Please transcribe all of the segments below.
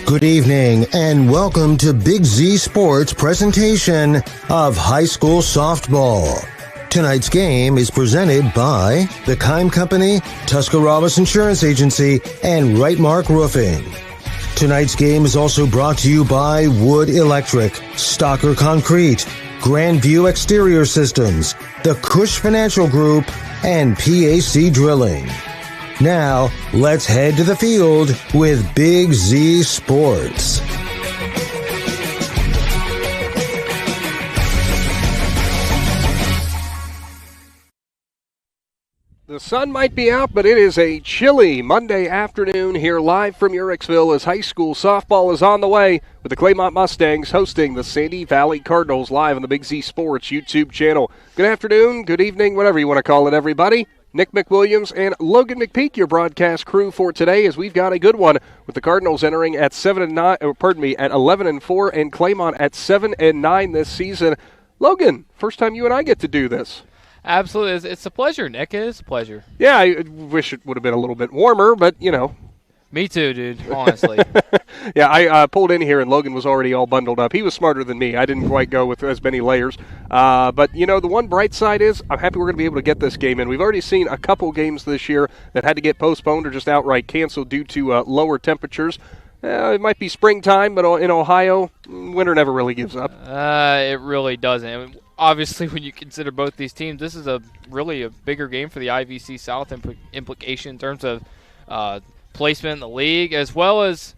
Good evening and welcome to Big Z Sports presentation of high school softball. Tonight's game is presented by the Kime Company, Tuscarawas Insurance Agency, and Right Mark Roofing. Tonight's game is also brought to you by Wood Electric, Stocker Concrete, Grandview Exterior Systems, the Cush Financial Group, and PAC Drilling. Now, let's head to the field with Big Z Sports. The sun might be out, but it is a chilly Monday afternoon here live from Uricksville as high school softball is on the way with the Claymont Mustangs hosting the Sandy Valley Cardinals live on the Big Z Sports YouTube channel. Good afternoon, good evening, whatever you want to call it, everybody. Nick McWilliams and Logan McPeek, your broadcast crew for today, as we've got a good one with the Cardinals entering at 11-4, and Claymont at 7-9 this season. Logan, first time you and I get to do this. Absolutely, it's a pleasure, Nick. It is a pleasure. Yeah, I wish it would have been a little bit warmer, but you know. Me too, dude, honestly. Yeah, I pulled in here and Logan was already all bundled up. He was smarter than me. I didn't quite go with as many layers. But, you know, the one bright side is I'm happy we're going to be able to get this game in. We've already seen a couple games this year that had to get postponed or just outright canceled due to lower temperatures. It might be springtime, but in Ohio, winter never really gives up. It really doesn't. I mean, obviously, when you consider both these teams, this is really a bigger game for the IVC South implication in terms of placement in the league, as well as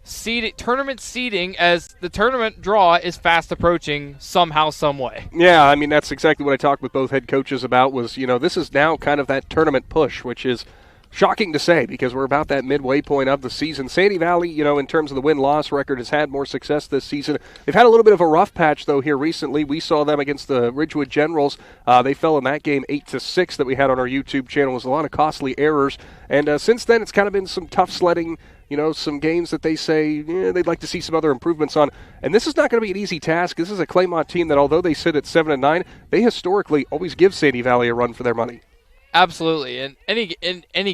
tournament seeding, as the tournament draw is fast approaching somehow, some way. Yeah, I mean, that's exactly what I talked with both head coaches about was, you know, this is now kind of that tournament push, which is shocking to say because we're about that midway point of the season. Sandy Valley, you know, in terms of the win-loss record, has had more success this season. They've had a little bit of a rough patch, though, here recently. We saw them against the Ridgewood Generals. They fell in that game 8-6 that we had on our YouTube channel. It was a lot of costly errors. And since then, it's kind of been some tough sledding, you know, some games that they say they'd like to see some other improvements on. And this is not going to be an easy task. This is a Claymont team that, although they sit at 7-9, they historically always give Sandy Valley a run for their money. Absolutely, and any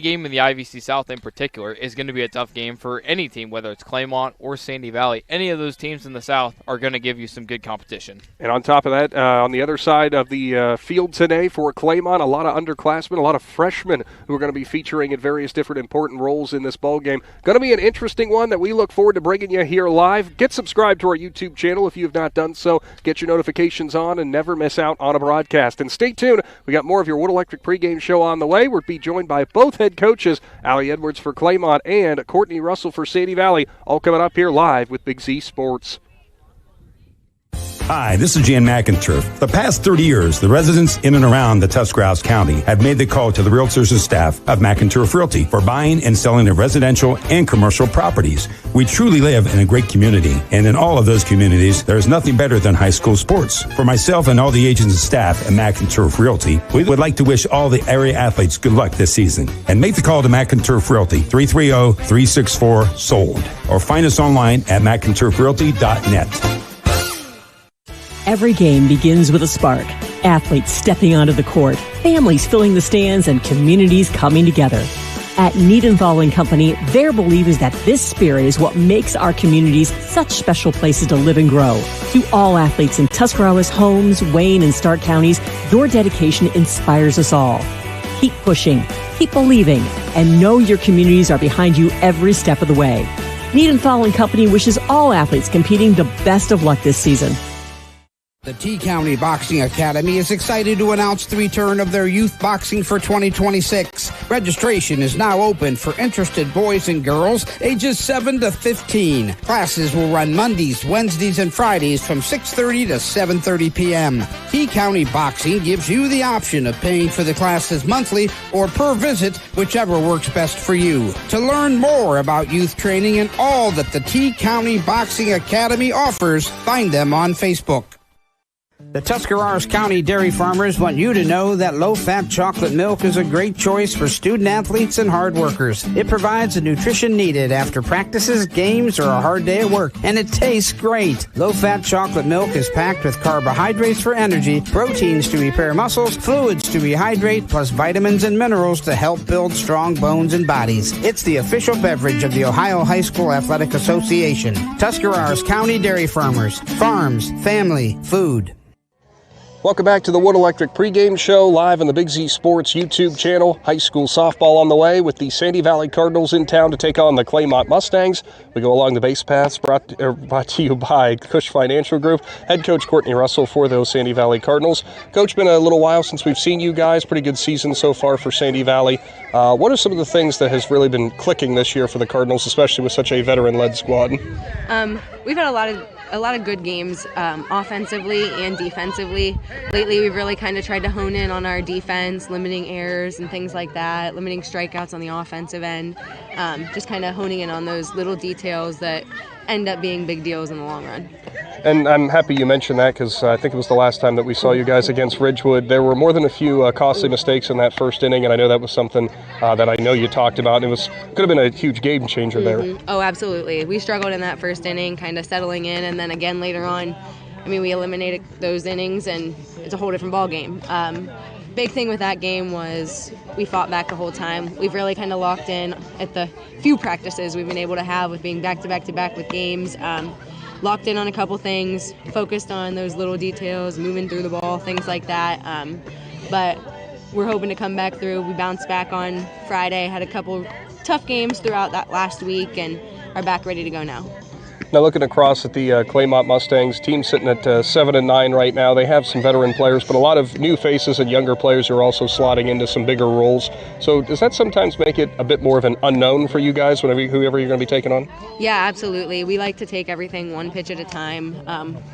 game in the IVC South in particular is going to be a tough game for any team, whether it's Claymont or Sandy Valley. Any of those teams in the South are going to give you some good competition. And on top of that, on the other side of the field today for Claymont, a lot of underclassmen, a lot of freshmen who are going to be featuring in various different important roles in this ball game. Going to be an interesting one that we look forward to bringing you here live. Get subscribed to our YouTube channel if you have not done so. Get your notifications on and never miss out on a broadcast. And stay tuned. We got more of your Wood Electric pregame show on the way. We'll be joined by both head coaches, Allie Edwards for Claymont and Courtney Russell for Sandy Valley, all coming up here live with Big Z Sports. Hi, this is Jan McInturf. The past 30 years, the residents in and around the Tuscarawas County have made the call to the realtors and staff of McInturf Realty for buying and selling of residential and commercial properties. We truly live in a great community, and in all of those communities, there is nothing better than high school sports. For myself and all the agents and staff at McInturf Realty, we would like to wish all the area athletes good luck this season. And make the call to McInturf Realty, 330-364-SOLD, or find us online at McInturfRealty.net. Every game begins with a spark. Athletes stepping onto the court, families filling the stands, and communities coming together. At Needenthal & Company, their belief is that this spirit is what makes our communities such special places to live and grow. To all athletes in Tuscarawas, Holmes, Wayne, and Stark counties, your dedication inspires us all. Keep pushing, keep believing, and know your communities are behind you every step of the way. Needenthal & Company wishes all athletes competing the best of luck this season. The T-County Boxing Academy is excited to announce the return of their youth boxing for 2026. Registration is now open for interested boys and girls ages 7 to 15. Classes will run Mondays, Wednesdays, and Fridays from 6:30 to 7:30 p.m. T-County Boxing gives you the option of paying for the classes monthly or per visit, whichever works best for you. To learn more about youth training and all that the T-County Boxing Academy offers, find them on Facebook. The Tuscarawas County dairy farmers want you to know that low-fat chocolate milk is a great choice for student athletes and hard workers. It provides the nutrition needed after practices, games, or a hard day at work, and it tastes great. Low-fat chocolate milk is packed with carbohydrates for energy, proteins to repair muscles, fluids to rehydrate, plus vitamins and minerals to help build strong bones and bodies. It's the official beverage of the Ohio High School Athletic Association. Tuscarawas County Dairy Farmers. Farms, family, food. Welcome back to the Wood Electric pregame show, live on the Big Z Sports YouTube channel. High school softball on the way with the Sandy Valley Cardinals in town to take on the Claymont Mustangs. We go along the base paths brought to you by Cush Financial Group. Head coach Courtney Russell for those Sandy Valley Cardinals. Coach, been a little while since we've seen you guys. Pretty good season so far for Sandy Valley. What are some of the things that has really been clicking this year for the Cardinals, especially with such a veteran-led squad? We've had a lot of good games offensively and defensively. Lately, we've really kind of tried to hone in on our defense, limiting errors and things like that, limiting strikeouts on the offensive end, just kind of honing in on those little details that end up being big deals in the long run. And I'm happy you mentioned that because I think it was the last time that we saw you guys against Ridgewood. There were more than a few costly mistakes in that first inning, and I know that was something that I know you talked about. It could have been a huge game changer there. Oh, absolutely. We struggled in that first inning, kind of settling in, and then again later on, we eliminated those innings, and it's a whole different ball game. Big thing with that game was we fought back the whole time. We've really kind of locked in at the few practices we've been able to have with being back-to-back-to-back with games. Locked in on a couple things, focused on those little details, moving through the ball, things like that. But we're hoping to come back through. We bounced back on Friday, had a couple tough games throughout that last week, and are back ready to go now. Now looking across at the Claymont Mustangs, team sitting at 7-9 right now. They have some veteran players, but a lot of new faces and younger players who are also slotting into some bigger roles. So does that sometimes make it a bit more of an unknown for you guys, whoever you're going to be taking on? Yeah, absolutely. We like to take everything one pitch at a time.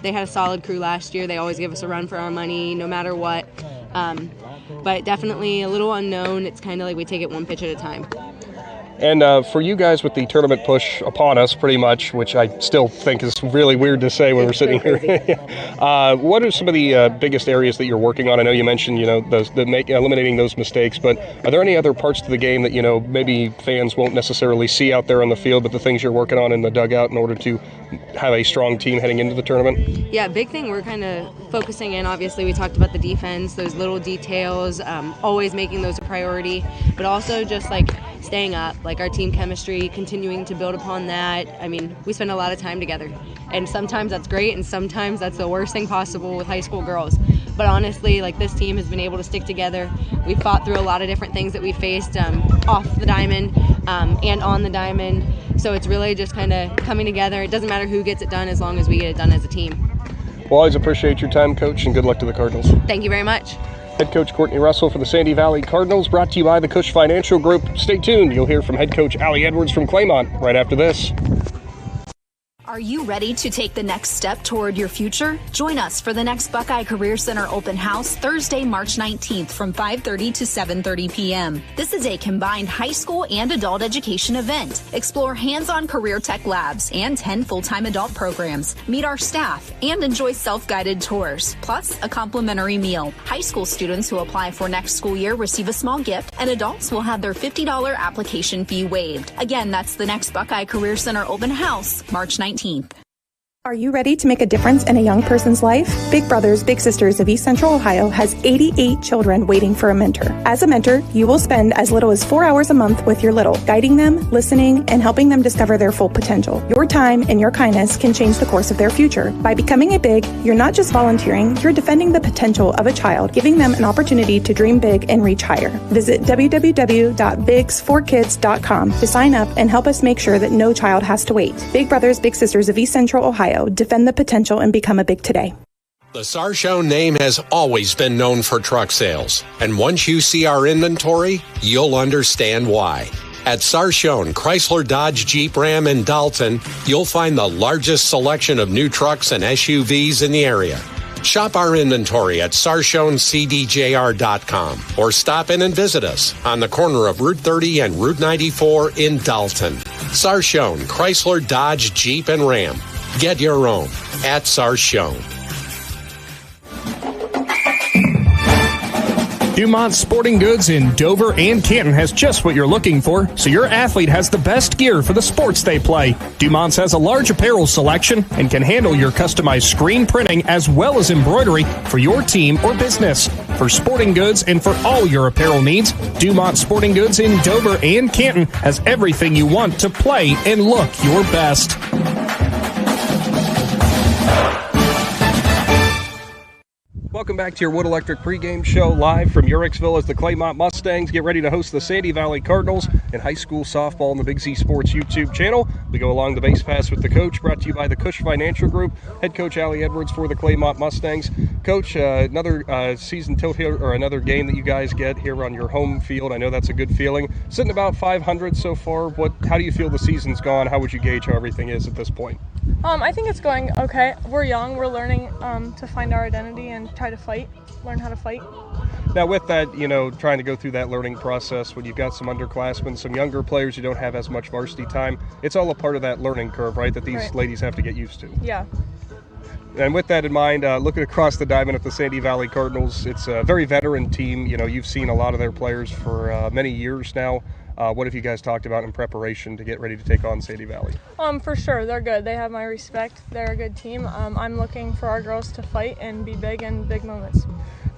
They had a solid crew last year. They always give us a run for our money, no matter what. But definitely a little unknown. It's kind of like we take it one pitch at a time. And for you guys with the tournament push upon us pretty much, which I still think is really weird to say when we're sitting here, what are some of the biggest areas that you're working on? I know you mentioned, eliminating those mistakes, but are there any other parts to the game that, maybe fans won't necessarily see out there on the field, but the things you're working on in the dugout in order to have a strong team heading into the tournament? Yeah, big thing we're kind of focusing in. Obviously, we talked about the defense, those little details, always making those a priority, but also just staying up, our team chemistry, continuing to build upon that. We spend a lot of time together, and sometimes that's great, and sometimes that's the worst thing possible with high school girls. But honestly, this team has been able to stick together. We've fought through a lot of different things that we faced off the diamond and on the diamond. So it's really just kind of coming together. It doesn't matter who gets it done as long as we get it done as a team. Well, always appreciate your time, Coach, and good luck to the Cardinals. Thank you very much. Head coach Courtney Russell for the Sandy Valley Cardinals, brought to you by the Cush Financial Group. Stay tuned. You'll hear from head coach Allie Edwards from Claymont right after this. Are you ready to take the next step toward your future? Join us for the next Buckeye Career Center open house Thursday, March 19th from 5:30 to 7:30 p.m. This is a combined high school and adult education event. Explore hands-on career tech labs and 10 full-time adult programs. Meet our staff and enjoy self-guided tours, plus a complimentary meal. High school students who apply for next school year receive a small gift, and adults will have their $50 application fee waived. Again, that's the next Buckeye Career Center open house, March 19th. Are you ready to make a difference in a young person's life? Big Brothers Big Sisters of East Central Ohio has 88 children waiting for a mentor. As a mentor, you will spend as little as 4 hours a month with your little, guiding them, listening, and helping them discover their full potential. Your time and your kindness can change the course of their future. By becoming a Big, you're not just volunteering, you're defending the potential of a child, giving them an opportunity to dream big and reach higher. Visit www.bigs4kids.com to sign up and help us make sure that no child has to wait. Big Brothers Big Sisters of East Central Ohio. Defend the potential and become a Big today. The Sarshow name has always been known for truck sales, and once you see our inventory, you'll understand why. At Sarshow Chrysler Dodge Jeep Ram in Dalton, you'll find the largest selection of new trucks and SUVs in the area. Shop our inventory at SarshownCDJR.com or stop in and visit us on the corner of Route 30 and Route 94 in Dalton. Sarshow Chrysler Dodge Jeep and Ram. Get your own at Sarshown. Dumont Sporting Goods in Dover and Canton has just what you're looking for, so your athlete has the best gear for the sports they play. Dumont's has a large apparel selection and can handle your customized screen printing as well as embroidery for your team or business. For sporting goods and for all your apparel needs, Dumont Sporting Goods in Dover and Canton has everything you want to play and look your best. Welcome back to your Wood Electric pregame show live from Uricksville as the Claymont Mustangs get ready to host the Sandy Valley Cardinals in high school softball on the Big Z Sports YouTube channel. We go along the base pass with the coach, brought to you by the Cush Financial Group. Head coach Allie Edwards for the Claymont Mustangs. Coach, another season tilt here, or another game that you guys get here on your home field. I know that's a good feeling. Sitting about 500 so far. How do you feel the season's gone? How would you gauge how everything is at this point? I think it's going okay. We're young. We're learning to find our identity and try to fight, learn how to fight. Now with that, trying to go through that learning process when you've got some underclassmen, some younger players who don't have as much varsity time, it's all a part of that learning curve, right, that these ladies have to get used to. Yeah. And with that in mind, looking across the diamond at the Sandy Valley Cardinals, it's a very veteran team. You've seen a lot of their players for many years now. What have you guys talked about in preparation to get ready to take on Sandy Valley? For sure. They're good. They have my respect. They're a good team. I'm looking for our girls to fight and be big in big moments.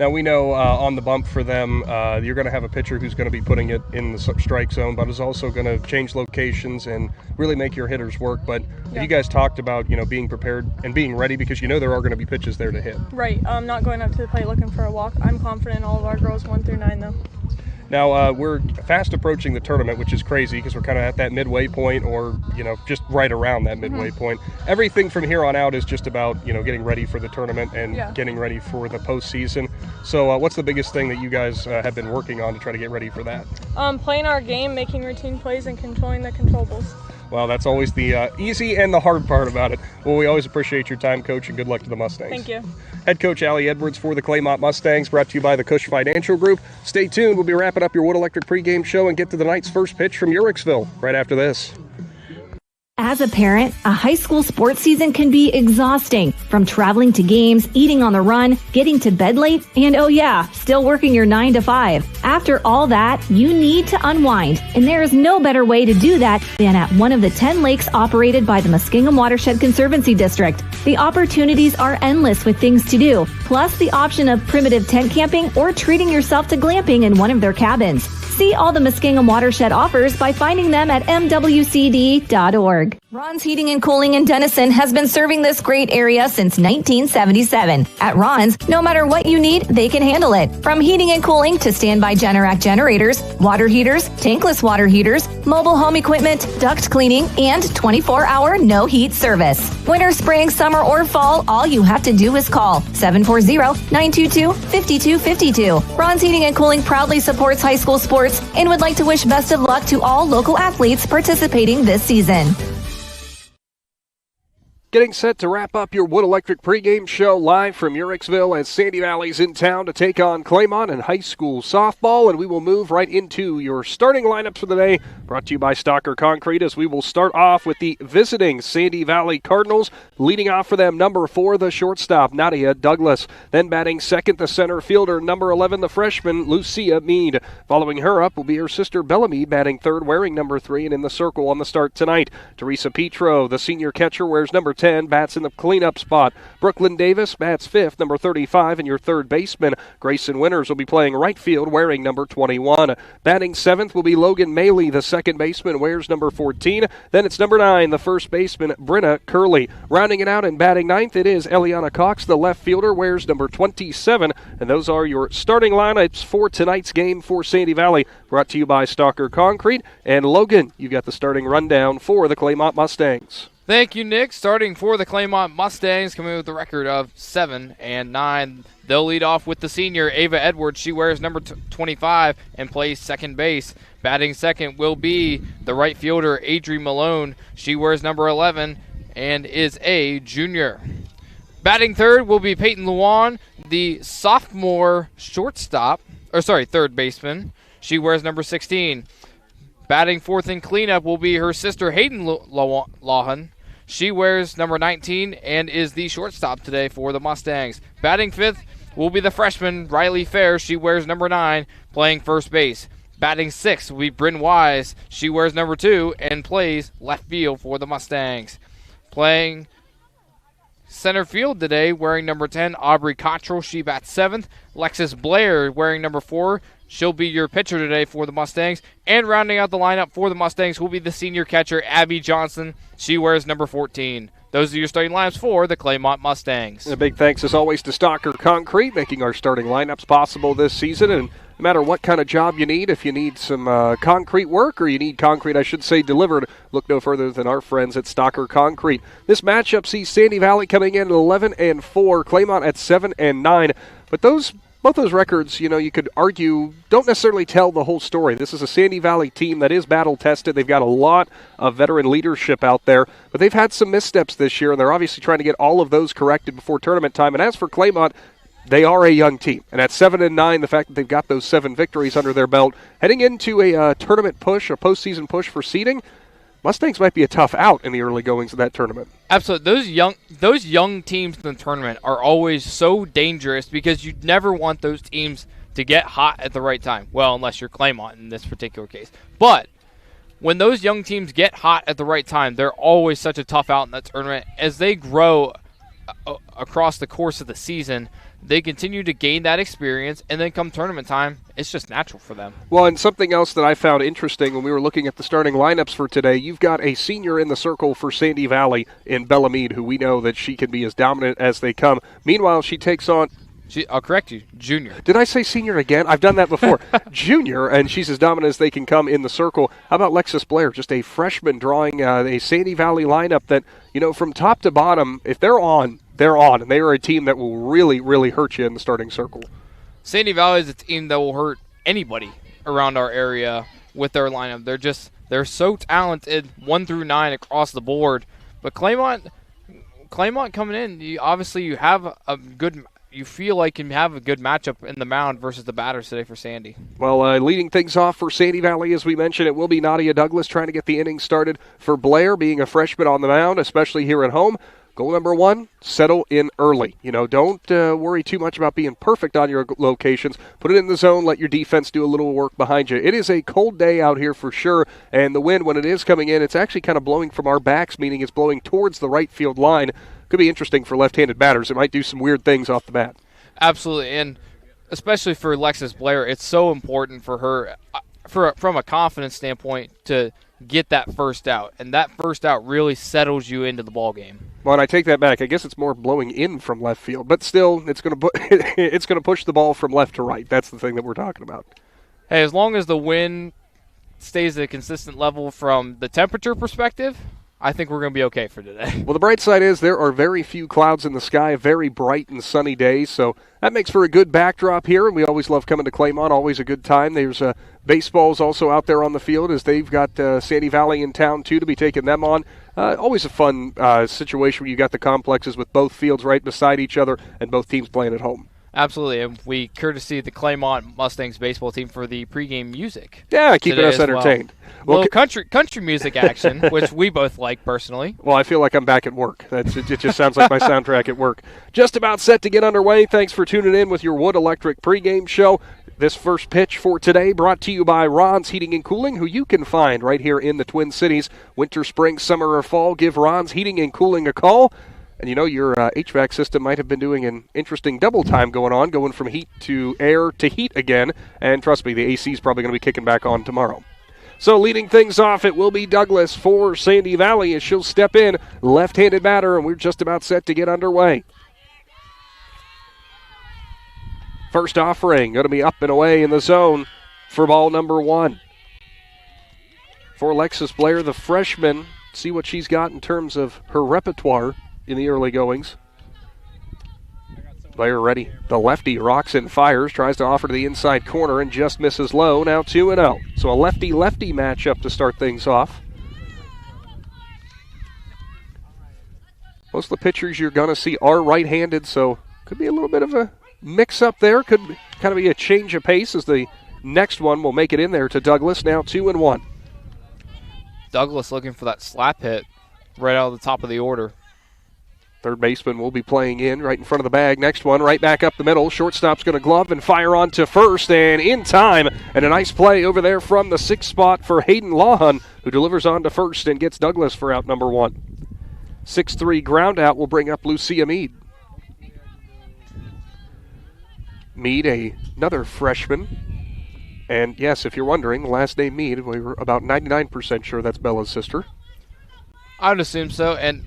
Now, we know on the bump for them, you're going to have a pitcher who's going to be putting it in the strike zone, but is also going to change locations and really make your hitters work. But you guys talked about, being prepared and being ready because there are going to be pitches there to hit. Right. I'm not going up to the plate looking for a walk. I'm confident in all of our girls 1 through 9, though. Now, we're fast approaching the tournament, which is crazy because we're kind of at that midway point or, just right around that midway point. Everything from here on out is just about, getting ready for the tournament and getting ready for the postseason. So what's the biggest thing that you guys have been working on to try to get ready for that? Playing our game, making routine plays, and controlling the controllables. Well, that's always the easy and the hard part about it. Well, we always appreciate your time, Coach, and good luck to the Mustangs. Thank you. Head Coach Allie Edwards for the Claymont Mustangs, brought to you by the Cush Financial Group. Stay tuned. We'll be wrapping up your Wood Electric pregame show and get to the night's first pitch from Uricksville right after this. As a parent, a high school sports season can be exhausting. From traveling to games, eating on the run, getting to bed late, and still working your 9 to 5. After all that, you need to unwind. And there is no better way to do that than at one of the 10 lakes operated by the Muskingum Watershed Conservancy District. The opportunities are endless with things to do, plus the option of primitive tent camping or treating yourself to glamping in one of their cabins. See all the Muskingum Watershed offers by finding them at mwcd.org. Ron's Heating and Cooling in Denison has been serving this great area since 1977. At Ron's, no matter what you need, they can handle it. From heating and cooling to standby Generac generators, water heaters, tankless water heaters, mobile home equipment, duct cleaning, and 24-hour no-heat service. Winter, spring, summer, or fall, all you have to do is call 740-922-5252. Ron's Heating and Cooling proudly supports high school sports and would like to wish best of luck to all local athletes participating this season. Getting set to wrap up your Wood Electric pregame show live from Uricksville as Sandy Valley's in town to take on Claymont in high school softball, and we will move right into your starting lineups for the day, brought to you by Stocker Concrete, as we will start off with the visiting Sandy Valley Cardinals. Leading off for them, number 4, the shortstop, Nadia Douglas. Then batting second, the center fielder, number 11, the freshman, Lucia Mead. Following her up will be her sister Bellamy, batting third, wearing number 3, and in the circle on the start tonight. Teresa Petro, the senior catcher, wears number 10, bats in the cleanup spot. Brooklyn Davis bats 5th, number 35, and your third baseman, Grayson Winters, will be playing right field, wearing number 21. Batting 7th will be Logan Maley, the second baseman, wears number 14. Then it's number 9, the first baseman, Brenna Curley. Rounding it out and batting 9th, it is Eliana Cox, the left fielder, wears number 27. And those are your starting lineups for tonight's game for Sandy Valley, brought to you by Stocker Concrete. And Logan, you got the starting rundown for the Claymont Mustangs. Thank you, Nick. Starting for the Claymont Mustangs, coming with a record of 7-9. They'll lead off with the senior, Ava Edwards. She wears number 25 and plays second base. Batting second will be the right fielder, Adri Malone. She wears number 11 and is a junior. Batting third will be Peyton Luan, the sophomore third baseman. She wears number 16. Batting fourth in cleanup will be her sister, Hayden Lawhan. She wears number 19 and is the shortstop today for the Mustangs. Batting fifth will be the freshman Riley Fair. She wears number 9, playing first base. Batting 6th will be Bryn Wise. She wears number 2 and plays left field for the Mustangs. Playing center field today, wearing number 10, Aubrey Cottrell. She bats 7th. Lexus Blair wearing number 4. She'll be your pitcher today for the Mustangs. And rounding out the lineup for the Mustangs will be the senior catcher, Abby Johnson. She wears number 14. Those are your starting lineups for the Claymont Mustangs. A big thanks, as always, to Stocker Concrete, making our starting lineups possible this season. And no matter what kind of job you need, if you need some concrete work, or you need concrete, I should say, delivered, look no further than our friends at Stocker Concrete. This matchup sees Sandy Valley coming in at 11-4, Claymont at 7-9. But both those records, you could argue, don't necessarily tell the whole story. This is a Sandy Valley team that is battle-tested. They've got a lot of veteran leadership out there, but they've had some missteps this year, and they're obviously trying to get all of those corrected before tournament time. And as for Claymont, they are a young team. And at 7-9, the fact that they've got those 7 victories under their belt, heading into a tournament push, a postseason push for seeding, Mustangs might be a tough out in the early goings of that tournament. Absolutely. Those young teams in the tournament are always so dangerous because you never want those teams to get hot at the right time. Well, unless you're Claymont in this particular case. But when those young teams get hot at the right time, they're always such a tough out in that tournament. As they grow across the course of the season, they continue to gain that experience, and then come tournament time, it's just natural for them. Well, and something else that I found interesting when we were looking at the starting lineups for today, you've got a senior in the circle for Sandy Valley in Bella Meade, who we know that she can be as dominant as they come. Meanwhile, she takes on... I'll correct you, junior. Did I say senior again? I've done that before. Junior, and she's as dominant as they can come in the circle. How about Lexus Blair, just a freshman drawing a Sandy Valley lineup that, from top to bottom, if they're on, and they are a team that will really, really hurt you in the starting circle. Sandy Valley is a team that will hurt anybody around our area with their lineup. They're so talented 1 through 9 across the board. But Claymont coming in, you have a good. You feel like you can have a good matchup in the mound versus the batters today for Sandy. Well, leading things off for Sandy Valley, as we mentioned, it will be Nadia Douglas trying to get the innings started for Blair, being a freshman on the mound, especially here at home. Goal number 1, settle in early. Don't worry too much about being perfect on your locations. Put it in the zone, let your defense do a little work behind you. It is a cold day out here for sure, and the wind, when it is coming in, it's actually kind of blowing from our backs, meaning it's blowing towards the right field line. Could be interesting for left-handed batters. It might do some weird things off the bat. Absolutely, and especially for Lexus Blair, it's so important for her, from a confidence standpoint, to get that first out, and that first out really settles you into the ball game. Well, and I take that back. I guess it's more blowing in from left field, but still, it's going to push the ball from left to right. That's the thing that we're talking about. Hey, as long as the wind stays at a consistent level from the temperature perspective, I think we're going to be okay for today. Well, the bright side is there are very few clouds in the sky, a very bright and sunny day, so that makes for a good backdrop here, and we always love coming to Claymont, always a good time. There's baseballs also out there on the field, as they've got Sandy Valley in town, too, to be taking them on. Always a fun situation where you got the complexes with both fields right beside each other and both teams playing at home. Absolutely, and we courtesy the Claymont Mustangs baseball team for the pregame music. Yeah, keeping us entertained. Well, little country music action, which we both like personally. Well, I feel like I'm back at work. It just sounds like my soundtrack at work. Just about set to get underway. Thanks for tuning in with your Wood Electric pregame show. This first pitch for today brought to you by Ron's Heating and Cooling, who you can find right here in the Twin Cities. Winter, spring, summer, or fall, give Ron's Heating and Cooling a call. And your HVAC system might have been doing an interesting double time going from heat to air to heat again. And trust me, the AC is probably going to be kicking back on tomorrow. So leading things off, it will be Douglas for Sandy Valley as she'll step in, left-handed batter, and we're just about set to get underway. First offering, going to be up and away in the zone for ball number 1. For Lexus Blair, the freshman, see what she's got in terms of her repertoire in the early goings. Blair ready. The lefty rocks and fires, tries to offer to the inside corner and just misses low. Now 2-0. So a lefty-lefty matchup to start things off. Most of the pitchers you're going to see are right-handed, so could be a little bit of a mix-up there. Could kind of be a change of pace as the next one will make it in there to Douglas. Now 2-1. Douglas looking for that slap hit right out of the top of the order. Third baseman will be playing in right in front of the bag. Next one, right back up the middle. Shortstop's going to glove and fire on to first, and in time. And a nice play over there from the 6th spot for Hayden Lawhon, who delivers on to first and gets Douglas for out number 1. 6-3 ground out will bring up Lucia Mead. Mead, another freshman. And yes, if you're wondering, the last name Mead, we were about 99% sure that's Bella's sister. I would assume so, and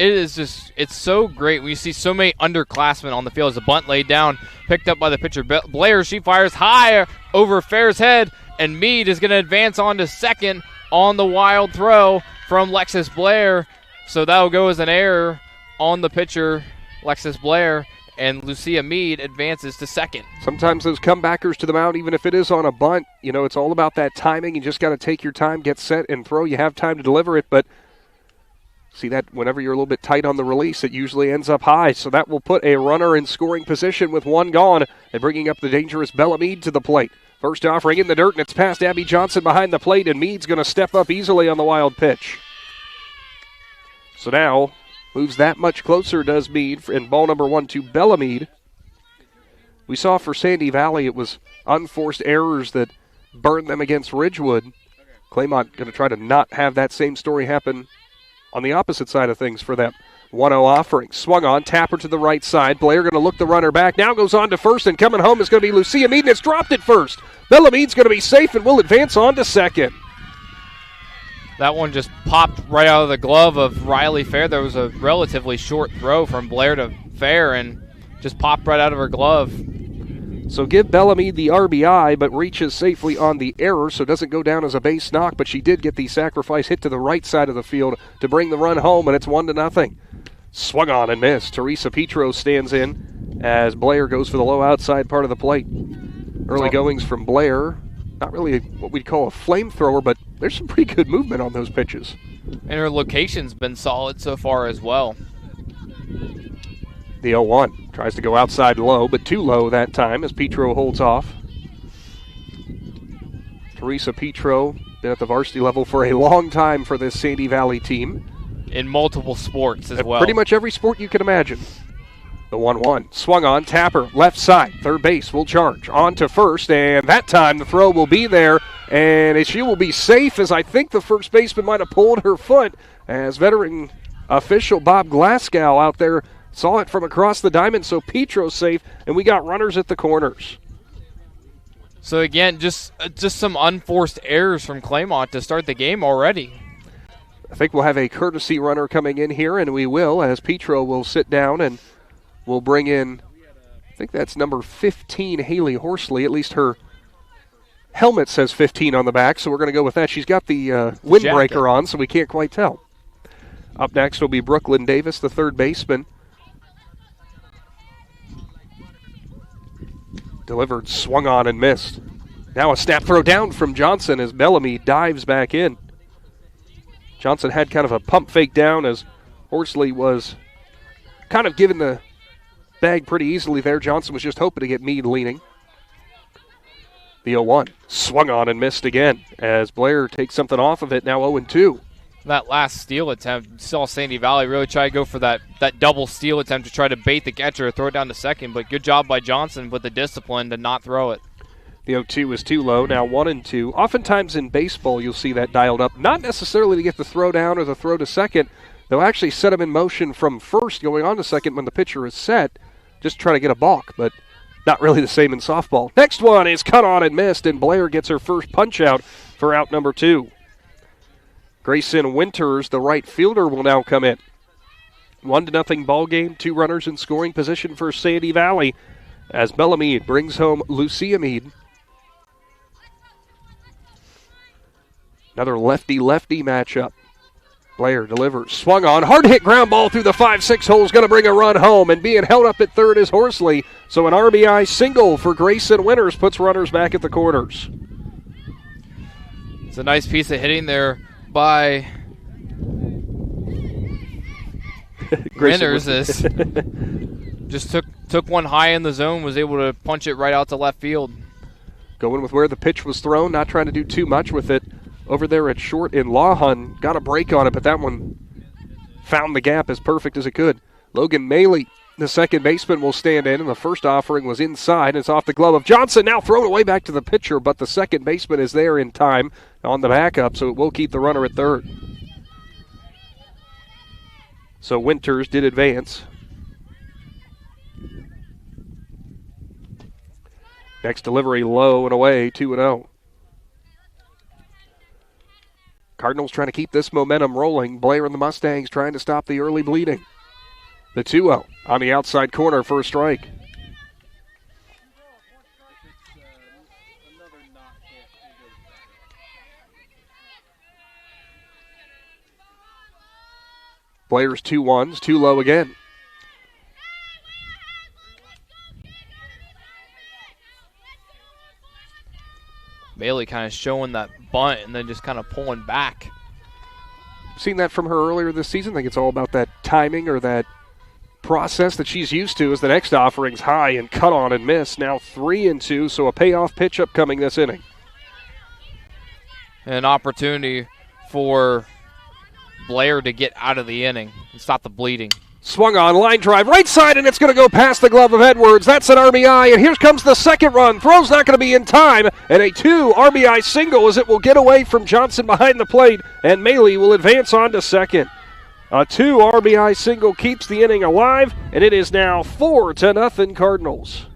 it's so great when you see so many underclassmen on the field. As a bunt laid down, picked up by the pitcher. Blair, she fires high over Fair's head, and Mead is going to advance on to second on the wild throw from Lexus Blair. So that will go as an error on the pitcher, Lexus Blair, and Lucia Mead advances to second. Sometimes those comebackers to the mound, even if it is on a bunt, it's all about that timing. You just got to take your time, get set, and throw. You have time to deliver it, but see that whenever you're a little bit tight on the release, it usually ends up high. So that will put a runner in scoring position with 1 gone and bringing up the dangerous Bella Mead to the plate. First offering in the dirt, and it's past Abby Johnson behind the plate, and Mead's going to step up easily on the wild pitch. So now moves that much closer, does Mead, in ball number 1 to Bella Mead. We saw for Sandy Valley it was unforced errors that burned them against Ridgewood. Claymont going to try to not have that same story happen on the opposite side of things for them. 1-0 offering. Swung on. Tapper to the right side. Blair going to look the runner back. Now goes on to first, and coming home is going to be Lucia Mead, and it's dropped at first. Bella Mead's going to be safe and will advance on to second. That one just popped right out of the glove of Riley Fair. There was a relatively short throw from Blair to Fair and just popped right out of her glove. So give Bella Mead the RBI, but reaches safely on the error, so doesn't go down as a base knock, but she did get the sacrifice hit to the right side of the field to bring the run home, and it's 1-0. Swung on and missed. Teresa Petro stands in as Blair goes for the low outside part of the plate. Early goings from Blair. Not really what we'd call a flamethrower, but there's some pretty good movement on those pitches. And her location's been solid so far as well. The 0-1 tries to go outside low, but too low that time as Petro holds off. Teresa Petro, been at the varsity level for a long time for this Sandy Valley team. In multiple sports as well. Pretty much every sport you can imagine. The 1-1. Swung on. Tapper, left side. Third base will charge. On to first, and that time the throw will be there, and she will be safe, as I think the first baseman might have pulled her foot, as veteran official Bob Glasgow out there saw it from across the diamond, so Petro's safe, and we got runners at the corners. So again, just some unforced errors from Claymont to start the game already. I think we'll have a courtesy runner coming in here, and we will, as Petro will sit down and we'll bring in, I think that's number 15, Haley Horsley. At least her helmet says 15 on the back, so we're going to go with that. She's got the windbreaker on, so we can't quite tell. Up next will be Brooklyn Davis, the third baseman. Delivered, swung on, and missed. Now a snap throw down from Johnson as Bellamy dives back in. Johnson had kind of a pump fake down as Horsley was kind of given the bag pretty easily there. Johnson was just hoping to get Mead leaning. The 0-1 swung on and missed again as Blair takes something off of it. Now 0-2. That last steal attempt, saw Sandy Valley really try to go for that double steal attempt to try to bait the catcher, throw it down to second, but good job by Johnson with the discipline to not throw it. The 0-2 is too low, now 1-2. Oftentimes in baseball you'll see that dialed up, not necessarily to get the throw down or the throw to second. They'll actually set them in motion from first going on to second when the pitcher is set, just try to get a balk, but not really the same in softball. Next one is cut on and missed, and Blair gets her first punch out for out number 2. Grayson Winters, the right fielder, will now come in. 1-0 ball game, 2 runners in scoring position for Sandy Valley as Bellamy brings home Lucia Mead. Another lefty-lefty matchup. Blair delivers, swung on, hard hit ground ball through the 5-6 hole is going to bring a run home, and being held up at third is Horsley. So an RBI single for Grayson Winters puts runners back at the corners. It's a nice piece of hitting there by Winters. Just took one high in the zone, was able to punch it right out to left field. Going with where the pitch was thrown, not trying to do too much with it. Over there at short in Lawhon, got a break on it, but that one found the gap as perfect as it could. Logan Maley, the second baseman, will stand in, and the first offering was inside. It's off the glove of Johnson, now thrown away back to the pitcher, but the second baseman is there in time on the backup, so it will keep the runner at third. So Winters did advance. Next delivery low and away, 2-0. Cardinals trying to keep this momentum rolling. Blair and the Mustangs trying to stop the early bleeding. The 2-0 on the outside corner for a strike. Blair's 2-1s, too low again. Bailey kind of showing that bunt and then just kind of pulling back. Seen that from her earlier this season. I think it's all about that timing or that process that she's used to as the next offering's high and cut on and miss. Now 3-2, so a payoff pitch upcoming this inning. An opportunity for Blair to get out of the inning and stop the bleeding. Swung on, line drive, right side, and it's going to go past the glove of Edwards. That's an RBI, and here comes the second run. Throw's not going to be in time, and a 2 RBI single as it will get away from Johnson behind the plate, and Maley will advance on to second. A 2 RBI single keeps the inning alive, and it is now 4-0 Cardinals.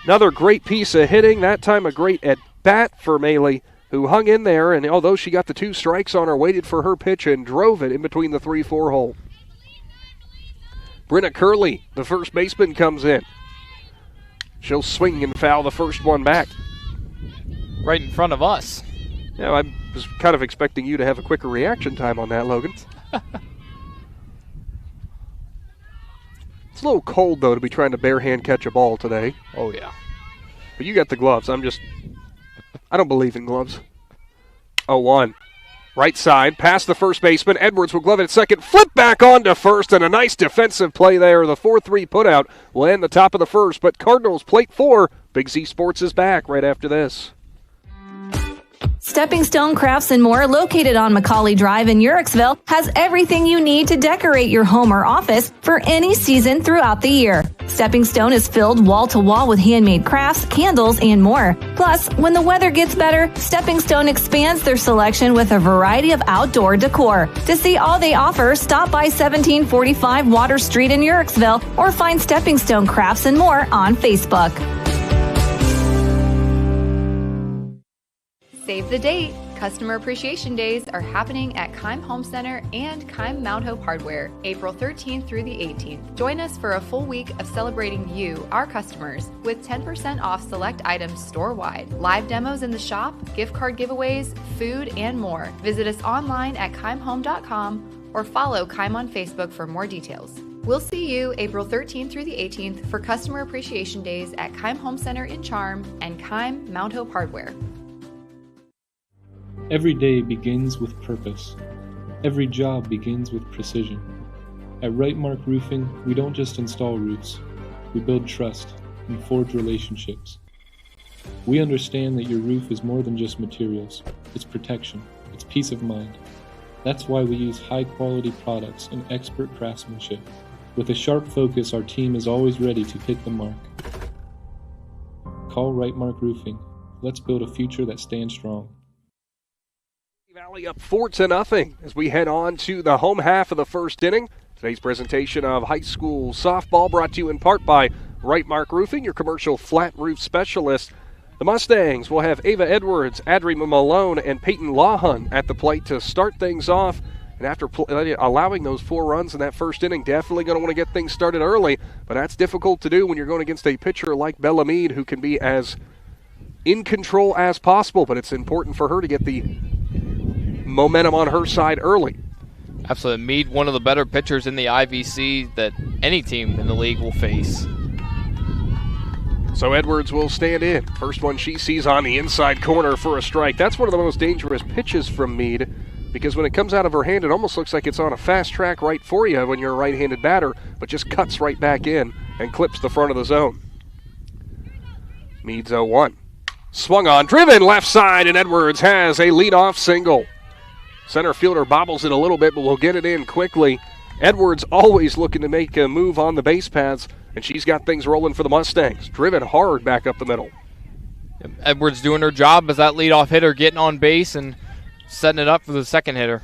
Another great piece of hitting, that time a great at-bat for Maley, who hung in there, and although she got the 2 strikes on her, waited for her pitch and drove it in between the 3-4 hole. Brenna Curley, the first baseman, comes in. She'll swing and foul the first one back. Right in front of us. Yeah, I was kind of expecting you to have a quicker reaction time on that, Logan. It's a little cold, though, to be trying to bare-hand catch a ball today. Oh, yeah. But you got the gloves. I don't believe in gloves. 0-1. Right side, past the first baseman. Edwards will glove it at second. Flip back on to first, and a nice defensive play there. The 4-3 putout will end the top of the first. But Cardinals plate 4. Big Z Sports is back right after this. Stepping Stone Crafts and More, located on Macaulay Drive in Uricksville, has everything you need to decorate your home or office for any season throughout the year. Stepping Stone is filled wall to wall with handmade crafts, candles, and more. Plus, when the weather gets better, Stepping Stone expands their selection with a variety of outdoor decor. To see all they offer, stop by 1745 Water Street in Uricksville or find Stepping Stone Crafts and More on Facebook. Save the date. Customer Appreciation Days are happening at Keim Home Center and Keim Mount Hope Hardware, April 13th through the 18th. Join us for a full week of celebrating you, our customers, with 10% off select items store-wide, live demos in the shop, gift card giveaways, food, and more. Visit us online at keimhome.com or follow Keim on Facebook for more details. We'll see you April 13th through the 18th for Customer Appreciation Days at Keim Home Center in Charm and Keim Mount Hope Hardware. Every day begins with purpose. Every job begins with precision. At Rightmark Roofing, we don't just install roofs. We build trust and forge relationships. We understand that your roof is more than just materials. It's protection. It's peace of mind. That's why we use high-quality products and expert craftsmanship. With a sharp focus, our team is always ready to hit the mark. Call Rightmark Roofing. Let's build a future that stands strong. Valley up 4-0 as we head on to the home half of the first inning. Today's presentation of high school softball brought to you in part by Rightmark Roofing, your commercial flat roof specialist. The Mustangs will have Ava Edwards, Adri Malone, and Peyton Lawhun at the plate to start things off. And after allowing those 4 runs in that first inning, definitely going to want to get things started early. But that's difficult to do when you're going against a pitcher like Bella Mead, who can be as in control as possible. But it's important for her to get the momentum on her side early. Absolutely. Mead, one of the better pitchers in the IVC that any team in the league will face. So Edwards will stand in. First one she sees on the inside corner for a strike. That's one of the most dangerous pitches from Mead, because when it comes out of her hand, it almost looks like it's on a fast track right for you when you're a right-handed batter, but just cuts right back in and clips the front of the zone. Mead's 0-1. Swung on, driven left side, and Edwards has a leadoff single. Center fielder bobbles it a little bit, but will get it in quickly. Edwards always looking to make a move on the base paths, and she's got things rolling for the Mustangs. Driven hard back up the middle. Edwards doing her job as that leadoff hitter, getting on base and setting it up for the second hitter.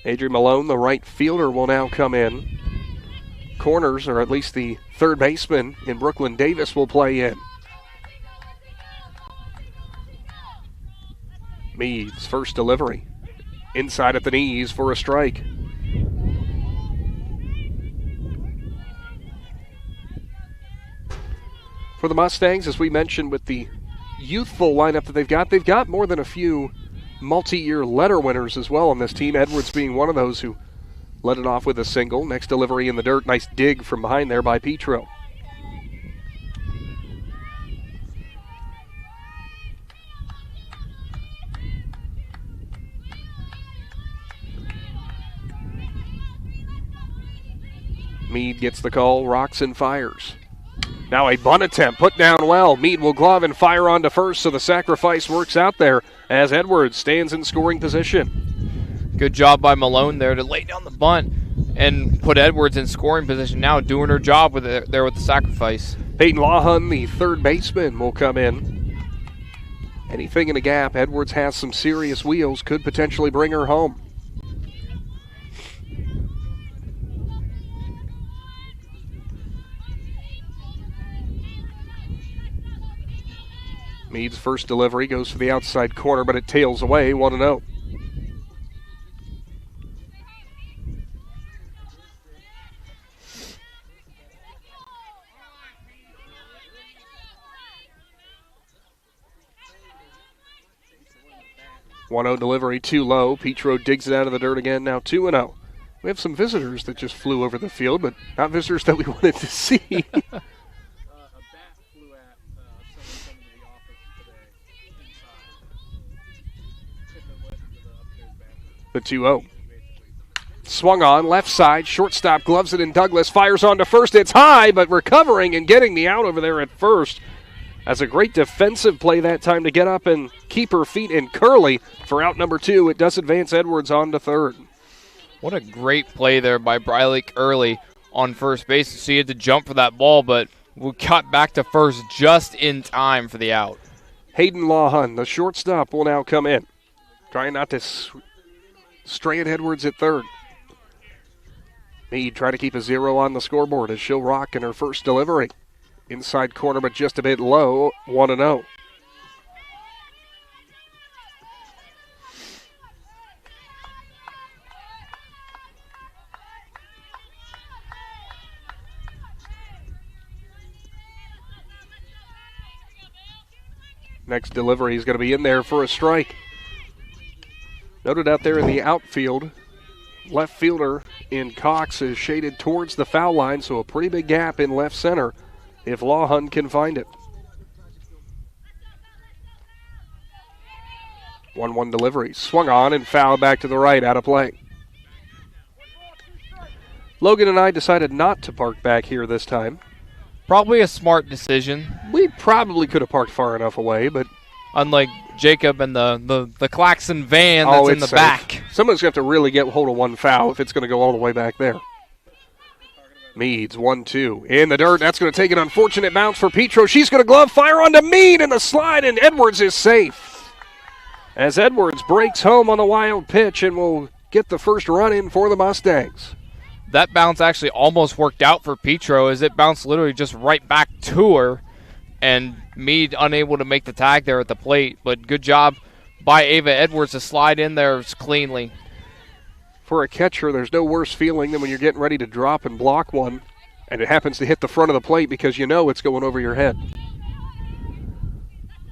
Adrian Malone, the right fielder, will now come in. Corners, or at least the third baseman in Brooklyn Davis, will play in. Meads, first delivery. Inside at the knees for a strike. For the Mustangs, as we mentioned with the youthful lineup that they've got more than a few multi-year letter winners as well on this team. Edwards being one of those who led it off with a single. Next delivery in the dirt. Nice dig from behind there by Petro. Mead gets the call, rocks and fires. Now a bunt attempt, put down well. Mead will glove and fire on to first, so the sacrifice works out there as Edwards stands in scoring position. Good job by Malone there to lay down the bunt and put Edwards in scoring position, now doing her job with it there with the sacrifice. Peyton Lawhun, the third baseman, will come in. Anything in the gap, Edwards has some serious wheels, could potentially bring her home. Mead's first delivery goes for the outside corner, but it tails away, 1-0. Delivery too low. Petro digs it out of the dirt again, now 2-0. We have some visitors that just flew over the field, but not visitors that we wanted to see. The 2-0. Swung on, left side, shortstop gloves it in Douglas, fires on to first, it's high, but recovering and getting the out over there at first. That's a great defensive play that time to get up and keep her feet in Curley for out number 2. It does advance Edwards on to third. What a great play there by Briley Curley on first base. She had to jump for that ball, but we got back to first just in time for the out. Hayden Lawhun, the shortstop, will now come in. Trying not to stray at Edwards at third. Mead try to keep a 0 on the scoreboard as she'll rock in her first delivery. Inside corner, but just a bit low, 1-0. Next delivery is going to be in there for a strike. Noted out there in the outfield, left fielder in Cox is shaded towards the foul line, so a pretty big gap in left center if Lawhun can find it. 1-1 delivery. Swung on and fouled back to the right, out of play. Logan and I decided not to park back here this time. Probably a smart decision. We probably could have parked far enough away, but unlike Jacob and the Claxon van that's in the safe. back. Someone's going to have to really get hold of one foul if it's going to go all the way back there. Meads, 1-2. In the dirt, that's going to take an unfortunate bounce for Petro. She's going to glove, fire onto Mead in the slide, and Edwards is safe. As Edwards breaks home on the wild pitch and will get the first run in for the Mustangs. That bounce actually almost worked out for Petro as it bounced literally just right back to her, and Mead unable to make the tag there at the plate. But good job by Ava Edwards to slide in there cleanly. For a catcher, there's no worse feeling than when you're getting ready to drop and block one, and it happens to hit the front of the plate because you know it's going over your head.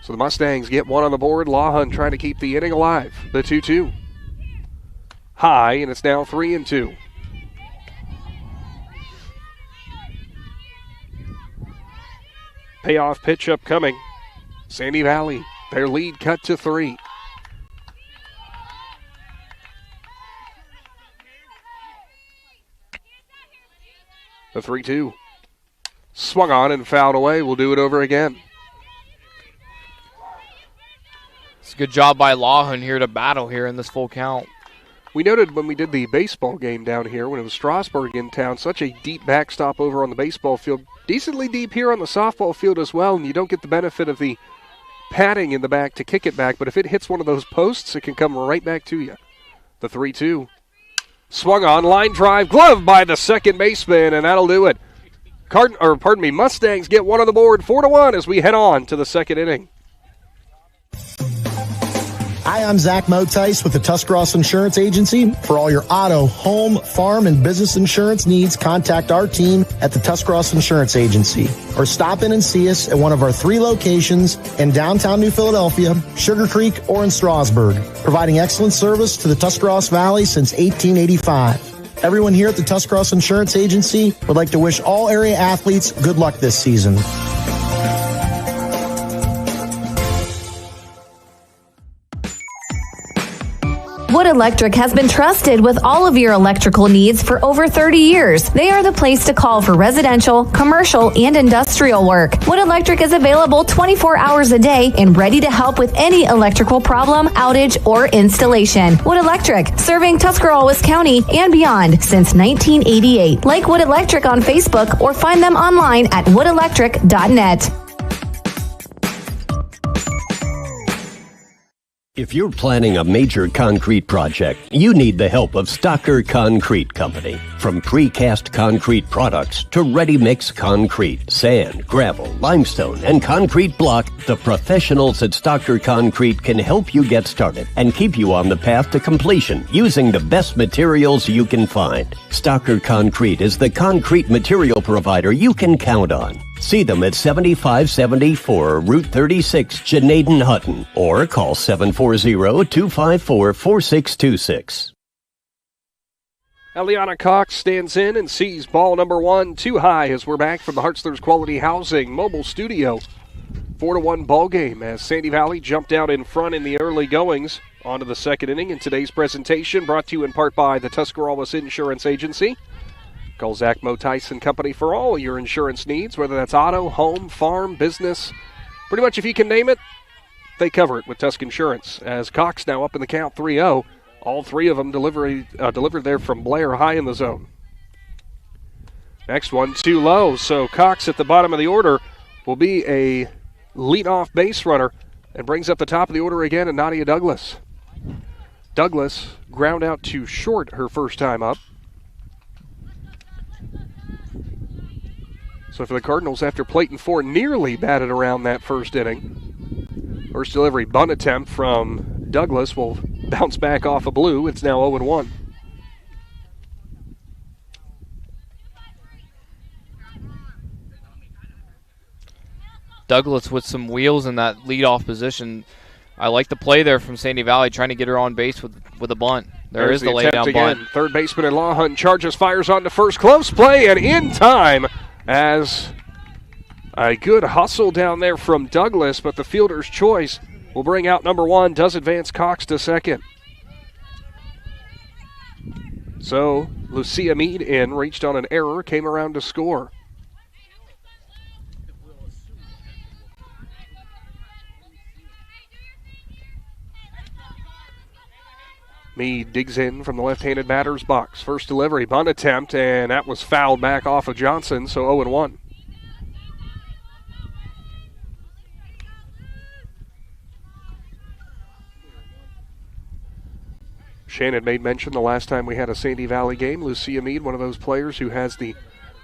So the Mustangs get one on the board. Lawhun trying to keep the inning alive. The 2-2. High, and it's now 3-2. Payoff pitch upcoming. Sandy Valley, their lead cut to 3. The 3-2. Swung on and fouled away. We'll do it over again. a good job by Lawhon here to battle here in this full count. We noted when we did the baseball game down here, when it was Strasburg in town, such a deep backstop over on the baseball field. Decently deep here on the softball field as well, and you don't get the benefit of the padding in the back to kick it back, but if it hits one of those posts, it can come right back to you. The 3-2. Swung on, line drive, glove by the second baseman, and that'll do it. Mustangs get one on the board, 4-1 as we head on to the second inning. Hi, I'm Zach Motice with the Tuscarawas Insurance Agency. For all your auto, home, farm, and business insurance needs, contact our team at the Tuscarawas Insurance Agency. Or stop in and see us at one of our 3 locations in downtown New Philadelphia, Sugar Creek, or in Strasburg, providing excellent service to the Tuscarawas Valley since 1885. Everyone here at the Tuscarawas Insurance Agency would like to wish all area athletes good luck this season. Wood Electric has been trusted with all of your electrical needs for over 30 years. They are the place to call for residential, commercial, and industrial work. Wood Electric is available 24 hours a day and ready to help with any electrical problem, outage, or installation. Wood Electric, serving Tuscarawas County and beyond since 1988. Like Wood Electric on Facebook or find them online at woodelectric.net. If you're planning a major concrete project, you need the help of Stocker Concrete Company. From precast concrete products to ready-mix concrete, sand, gravel, limestone, and concrete block, the professionals at Stocker Concrete can help you get started and keep you on the path to completion using the best materials you can find. Stocker Concrete is the concrete material provider you can count on. See them at 7574 Route 36, Janaden-Hutton, or call 740-254-4626. Eliana Cox stands in and sees ball number 1 too high as we're back from the Hartzler's Quality Housing Mobile Studio. 4-1 ball game as Sandy Valley jumped out in front in the early goings. On to the second inning in today's presentation, brought to you in part by the Tuscarawas Insurance Agency. Call Zach Motice and Company for all your insurance needs, whether that's auto, home, farm, business. Pretty much if you can name it, they cover it with Tusk Insurance. As Cox now up in the count 3-0. All 3 of them delivered there from Blair high in the zone. Next one too low, so Cox at the bottom of the order will be a leadoff base runner and brings up the top of the order again and Nadia Douglas. Douglas ground out to short her first time up. So for the Cardinals, after Platon 4 nearly batted around that first inning. First delivery bunt attempt from Douglas will bounce back off a blue. It's now 0-1. Douglas with some wheels in that leadoff position. I like the play there from Sandy Valley, trying to get her on base with a bunt. There's the lay down bunt. Third baseman in Lawhon charges, fires on to first. Close play and in time as a good hustle down there from Douglas, but the fielder's choice will bring out number 1, does advance Cox to second. So Lucia Mead reached on an error, came around to score. Mead digs in from the left-handed batter's box. First delivery, bunt attempt, and that was fouled back off of Johnson, so 0-1. Shannon made mention the last time we had a Sandy Valley game. Lucia Mead, one of those players who has the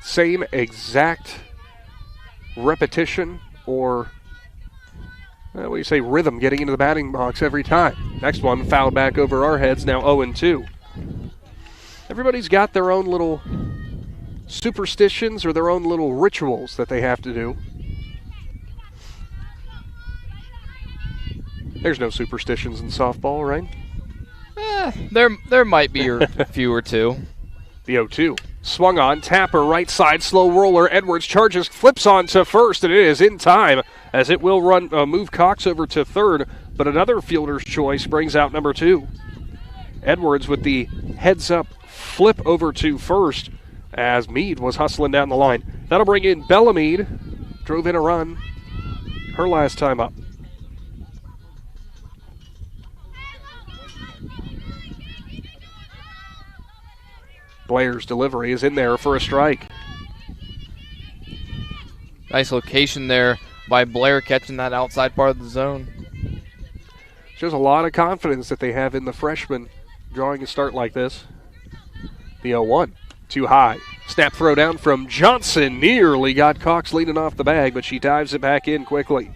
same exact repetition or rhythm getting into the batting box every time. Next one fouled back over our heads, now 0-2. Everybody's got their own little superstitions or their own little rituals that they have to do. There's no superstitions in softball, right? There might be a few or two. The 0-2. Swung on, tapper, right side, slow roller. Edwards charges, flips on to first, and it is in time as it will move Cox over to third, but another fielder's choice brings out number 2. Edwards with the heads-up flip over to first as Mead was hustling down the line. That'll bring in Bella Mead. Drove in a run her last time up. Blair's delivery is in there for a strike. Nice location there by Blair, catching that outside part of the zone. Shows a lot of confidence that they have in the freshman drawing a start like this. The 0-1, too high. Snap throw down from Johnson. Nearly got Cox leading off the bag, but she dives it back in quickly.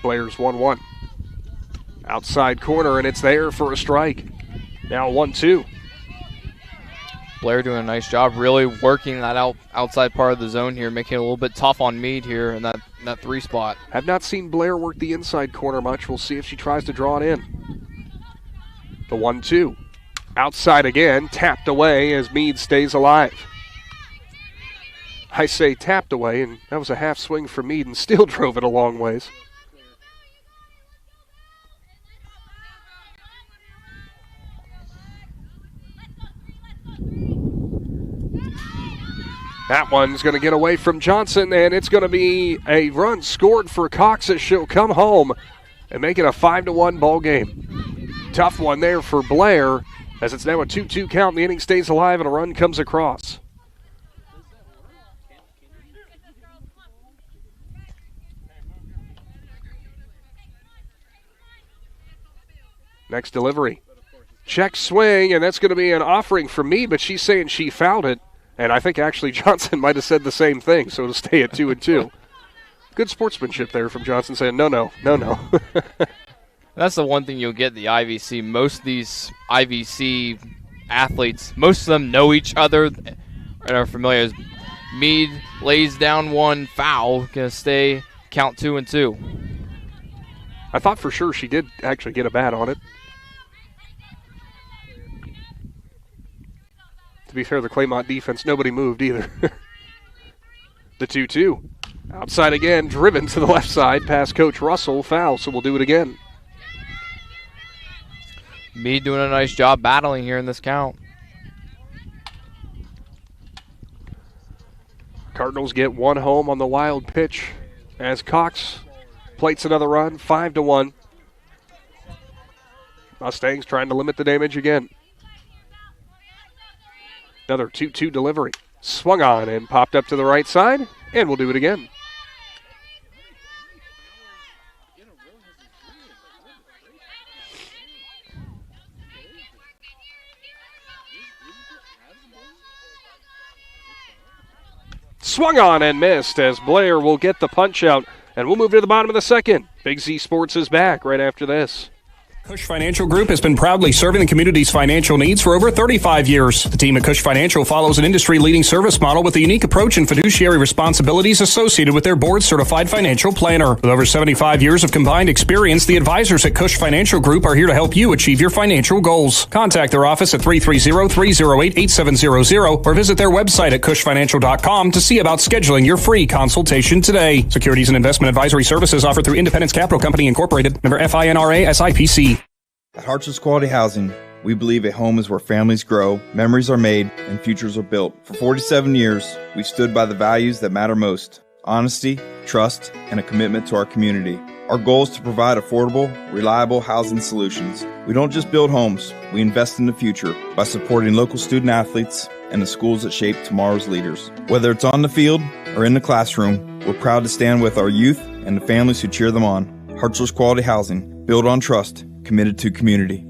Blair's 1-1. Outside corner, and it's there for a strike. Now 1-2. Blair doing a nice job really working that outside part of the zone here, making it a little bit tough on Meade here in that 3 spot. Have not seen Blair work the inside corner much. We'll see if she tries to draw it in. The 1-2. Outside again, tapped away as Meade stays alive. I say tapped away, and that was a half swing for Meade and still drove it a long ways. That one's going to get away from Johnson, and it's going to be a run scored for Cox as she'll come home and make it a 5-1 ball game. Tough one there for Blair, as it's now a 2-2 count. The inning stays alive, and a run comes across. Next delivery. Check swing, and that's going to be an offering for me, but she's saying she fouled it. And I think actually Johnson might have said the same thing, so it'll stay at 2-2. Good sportsmanship there from Johnson saying, no. That's the one thing you'll get the IVC. Most of these IVC athletes, most of them know each other and are familiar. Meade lays down one, foul, going to stay, count 2-2. I thought for sure she did actually get a bat on it. To be fair, the Claymont defense, nobody moved either. The 2-2. Outside again, driven to the left side past Coach Russell. Foul, so we'll do it again. Meade doing a nice job battling here in this count. Cardinals get one home on the wild pitch as Cox plates another run, 5-1. Mustangs trying to limit the damage again. Another 2-2 delivery. Swung on and popped up to the right side, and we'll do it again. Swung on and missed as Blair will get the punch out, and we'll move to the bottom of the second. Big Z Sports is back right after this. Cush Financial Group has been proudly serving the community's financial needs for over 35 years. The team at Cush Financial follows an industry-leading service model with a unique approach and fiduciary responsibilities associated with their board-certified financial planner. With over 75 years of combined experience, the advisors at Cush Financial Group are here to help you achieve your financial goals. Contact their office at 330-308-8700 or visit their website at cushfinancial.com to see about scheduling your free consultation today. Securities and investment advisory services offered through Independence Capital Company Incorporated, member FINRA SIPC. At Harts's Quality Housing, we believe a home is where families grow, memories are made, and futures are built. For 47 years, we've stood by the values that matter most: honesty, trust, and a commitment to our community. Our goal is to provide affordable, reliable housing solutions. We don't just build homes, we invest in the future by supporting local student athletes and the schools that shape tomorrow's leaders. Whether it's on the field or in the classroom, we're proud to stand with our youth and the families who cheer them on. Harts's Quality Housing, built on trust, committed to community.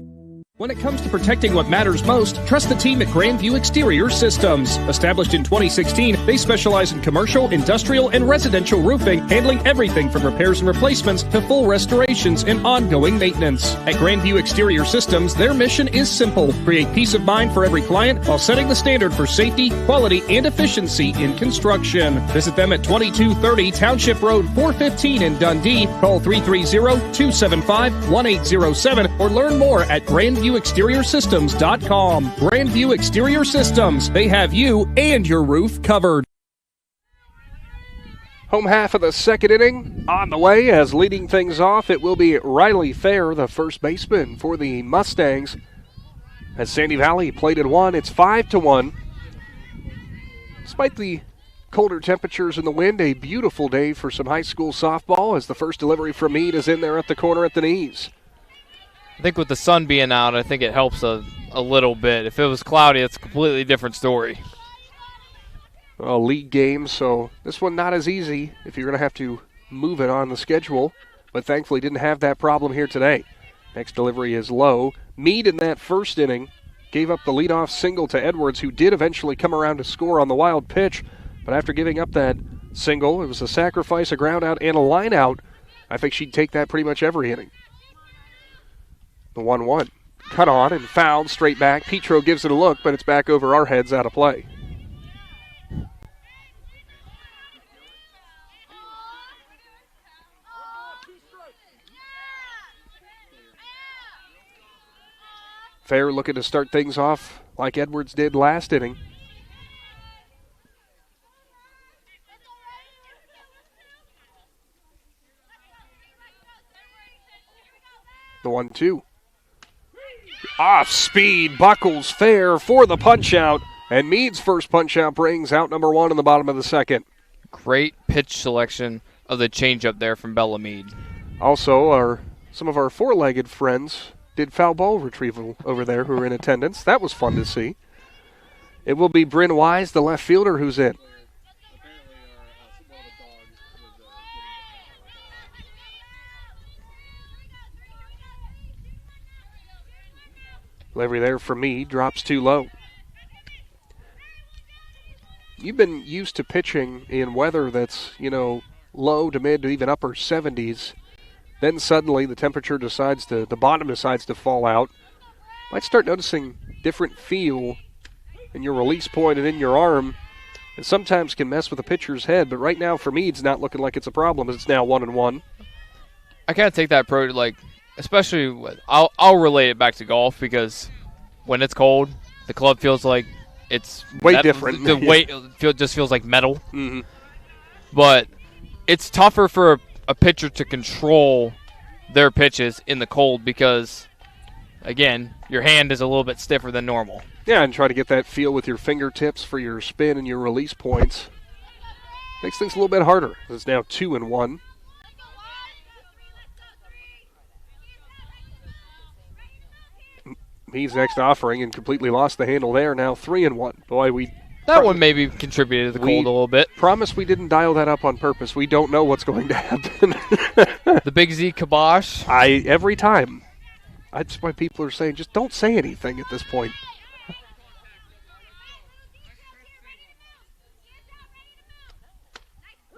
When it comes to protecting what matters most, trust the team at Grandview Exterior Systems. Established in 2016, they specialize in commercial, industrial, and residential roofing, handling everything from repairs and replacements to full restorations and ongoing maintenance. At Grandview Exterior Systems, their mission is simple: create peace of mind for every client while setting the standard for safety, quality, and efficiency in construction. Visit them at 2230 Township Road 415 in Dundee. Call 330-275-1807 or learn more at GrandviewExteriorSystems.com. Grandview Exterior Systems. They have you and your roof covered. Home half of the second inning on the way, as leading things off, it will be Riley Thayer, the first baseman for the Mustangs. As Sandy Valley played at 1, it's 5-1. Despite the colder temperatures and the wind, a beautiful day for some high school softball as the first delivery from Meade is in there at the corner at the knees. I think with the sun being out, I think it helps a little bit. If it was cloudy, it's a completely different story. A league game, so this one not as easy if you're going to have to move it on the schedule, but thankfully didn't have that problem here today. Next delivery is low. Meade in that first inning gave up the leadoff single to Edwards, who did eventually come around to score on the wild pitch, but after giving up that single, it was a sacrifice, a ground out, and a line out. I think she'd take that pretty much every inning. The 1-1. Cut on and fouled straight back. Petro gives it a look, but it's back over our heads out of play. Fair looking to start things off like Edwards did last inning. The 1-2. Off speed, buckles Fair for the punch out, and Meade's first punch out brings out number 1 in the bottom of the second. Great pitch selection of the changeup there from Bella Meade. Also, some of our four-legged friends did foul ball retrieval over there who are in attendance. That was fun to see. It will be Bryn Wise, the left fielder, who's in. Delivery there for me, drops too low. You've been used to pitching in weather that's, low to mid to even upper 70s. Then suddenly the temperature the bottom decides to fall out. Might start noticing different feel in your release point and in your arm. And sometimes can mess with a pitcher's head, but right now for me it's not looking like it's a problem as it's now 1-1. I kind of take that approach, especially I'll relate it back to golf because when it's cold, the club feels like it's way different. The weight just feels like metal. Mm-hmm. But it's tougher for a pitcher to control their pitches in the cold because, again, your hand is a little bit stiffer than normal. Yeah, and try to get that feel with your fingertips for your spin and your release points. Makes things a little bit harder. It's now 2-1. He's next offering and completely lost the handle there. Now 3-1. Boy, that one maybe contributed to the cold a little bit. Promise we didn't dial that up on purpose. We don't know what's going to happen. The Big Z kibosh. Every time. That's why people are saying just don't say anything at this point.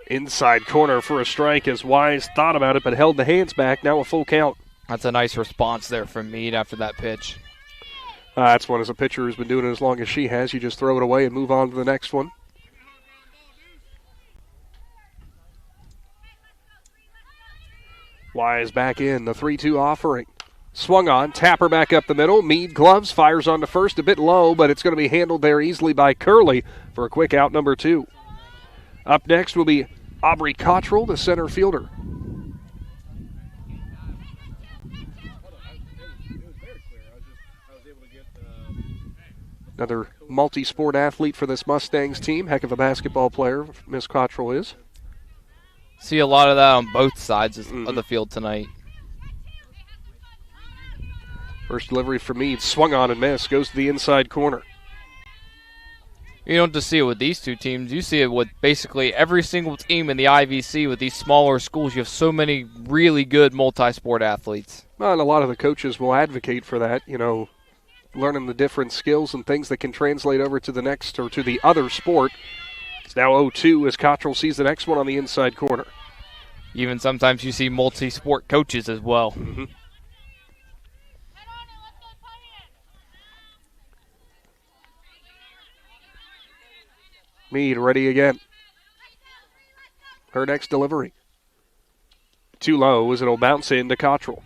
Inside corner for a strike as Wise thought about it but held the hands back. Now a full count. That's a nice response there from Meade after that pitch. That's one as a pitcher who's been doing it as long as she has. You just throw it away and move on to the next one. Wise back in, the 3-2 offering. Swung on, Tapper back up the middle. Meade gloves, fires on to first, a bit low, but it's going to be handled there easily by Curley for a quick out number 2. Up next will be Aubrey Cottrell, the center fielder. Another multi-sport athlete for this Mustangs team. Heck of a basketball player, Miss Cottrell is. See a lot of that on both sides of the field tonight. First delivery for Meade, swung on and missed, goes to the inside corner. You don't just see it with these two teams. You see it with basically every single team in the IVC with these smaller schools. You have so many really good multi-sport athletes. Well, and a lot of the coaches will advocate for that, learning the different skills and things that can translate over to the next or to the other sport. It's now 0-2 as Cottrell sees the next one on the inside corner. Even sometimes you see multi-sport coaches as well. Mm-hmm. Meade ready again. Her next delivery. Too low as it'll bounce into Cottrell.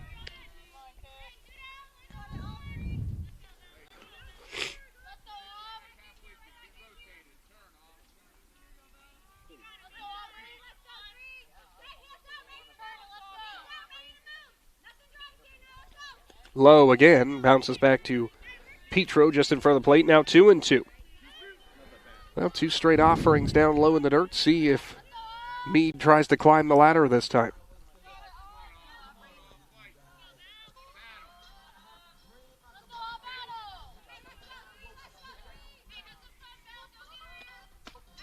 Low again, bounces back to Petro just in front of the plate, now 2-2. Well, 2 straight offerings down low in the dirt. See if Meade tries to climb the ladder this time.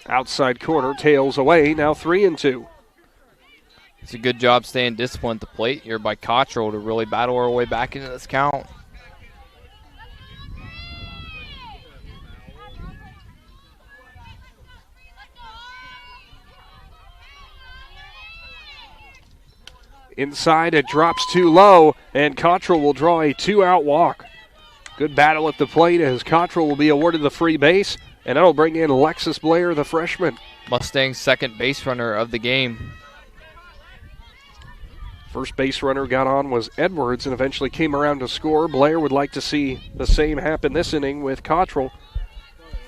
Outside corner, tails away, now 3-2. It's a good job staying disciplined at the plate here by Cottrell to really battle our way back into this count. Inside, it drops too low, and Cottrell will draw a 2-out walk. Good battle at the plate as Cottrell will be awarded the free base, and that'll bring in Alexis Blair, the freshman. Mustang's second base runner of the game. First base runner got on was Edwards and eventually came around to score. Blair would like to see the same happen this inning with Cottrell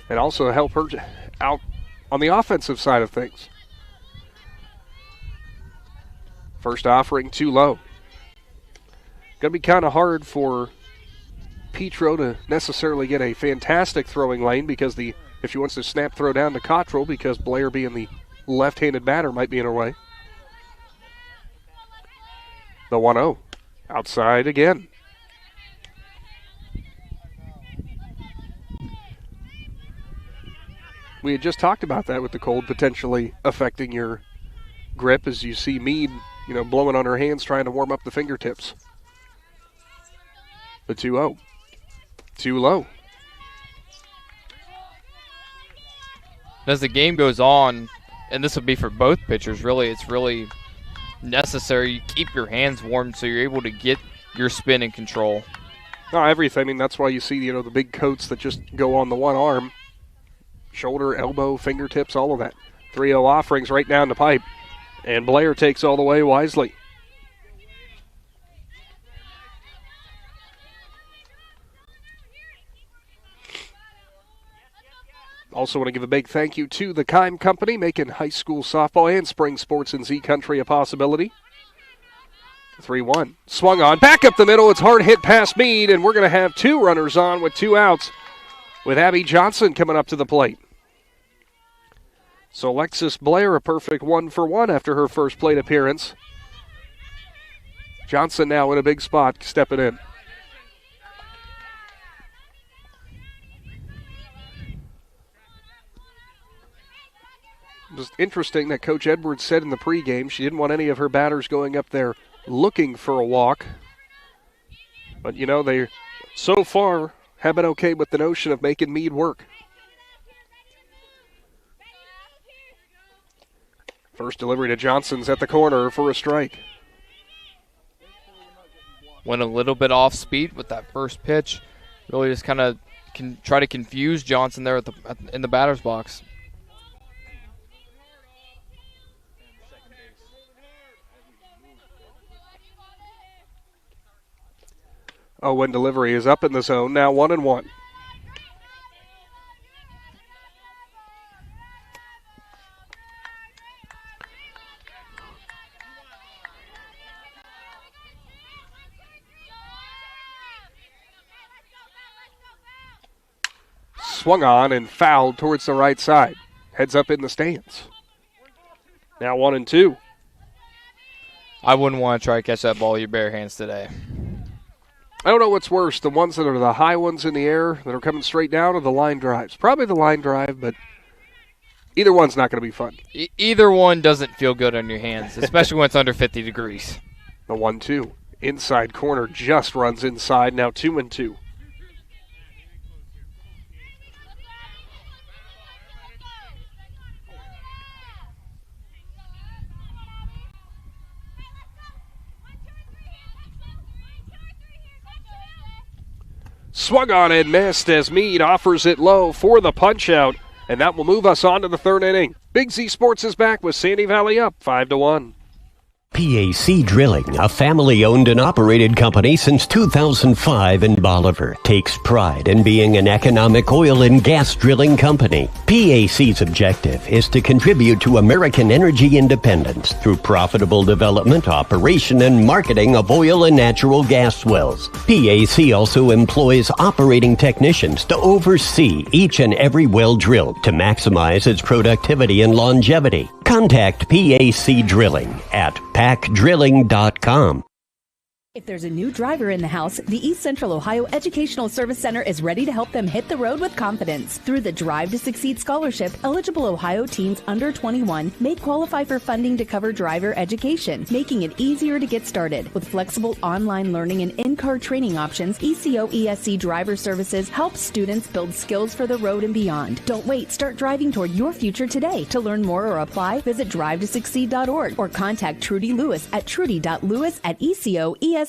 and also help her out on the offensive side of things. First offering too low. Going to be kind of hard for Petro to necessarily get a fantastic throwing lane because if she wants to snap throw down to Cottrell, because Blair being the left-handed batter might be in her way. The 1-0. Outside again. We had just talked about that with the cold potentially affecting your grip as you see Meade, blowing on her hands trying to warm up the fingertips. The 2-0. Too low. As the game goes on, and this will be for both pitchers, really, it's really necessary you keep your hands warm so you're able to get your spin in control. No, everything. That's why you see, the big coats that just go on the one arm. Shoulder, elbow, fingertips, all of that. 3-0 offerings right down the pipe. And Blair takes all the way wisely. Also want to give a big thank you to the Kime Company, making high school softball and spring sports in Z-Country a possibility. 3-1. Swung on. Back up the middle. It's hard hit past Meade, and we're going to have 2 runners on with 2 outs with Abby Johnson coming up to the plate. So Alexis Blair, a perfect 1-for-1 after her first plate appearance. Johnson now in a big spot, stepping in. Just interesting that Coach Edwards said in the pregame she didn't want any of her batters going up there looking for a walk. But, they so far have been okay with the notion of making Meade work. First delivery to Johnson's at the corner for a strike. Went a little bit off speed with that first pitch. Really just kind of try to confuse Johnson there in the batter's box. When delivery is up in the zone, now 1-1. Swung on and fouled towards the right side. Heads up in the stands. Now 1-2. I wouldn't want to try to catch that ball with your bare hands today. I don't know what's worse, the ones that are the high ones in the air that are coming straight down or the line drives. Probably the line drive, but either one's not going to be fun. Either one doesn't feel good on your hands, especially when it's under 50 degrees. The 1-2. Inside corner just runs inside, now 2-2. Swung on and missed as Meade offers it low for the punch-out, and that will move us on to the third inning. Big Z Sports is back with Sandy Valley up 5-1. PAC Drilling, a family-owned and operated company since 2005 in Bolivar, takes pride in being an economic oil and gas drilling company. PAC's objective is to contribute to American energy independence through profitable development, operation, and marketing of oil and natural gas wells. PAC also employs operating technicians to oversee each and every well drilled to maximize its productivity and longevity. Contact PAC Drilling at pacdrilling.com. If there's a new driver in the house, the East Central Ohio Educational Service Center is ready to help them hit the road with confidence. Through the Drive to Succeed Scholarship, eligible Ohio teens under 21 may qualify for funding to cover driver education, making it easier to get started. With flexible online learning and in-car training options, ECO ESC Driver Services helps students build skills for the road and beyond. Don't wait. Start driving toward your future today. To learn more or apply, visit drivetosucceed.org or contact Trudy Lewis at trudy.lewis@ecoesc.org.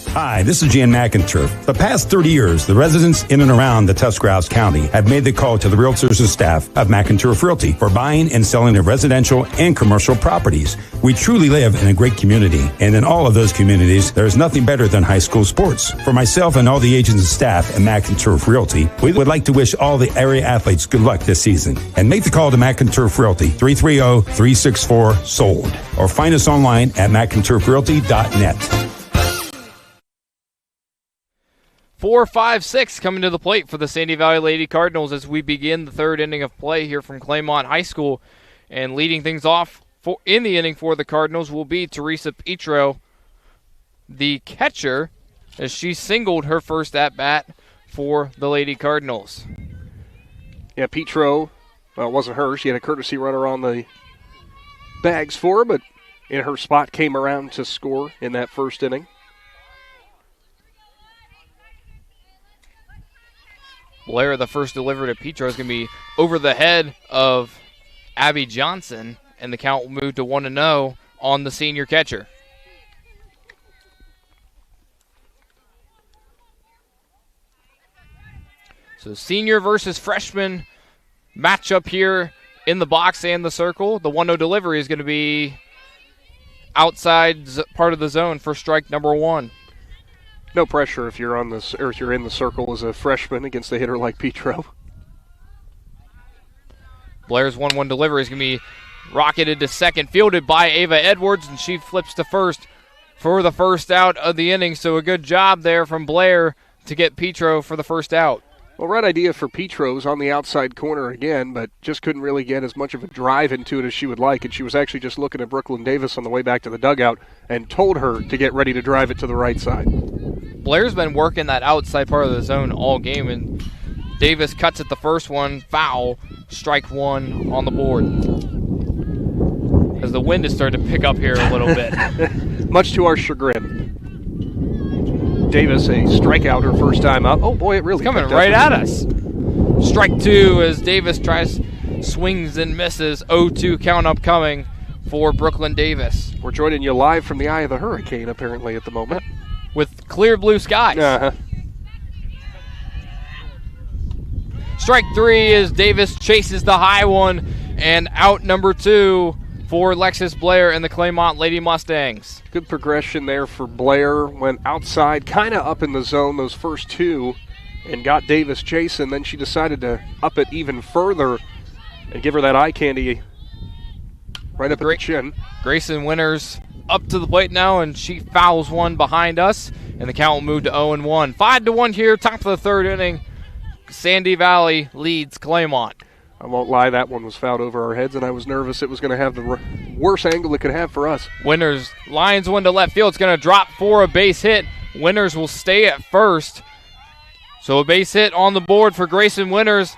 Hi, this is Jan McInturf. The past 30 years, the residents in and around the Tuscarawas County have made the call to the realtors and staff of McInturf Realty for buying and selling of residential and commercial properties. We truly live in a great community, and in all of those communities, there is nothing better than high school sports. For myself and all the agents and staff at McInturf Realty, we would like to wish all the area athletes good luck this season. And make the call to McInturf Realty, 330-364-SOLD, or find us online at McInturfRealty.net. 4, 5, 6 coming to the plate for the Sandy Valley Lady Cardinals as we begin the third inning of play here from Claymont High School. And leading things off in the inning for the Cardinals will be Teresa Petro, the catcher, as she singled her first at-bat for the Lady Cardinals. Yeah, Petro, well, it wasn't her. She had a courtesy runner on the bags for her, but in her spot came around to score in that first inning. Blair, the first delivery to Petro, is going to be over the head of Abby Johnson, and the count will move to 1-0 on the senior catcher. So senior versus freshman matchup here in the box and the circle. The 1-0 delivery is going to be outside part of the zone for strike number 1. No pressure if you're on this, or if you're in the circle as a freshman against a hitter like Petro. Blair's 1-1 delivery is going to be rocketed to second, fielded by Ava Edwards, and she flips to first for the first out of the inning. So a good job there from Blair to get Petro for the first out. Well, right idea for Petro's on the outside corner again, but just couldn't really get as much of a drive into it as she would like, and she was actually just looking at Brooklyn Davis on the way back to the dugout and told her to get ready to drive it to the right side. Blair's been working that outside part of the zone all game, and Davis cuts at the first one, foul, strike 1 on the board. As the wind is starting to pick up here a little bit. Much to our chagrin. Davis, a strikeout her first time up. Oh boy, it really coming right at us. Strike 2 as Davis swings and misses. 0-2 count upcoming for Brooklyn Davis. We're joining you live from the eye of the hurricane apparently at the moment. With clear blue skies. Uh-huh. Strike 3 as Davis chases the high one, and out number 2 for Lexus Blair and the Claymont Lady Mustangs. Good progression there for Blair. Went outside, kind of up in the zone those first 2, and got Davis chasing. Then she decided to up it even further and give her that eye candy right up at the chin. Grayson Winters up to the plate now, and she fouls one behind us, and the count will move to 0-1. 5-1 here, top of the third inning. Sandy Valley leads Claymont. I won't lie, that one was fouled over our heads, and I was nervous it was going to have the worst angle it could have for us. Winters lines one to left field. It's going to drop for a base hit. Winters will stay at first. So a base hit on the board for Grayson Winters.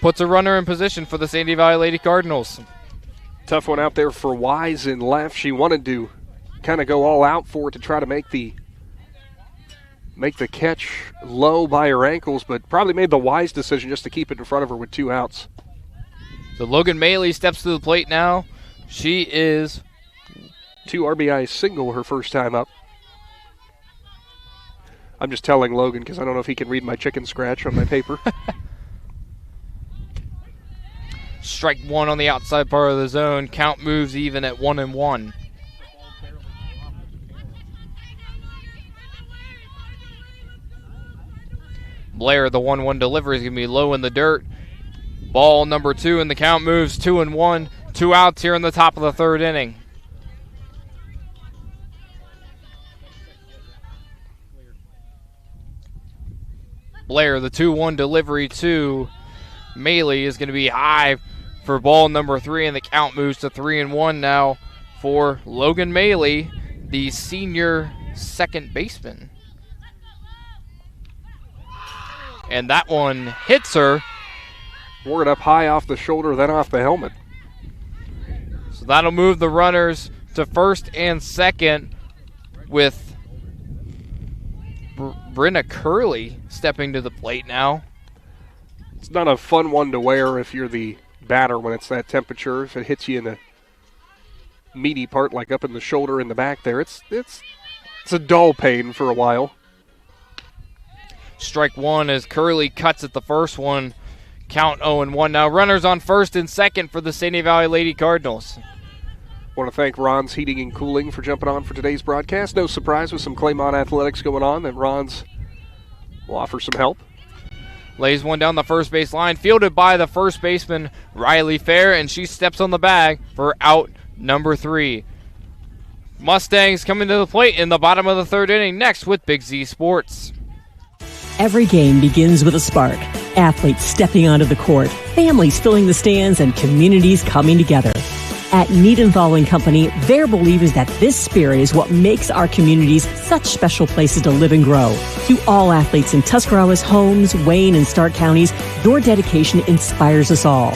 Puts a runner in position for the Sandy Valley Lady Cardinals. Tough one out there for Wise in left. She wanted to kind of go all out for it to try to make the catch low by her ankles, but probably made the wise decision just to keep it in front of her with 2 outs. So Logan Maley steps to the plate now. She is 2 RBI single her first time up. I'm just telling Logan because I don't know if he can read my chicken scratch on my paper. Strike 1 on the outside part of the zone. Count moves even at 1-1. Blair, the 1-1 delivery is going to be low in the dirt. Ball number 2, and the count moves 2-1. 2 outs here in the top of the third inning. Blair, the 2-1 delivery to Maley is going to be high for ball number 3, and the count moves to 3-1 now for Logan Maley, the senior second baseman. And that one hits her. Wore up high off the shoulder, then off the helmet. So that'll move the runners to first and second with Brenna Curley stepping to the plate now. It's not a fun one to wear if you're the batter when it's that temperature. If it hits you in the meaty part, like up in the shoulder in the back there, it's a dull pain for a while. Strike one as Curley cuts at the first one. Count 0-1. Now runners on first and second for the Sandy Valley Lady Cardinals. Want to thank Ron's Heating and Cooling for jumping on for today's broadcast. No surprise with some Claymont athletics going on that Ron's will offer some help. Lays one down the first base line, fielded by the first baseman Riley Fair, and she steps on the bag for out number 3. Mustangs coming to the plate in the bottom of the third inning next with Big Z Sports. Every game begins with a spark. Athletes stepping onto the court, families filling the stands, and communities coming together. At Needenthal & Company, their belief is that this spirit is what makes our communities such special places to live and grow. To all athletes in Tuscarawas, Holmes, Wayne, and Stark counties, your dedication inspires us all.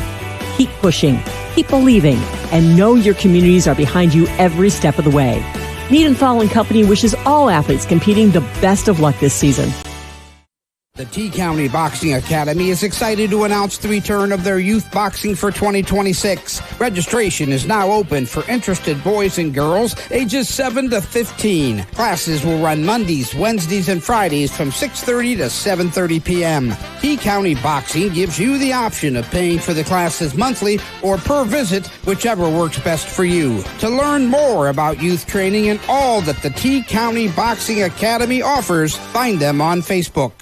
Keep pushing, keep believing, and know your communities are behind you every step of the way. Needenthal & Company wishes all athletes competing the best of luck this season. The T-County Boxing Academy is excited to announce the return of their youth boxing for 2026. Registration is now open for interested boys and girls ages 7 to 15. Classes will run Mondays, Wednesdays, and Fridays from 6:30 to 7:30 p.m. T-County Boxing gives you the option of paying for the classes monthly or per visit, whichever works best for you. To learn more about youth training and all that the T-County Boxing Academy offers, find them on Facebook.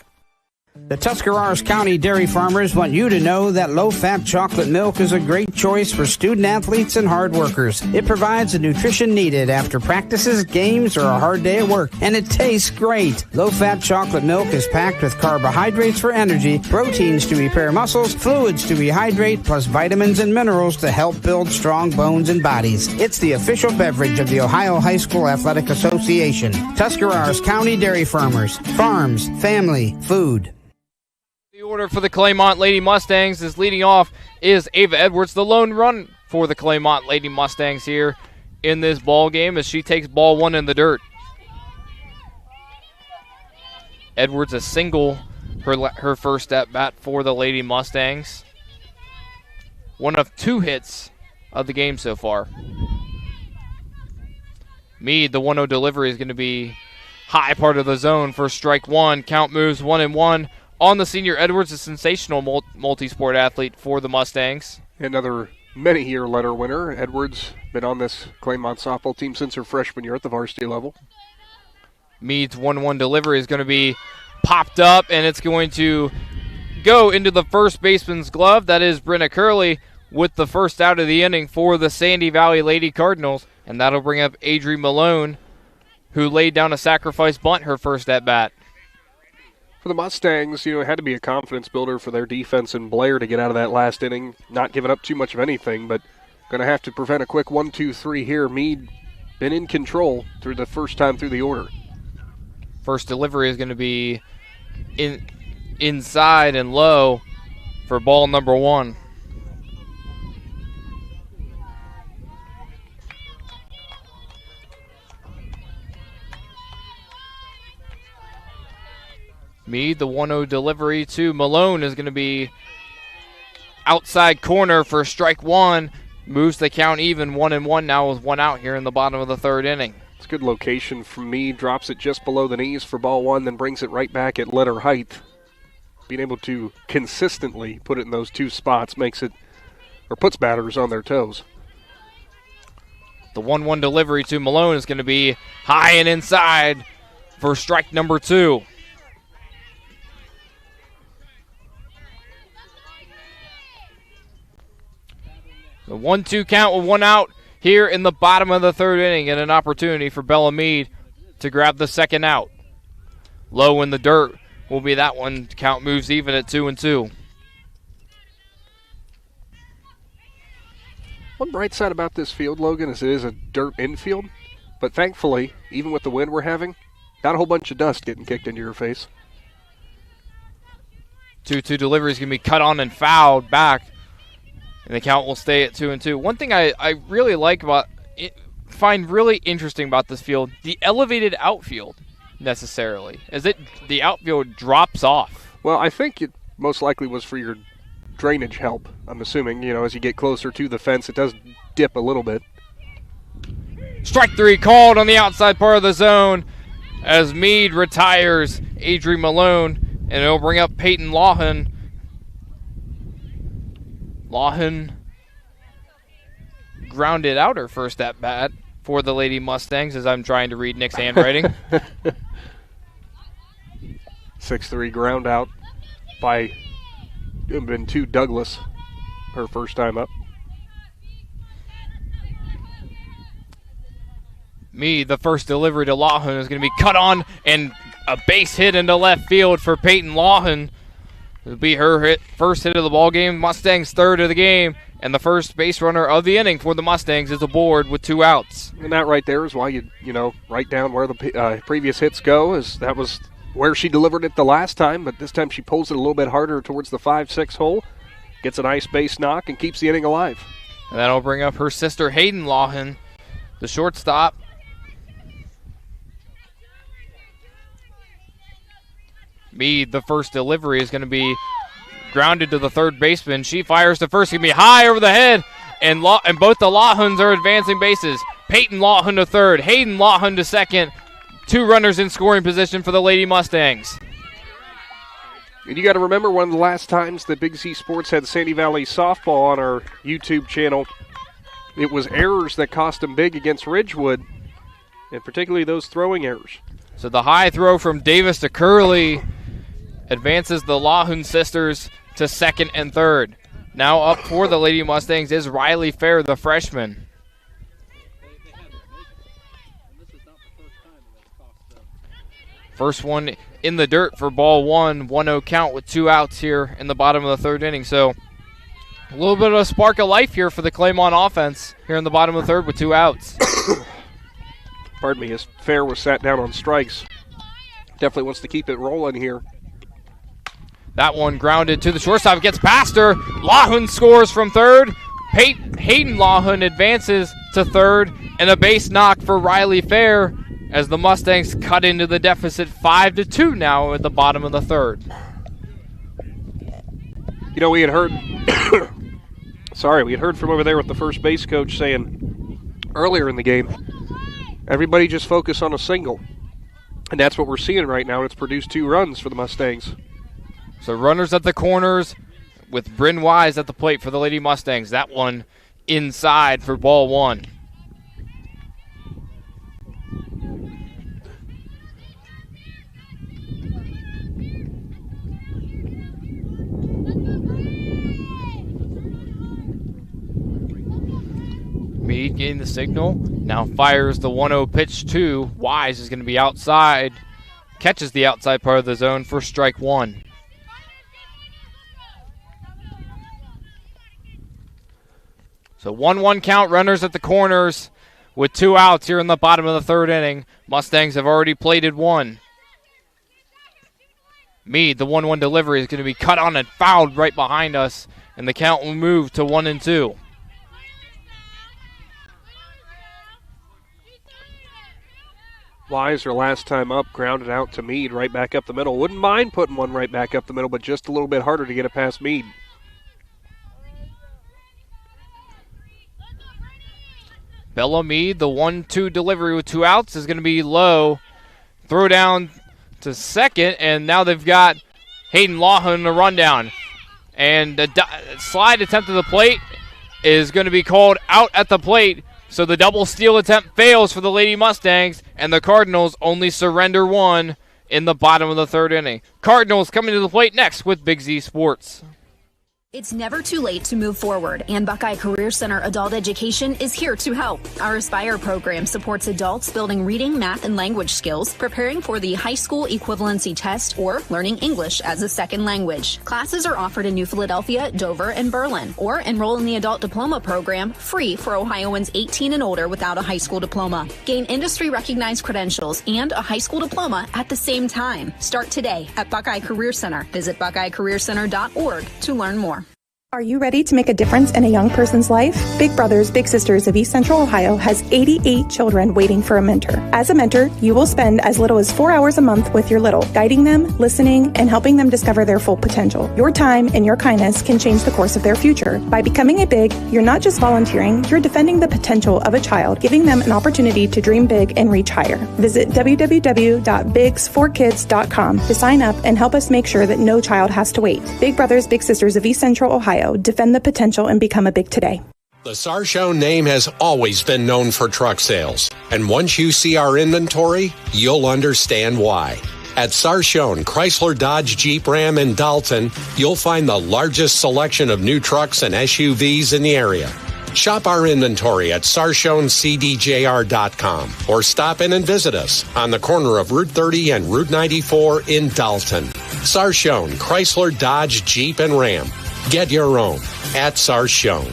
The Tuscarawas County dairy farmers want you to know that low-fat chocolate milk is a great choice for student athletes and hard workers. It provides the nutrition needed after practices, games, or a hard day at work, and it tastes great. Low-fat chocolate milk is packed with carbohydrates for energy, proteins to repair muscles, fluids to rehydrate, plus vitamins and minerals to help build strong bones and bodies. It's the official beverage of the Ohio High School Athletic Association. Tuscarawas County Dairy Farmers. Farms, family, food. The order for the Claymont Lady Mustangs is leading off is Ava Edwards, the lone run for the Claymont Lady Mustangs here in this ball game as she takes ball 1 in the dirt. Edwards a single, her first at bat for the Lady Mustangs. One of 2 hits of the game so far. Mead, the 1-0 delivery is going to be high part of the zone for strike 1. Count moves 1-1. On the senior Edwards, a sensational multi-sport athlete for the Mustangs. Another many-year letter winner. Edwards been on this Claymont softball team since her freshman year at the varsity level. Mead's 1-1 delivery is going to be popped up, and it's going to go into the first baseman's glove. That is Brenna Curley with the first out of the inning for the Sandy Valley Lady Cardinals, and that'll bring up Adri Malone, who laid down a sacrifice bunt her first at-bat. For the Mustangs, it had to be a confidence builder for their defense and Blair to get out of that last inning, not giving up too much of anything, but going to have to prevent a quick 1-2-3 here. Mead been in control through the first time through the order. First delivery is going to be inside and low for ball number 1. Mead, the 1-0 delivery to Malone is going to be outside corner for strike 1. Moves the count even 1-1 now with 1 out here in the bottom of the third inning. It's a good location from Mead. Drops it just below the knees for ball 1, then brings it right back at letter height. Being able to consistently put it in those 2 spots puts batters on their toes. The 1-1 delivery to Malone is going to be high and inside for strike number 2. The 1-2 count with one out here in the bottom of the third inning, and an opportunity for Bella Meade to grab the second out. Low in the dirt will be that one. Count moves even at 2-2. One bright side about this field, Logan, is it is a dirt infield, but thankfully, even with the wind we're having, not a whole bunch of dust getting kicked into your face. 2-2 delivery is going to be cut on and fouled back, and the count will stay at 2-2. One thing I really like about it, find really interesting about this field, the elevated outfield necessarily, as the outfield drops off. Well, I think it most likely was for your drainage help, I'm assuming. As you get closer to the fence, it does dip a little bit. Strike 3 called on the outside part of the zone as Meade retires Adri Malone, and it'll bring up Peyton Lawhon. Lawhon grounded out her first at bat for the Lady Mustangs, as I'm trying to read Nick's handwriting. 6-3 ground out by Two Douglas, her first time up. The first delivery to Lawhon is going to be cut on, and a base hit into left field for Peyton Lawhon. It'll be her first hit of the ball game. Mustangs third of the game, and the first base runner of the inning for the Mustangs is aboard with 2 outs. And that right there is why you write down where the previous hits go. That was where she delivered it the last time, but this time she pulls it a little bit harder towards the 5-6 hole, gets a nice base knock, and keeps the inning alive. And that'll bring up her sister Hayden Lawhon, the shortstop. The first delivery is going to be grounded to the third baseman. She fires to first. It's going to be high over the head, and both the Lawhons are advancing bases. Peyton Lawhon to third, Hayden Lawhon to second. 2 runners in scoring position for the Lady Mustangs. And you got to remember, one of the last times that Big Z Sports had Sandy Valley softball on our YouTube channel, it was errors that cost them big against Ridgewood, and particularly those throwing errors. So the high throw from Davis to Curley advances the Lawhon sisters to second and third. Now up for the Lady Mustangs is Riley Fair, the freshman. First one in the dirt for ball one. 1-0 count with 2 outs here in the bottom of the third inning. So a little bit of a spark of life here for the Claymont offense here in the bottom of the third with 2 outs. Pardon me, as Fair was sat down on strikes. Definitely wants to keep it rolling here. That one grounded to the shortstop. Gets past her. Lawhon scores from third. Hayden Lawhon advances to third. And a base knock for Riley Fair as the Mustangs cut into the deficit 5-2 now at the bottom of the third. We had heard we had heard from over there with the first base coach saying earlier in the game, everybody just focus on a single. And that's what we're seeing right now. It's produced 2 runs for the Mustangs. So runners at the corners with Bryn Wise at the plate for the Lady Mustangs. That one inside for ball one. Meade getting the signal. Now fires the 1-0 pitch to Wise. Is going to be outside. Catches the outside part of the zone for strike 1. So 1-1 count, runners at the corners with 2 outs here in the bottom of the third inning. Mustangs have already plated 1. Meade, the 1-1 delivery is going to be cut on and fouled right behind us, and the count will move to 1-2. Wise, her last time up, grounded out to Meade, right back up the middle. Wouldn't mind putting one right back up the middle, but just a little bit harder to get it past Meade. Bella Meade, the 1-2 delivery with 2 outs is going to be low. Throw down to second, and now they've got Hayden Lawhon in the rundown. And the slide attempt to the plate is going to be called out at the plate. So the double steal attempt fails for the Lady Mustangs, and the Cardinals only surrender 1 in the bottom of the third inning. Cardinals coming to the plate next with Big Z Sports. It's never too late to move forward, and Buckeye Career Center Adult Education is here to help. Our Aspire program supports adults building reading, math, and language skills, preparing for the high school equivalency test, or learning English as a second language. Classes are offered in New Philadelphia, Dover, and Berlin, or enroll in the Adult Diploma program, free for Ohioans 18 and older without a high school diploma. Gain industry-recognized credentials and a high school diploma at the same time. Start today at Buckeye Career Center. Visit buckeyecareercenter.org to learn more. Are you ready to make a difference in a young person's life? Big Brothers Big Sisters of East Central Ohio has 88 children waiting for a mentor. As a mentor, you will spend as little as 4 hours a month with your little, guiding them, listening, and helping them discover their full potential. Your time and your kindness can change the course of their future. By becoming a Big, you're not just volunteering, you're defending the potential of a child, giving them an opportunity to dream big and reach higher. Visit www.bigs4kids.com to sign up and help us make sure that no child has to wait. Big Brothers Big Sisters of East Central Ohio. Defend the potential and become a Big today. The Sarchone name has always been known for truck sales, and once you see our inventory, you'll understand why. At Sarchone Chrysler Dodge Jeep Ram in Dalton, you'll find the largest selection of new trucks and SUVs in the area. Shop our inventory at sarchonecdjr.com or stop in and visit us on the corner of Route 30 and Route 94 in Dalton. Sarchone Chrysler Dodge Jeep and Ram. Get your own at Sarchone.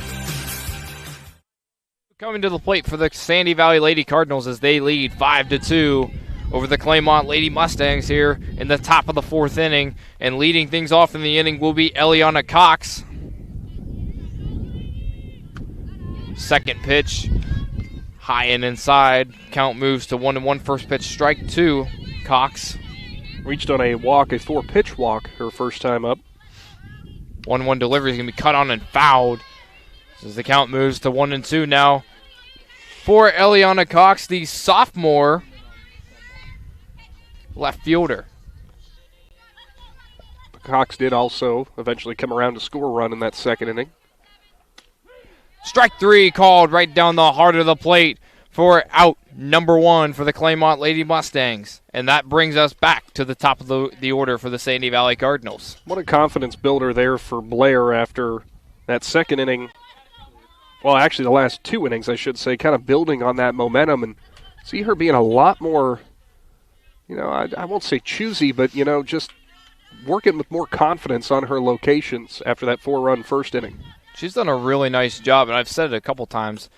Coming to the plate for the Sandy Valley Lady Cardinals as they lead 5-2 over the Claymont Lady Mustangs here in the top of the fourth inning. And leading things off in the inning will be Eliana Cox. Second pitch, high and inside. Count moves to 1-1. First pitch, strike two. Cox reached on a walk, a 4-pitch walk, her first time up. 1-1 delivery is going to be cut on and fouled. As the count moves to 1-2 now for Eliana Cox, the sophomore left fielder. Cox did also eventually come around to score a run in that second inning. Strike three called right down the heart of the plate for out number one for the Claymont Lady Mustangs. And that brings us back to the top of the order for the Sandy Valley Cardinals. What a confidence builder there for Blair after that second inning. Well, actually the last two innings, I should say, kind of building on that momentum and see her being a lot more, I won't say choosy, but, just working with more confidence on her locations after that 4-run first inning. She's done a really nice job, and I've said it a couple times.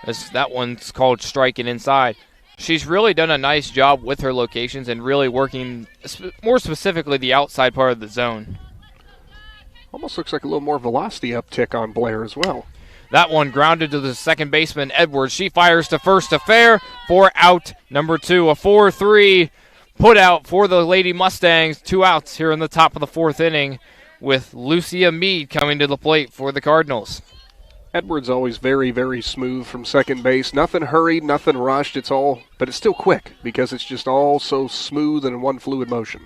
As that one's called striking inside. She's really done a nice job with her locations and really working more specifically the outside part of the zone. Almost looks like a little more velocity uptick on Blair as well. That one grounded to the second baseman, Edwards. She fires to first to fair for out number two. A 4-3 put out for the Lady Mustangs. 2 outs here in the top of the fourth inning with Lucia Mead coming to the plate for the Cardinals. Edwards always very, very smooth from second base. Nothing hurried, nothing rushed. But it's still quick because it's just all so smooth and in one fluid motion.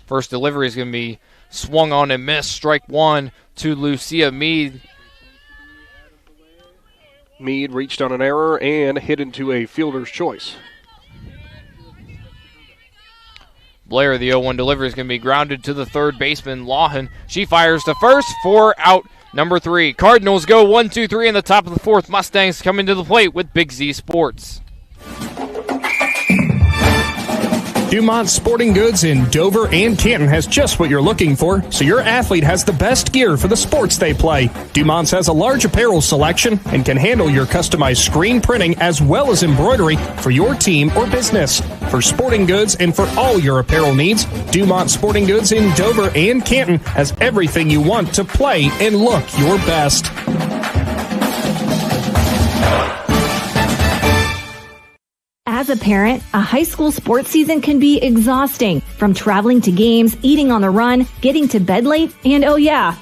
First delivery is going to be swung on and missed. Strike one to Lucia Mead. Mead reached on an error and hit into a fielder's choice. Blair, the 0-1 delivery is going to be grounded to the third baseman, Lawson. She fires to first for out number 3. Cardinals go 1-2-3 in the top of the fourth. Mustangs coming to the plate with Big Z Sports. Dumont Sporting Goods in Dover and Canton has just what you're looking for, so your athlete has the best gear for the sports they play. Dumont's has a large apparel selection and can handle your customized screen printing as well as embroidery for your team or business. For sporting goods and for all your apparel needs, Dumont Sporting Goods in Dover and Canton has everything you want to play and look your best. As a parent, a high school sports season can be exhausting. From traveling to games, eating on the run, getting to bed late, and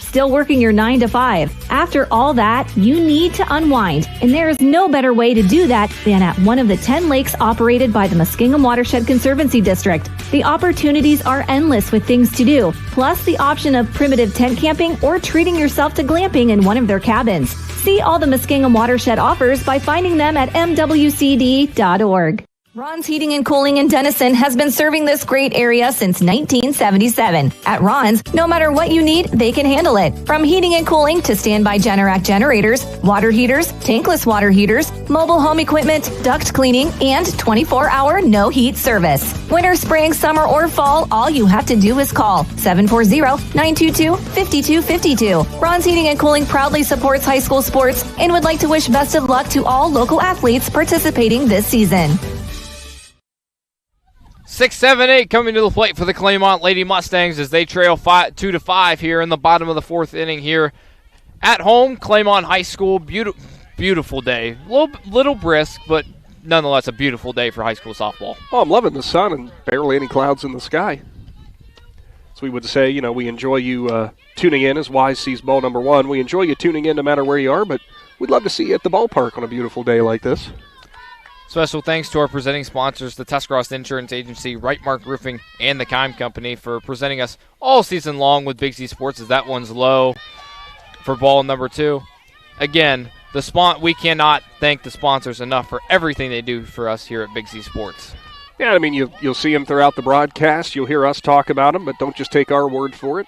still working your 9 to 5. After all that, you need to unwind. And there is no better way to do that than at one of the 10 lakes operated by the Muskingum Watershed Conservancy District. The opportunities are endless with things to do, plus the option of primitive tent camping or treating yourself to glamping in one of their cabins. See all the Muskingum Watershed offers by finding them at mwcd.org. Ron's Heating and Cooling in Denison has been serving this great area since 1977. At Ron's, no matter what you need, they can handle it. From heating and cooling to standby Generac generators, water heaters, tankless water heaters, mobile home equipment, duct cleaning, and 24-hour no-heat service. Winter, spring, summer, or fall, all you have to do is call 740-922-5252. Ron's Heating and Cooling proudly supports high school sports and would like to wish best of luck to all local athletes participating this season. 6-7-8 coming to the plate for the Claymont Lady Mustangs as they trail 2-5 here in the bottom of the fourth inning here at home. Claymont High School, beautiful day. Little brisk, but nonetheless a beautiful day for high school softball. Oh, I'm loving the sun and barely any clouds in the sky. So we would say, we enjoy you tuning in as Wise sees ball number one. We enjoy you tuning in no matter where you are, but we'd love to see you at the ballpark on a beautiful day like this. Special thanks to our presenting sponsors, the Tuscarawas Insurance Agency, Right Mark Roofing, and the Kime Company for presenting us all season long with Big Z Sports, as that one's low for ball number two. Again, we cannot thank the sponsors enough for everything they do for us here at Big Z Sports. Yeah, I mean, you'll see them throughout the broadcast. You'll hear us talk about them, but don't just take our word for it.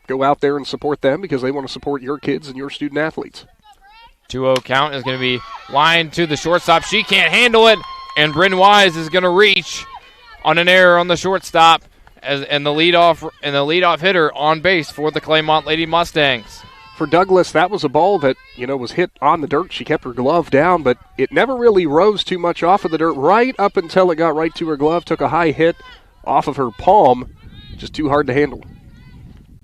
Go out there and support them because they want to support your kids and your student athletes. 2-0 count is going to be lined to the shortstop. She can't handle it, and Bryn Wise is going to reach on an error on the shortstop and the leadoff hitter on base for the Claymont Lady Mustangs. For Douglas, that was a ball that, was hit on the dirt. She kept her glove down, but it never really rose too much off of the dirt right up until it got right to her glove, took a high hit off of her palm. Just too hard to handle.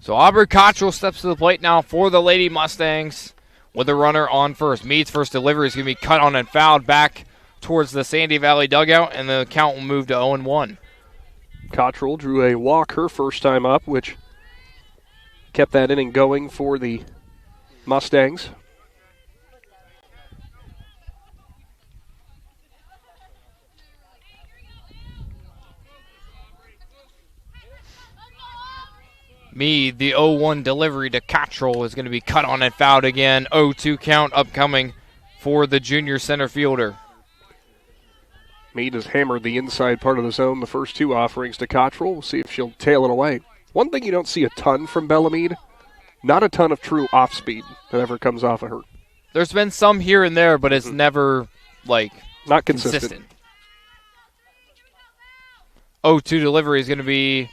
So Aubrey Cottrell steps to the plate now for the Lady Mustangs with a runner on first. Meade's first delivery is going to be cut on and fouled back towards the Sandy Valley dugout, and the count will move to 0-1. Cottrell drew a walk her first time up, which kept that inning going for the Mustangs. Meade, the 0-1 delivery to Cottrell is going to be cut on and fouled again. 0-2 count upcoming for the junior center fielder. Meade has hammered the inside part of the zone the first two offerings to Cottrell. We'll see if she'll tail it away. One thing you don't see a ton from Bellamede, not a ton of true off speed that ever comes off of her. There's been some here and there, but it's never, not consistent. 0-2 delivery is going to be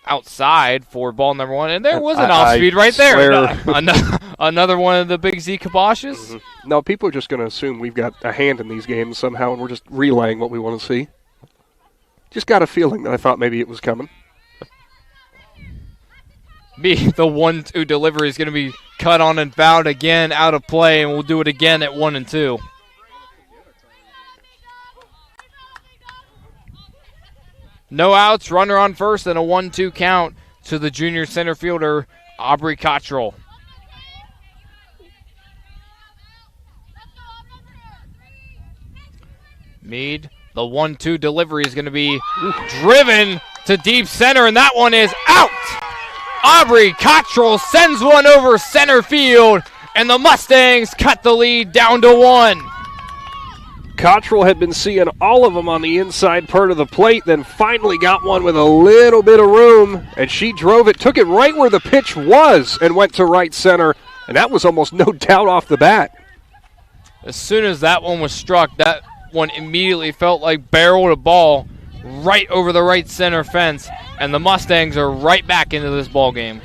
outside for ball number one, and there was an off-speed right there. Another one of the Big Z kiboshes. Mm-hmm. No, people are just going to assume we've got a hand in these games somehow, and we're just relaying what we want to see. Just got a feeling that I thought maybe it was coming. The 1-2 delivery is going to be cut on and fouled again, out of play, and we'll do it again at 1-2. No outs, runner on first, and a 1-2 count to the junior center fielder, Aubrey Cottrell. Meade, the 1-2 delivery is going to be driven to deep center, and that one is out. Aubrey Cottrell sends one over center field, and the Mustangs cut the lead down to 1. Cottrell had been seeing all of them on the inside part of the plate, then finally got one with a little bit of room, and she drove it, took it right where the pitch was, and went to right center, and that was almost no doubt off the bat. As soon as that one was struck, that one immediately felt like barreled a ball right over the right center fence, and the Mustangs are right back into this ball game.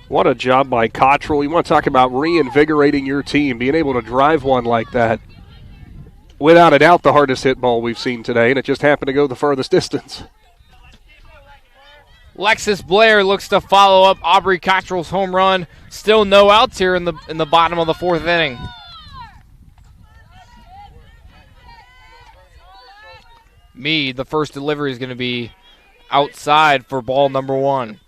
What a job by Cottrell. You want to talk about reinvigorating your team, being able to drive one like that. Without a doubt, the hardest hit ball we've seen today, and it just happened to go the farthest distance. Lexus Blair looks to follow up Aubrey Cottrell's home run. Still no outs here in the bottom of the fourth inning. Meade, the first delivery is going to be outside for ball number 1.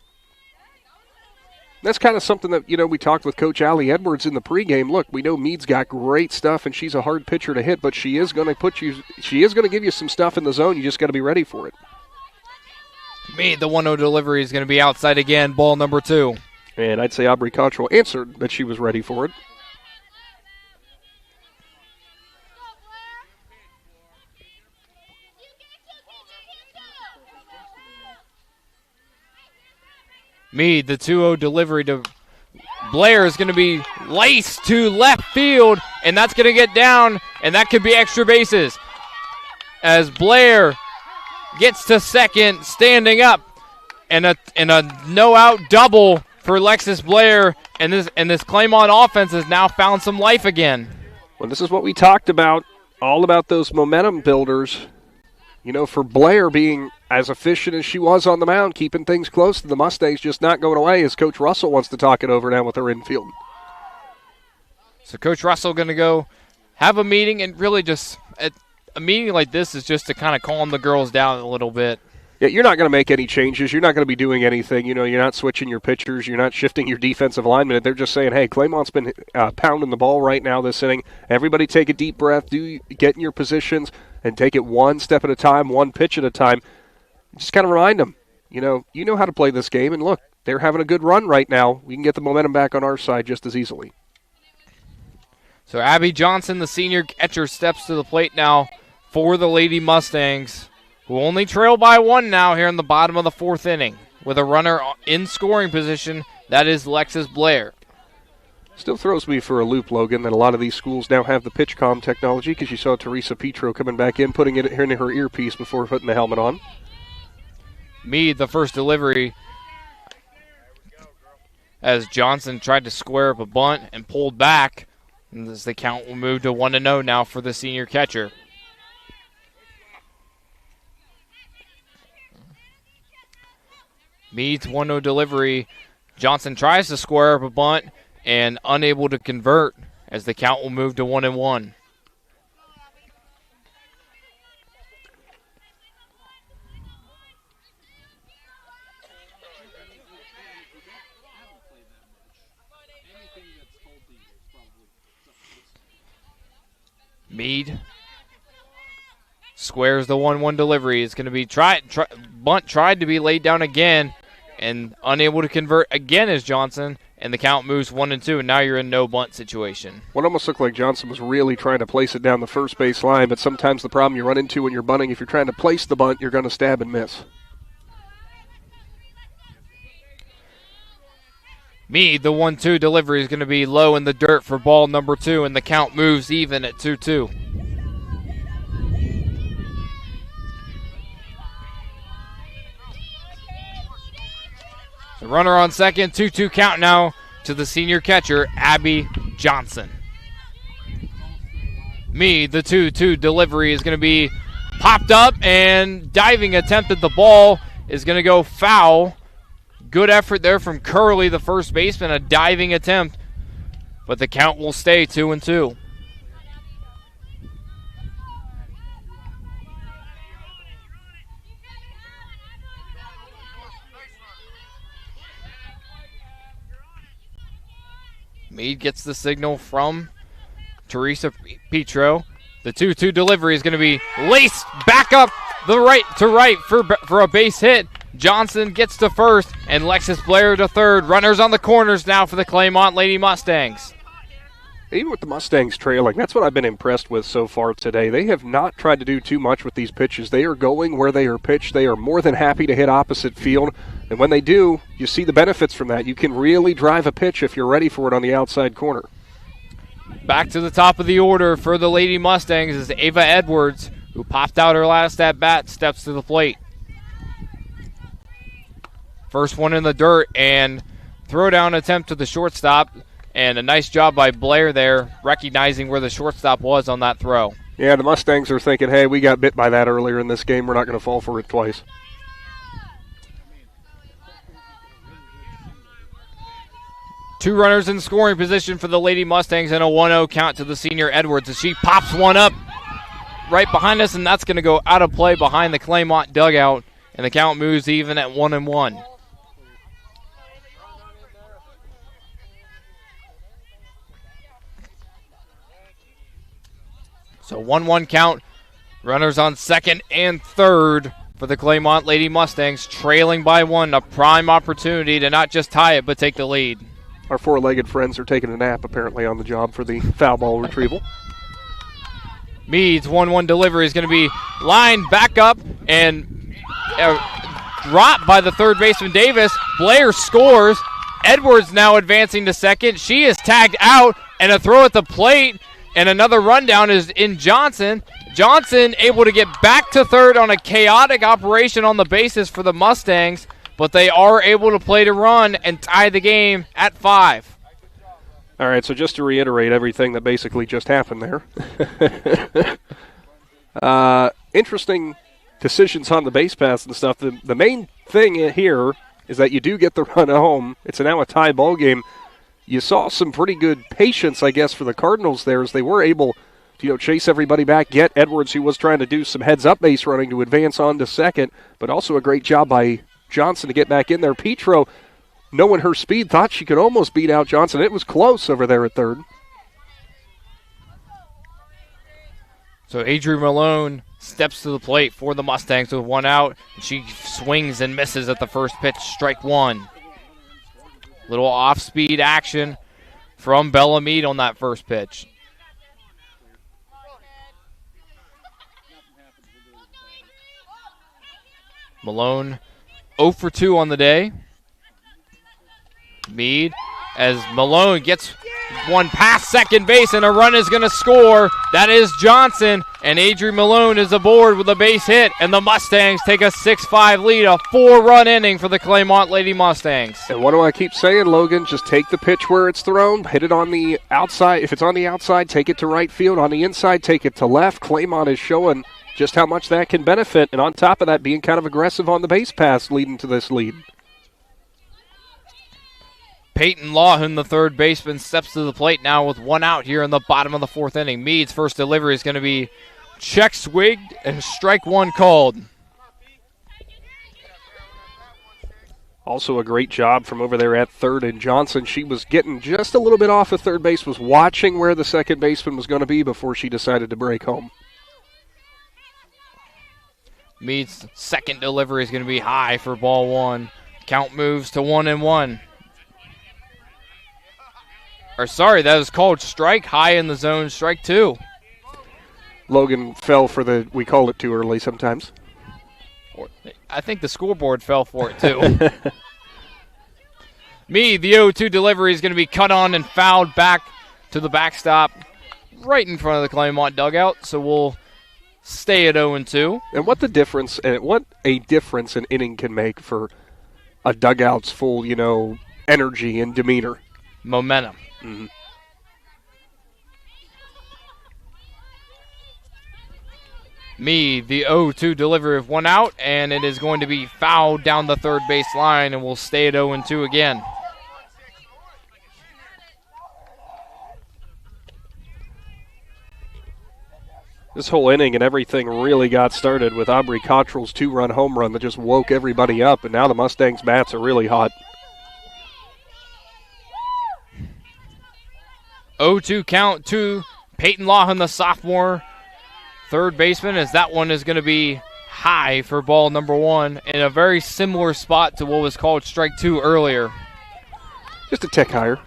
That's kind of something that, we talked with Coach Allie Edwards in the pregame. Look, we know Meade's got great stuff, and she's a hard pitcher to hit, but she is going to give you some stuff in the zone. You just got to be ready for it. Meade, the 1-0 delivery is going to be outside again, ball number 2. And I'd say Aubrey Cottrell answered that she was ready for it. Mead, the 2-0 delivery to Blair is going to be laced to left field, and that's going to get down, and that could be extra bases. As Blair gets to second, standing up, and a no-out double for Lexus Blair, and this Claymont offense has now found some life again. Well, this is what we talked about, all about those momentum builders. You know, for Blair being as efficient as she was on the mound, keeping things close to the Mustangs, just not going away, as Coach Russell wants to talk it over now with her infield. So Coach Russell going to go have a meeting, and really just a meeting like this is just to kind of calm the girls down a little bit. Yeah, you're not going to make any changes. You're not going to be doing anything. You know, you're not switching your pitchers. You're not shifting your defensive alignment. They're just saying, hey, Claymont's been pounding the ball right now this inning. Everybody take a deep breath. Get in your positions and take it one step at a time, one pitch at a time. Just kind of remind them, you know how to play this game. And look, they're having a good run right now. We can get the momentum back on our side just as easily. So Abby Johnson, the senior catcher, steps to the plate now for the Lady Mustangs, who only trail by one now here in the bottom of the fourth inning. With a runner in scoring position, that is Lexus Blair. Still throws me for a loop, Logan, that a lot of these schools now have the PitchCom technology, because you saw Teresa Petro coming back in, putting it in her earpiece before putting the helmet on. Mead, the first delivery, as Johnson tried to square up a bunt and pulled back, and as the count will move to 1-0 now for the senior catcher. Mead's 1-0 delivery. Johnson tries to square up a bunt and unable to convert, as the count will move to 1-1. Mead squares the 1-1 delivery. It's going to be bunt tried to be laid down again and unable to convert again as Johnson, and the count moves 1-2, and now you're in no bunt situation. What almost looked like Johnson was really trying to place it down the first base line, but sometimes the problem you run into when you're bunting, if you're trying to place the bunt, you're going to stab and miss. Mead, the 1-2 delivery is going to be low in the dirt for ball number 2, and the count moves even at 2-2. The runner on second, 2-2 count now to the senior catcher, Abby Johnson. Mead, the 2-2 delivery is going to be popped up, and diving attempt at the ball is going to go foul. Good effort there from Curley, the first baseman, a diving attempt, but the count will stay 2-2. Mead gets the signal from Teresa Petro. The 2-2 delivery is going to be laced back up the right for a base hit. Johnson gets to first, and Lexus Blair to third. Runners on the corners now for the Claymont Lady Mustangs. Even with the Mustangs trailing, that's what I've been impressed with so far today. They have not tried to do too much with these pitches. They are going where they are pitched. They are more than happy to hit opposite field. And when they do, you see the benefits from that. You can really drive a pitch if you're ready for it on the outside corner. Back to the top of the order for the Lady Mustangs is Ava Edwards, who popped out her last at-bat, steps to the plate. First one in the dirt, and throw down attempt to the shortstop, and a nice job by Blair there, recognizing where the shortstop was on that throw. Yeah, the Mustangs are thinking, hey, we got bit by that earlier in this game. We're not going to fall for it twice. Two runners in scoring position for the Lady Mustangs, and a 1-0 count to the senior Edwards as she pops one up right behind us, and that's going to go out of play behind the Claymont dugout, and the count moves even at 1-1. So 1-1 count. Runners on second and third for the Claymont Lady Mustangs, trailing by one. A prime opportunity to not just tie it, but take the lead. Our four-legged friends are taking a nap, apparently, on the job for the foul ball retrieval. Mead's 1-1 delivery is going to be lined back up and dropped by the third baseman Davis. Blair scores. Edwards now advancing to second. She is tagged out, and a throw at the plate, and another rundown is in Johnson. Johnson able to get back to third on a chaotic operation on the bases for the Mustangs, but they are able to play to run and tie the game at 5. All right, so just to reiterate everything that basically just happened there. Interesting decisions on the base pass and stuff. The main thing here is that you do get the run home. It's now a tie ball game. You saw some pretty good patience, I guess, for the Cardinals there as they were able to chase everybody back, get Edwards, who was trying to do some heads-up base running to advance on to second, but also a great job by Johnson to get back in there. Petro, knowing her speed, thought she could almost beat out Johnson. It was close over there at third. So Adrienne Malone steps to the plate for the Mustangs with one out. She swings and misses at the first pitch, strike one. Little off-speed action from Bella Meade on that first pitch. Malone 0 for 2 on the day. Meade, as Malone gets one past second base and a run is going to score. That is Johnson, and Adrienne Malone is aboard with a base hit, and the Mustangs take a 6-5 lead, a 4-run inning for the Claymont Lady Mustangs. And what do I keep saying, Logan? Just take the pitch where it's thrown, hit it on the outside. If it's on the outside, take it to right field. On the inside, take it to left. Claymont is showing just how much that can benefit, and on top of that, being kind of aggressive on the base pass leading to this lead. Peyton Lawhon, the third baseman, steps to the plate now with one out here in the bottom of the fourth inning. Meade's first delivery is going to be check swigged and strike one called. Also a great job from over there at third, and Johnson, she was getting just a little bit off of third base, was watching where the second baseman was going to be before she decided to break home. Meade's second delivery is going to be high for ball one. Count moves to 1-1. That was called strike, high in the zone, strike two. Logan fell for we called it too early sometimes. I think the scoreboard fell for it too. Meade, the 0-2 delivery is going to be cut on and fouled back to the backstop right in front of the Claymont dugout, so we'll stay at 0-2. And what a difference an inning can make for a dugout's full, energy and demeanor. Momentum. Mm-hmm. Meade, the 0-2 delivery of one out, and it is going to be fouled down the third base line, and we'll stay at 0-2 again. This whole inning and everything really got started with Aubrey Cottrell's 2-run home run that just woke everybody up, and now the Mustangs' bats are really hot. 0-2 count to Peyton Lawhon, the sophomore third baseman, as that one is going to be high for ball number one in a very similar spot to what was called strike two earlier. Just a tick higher.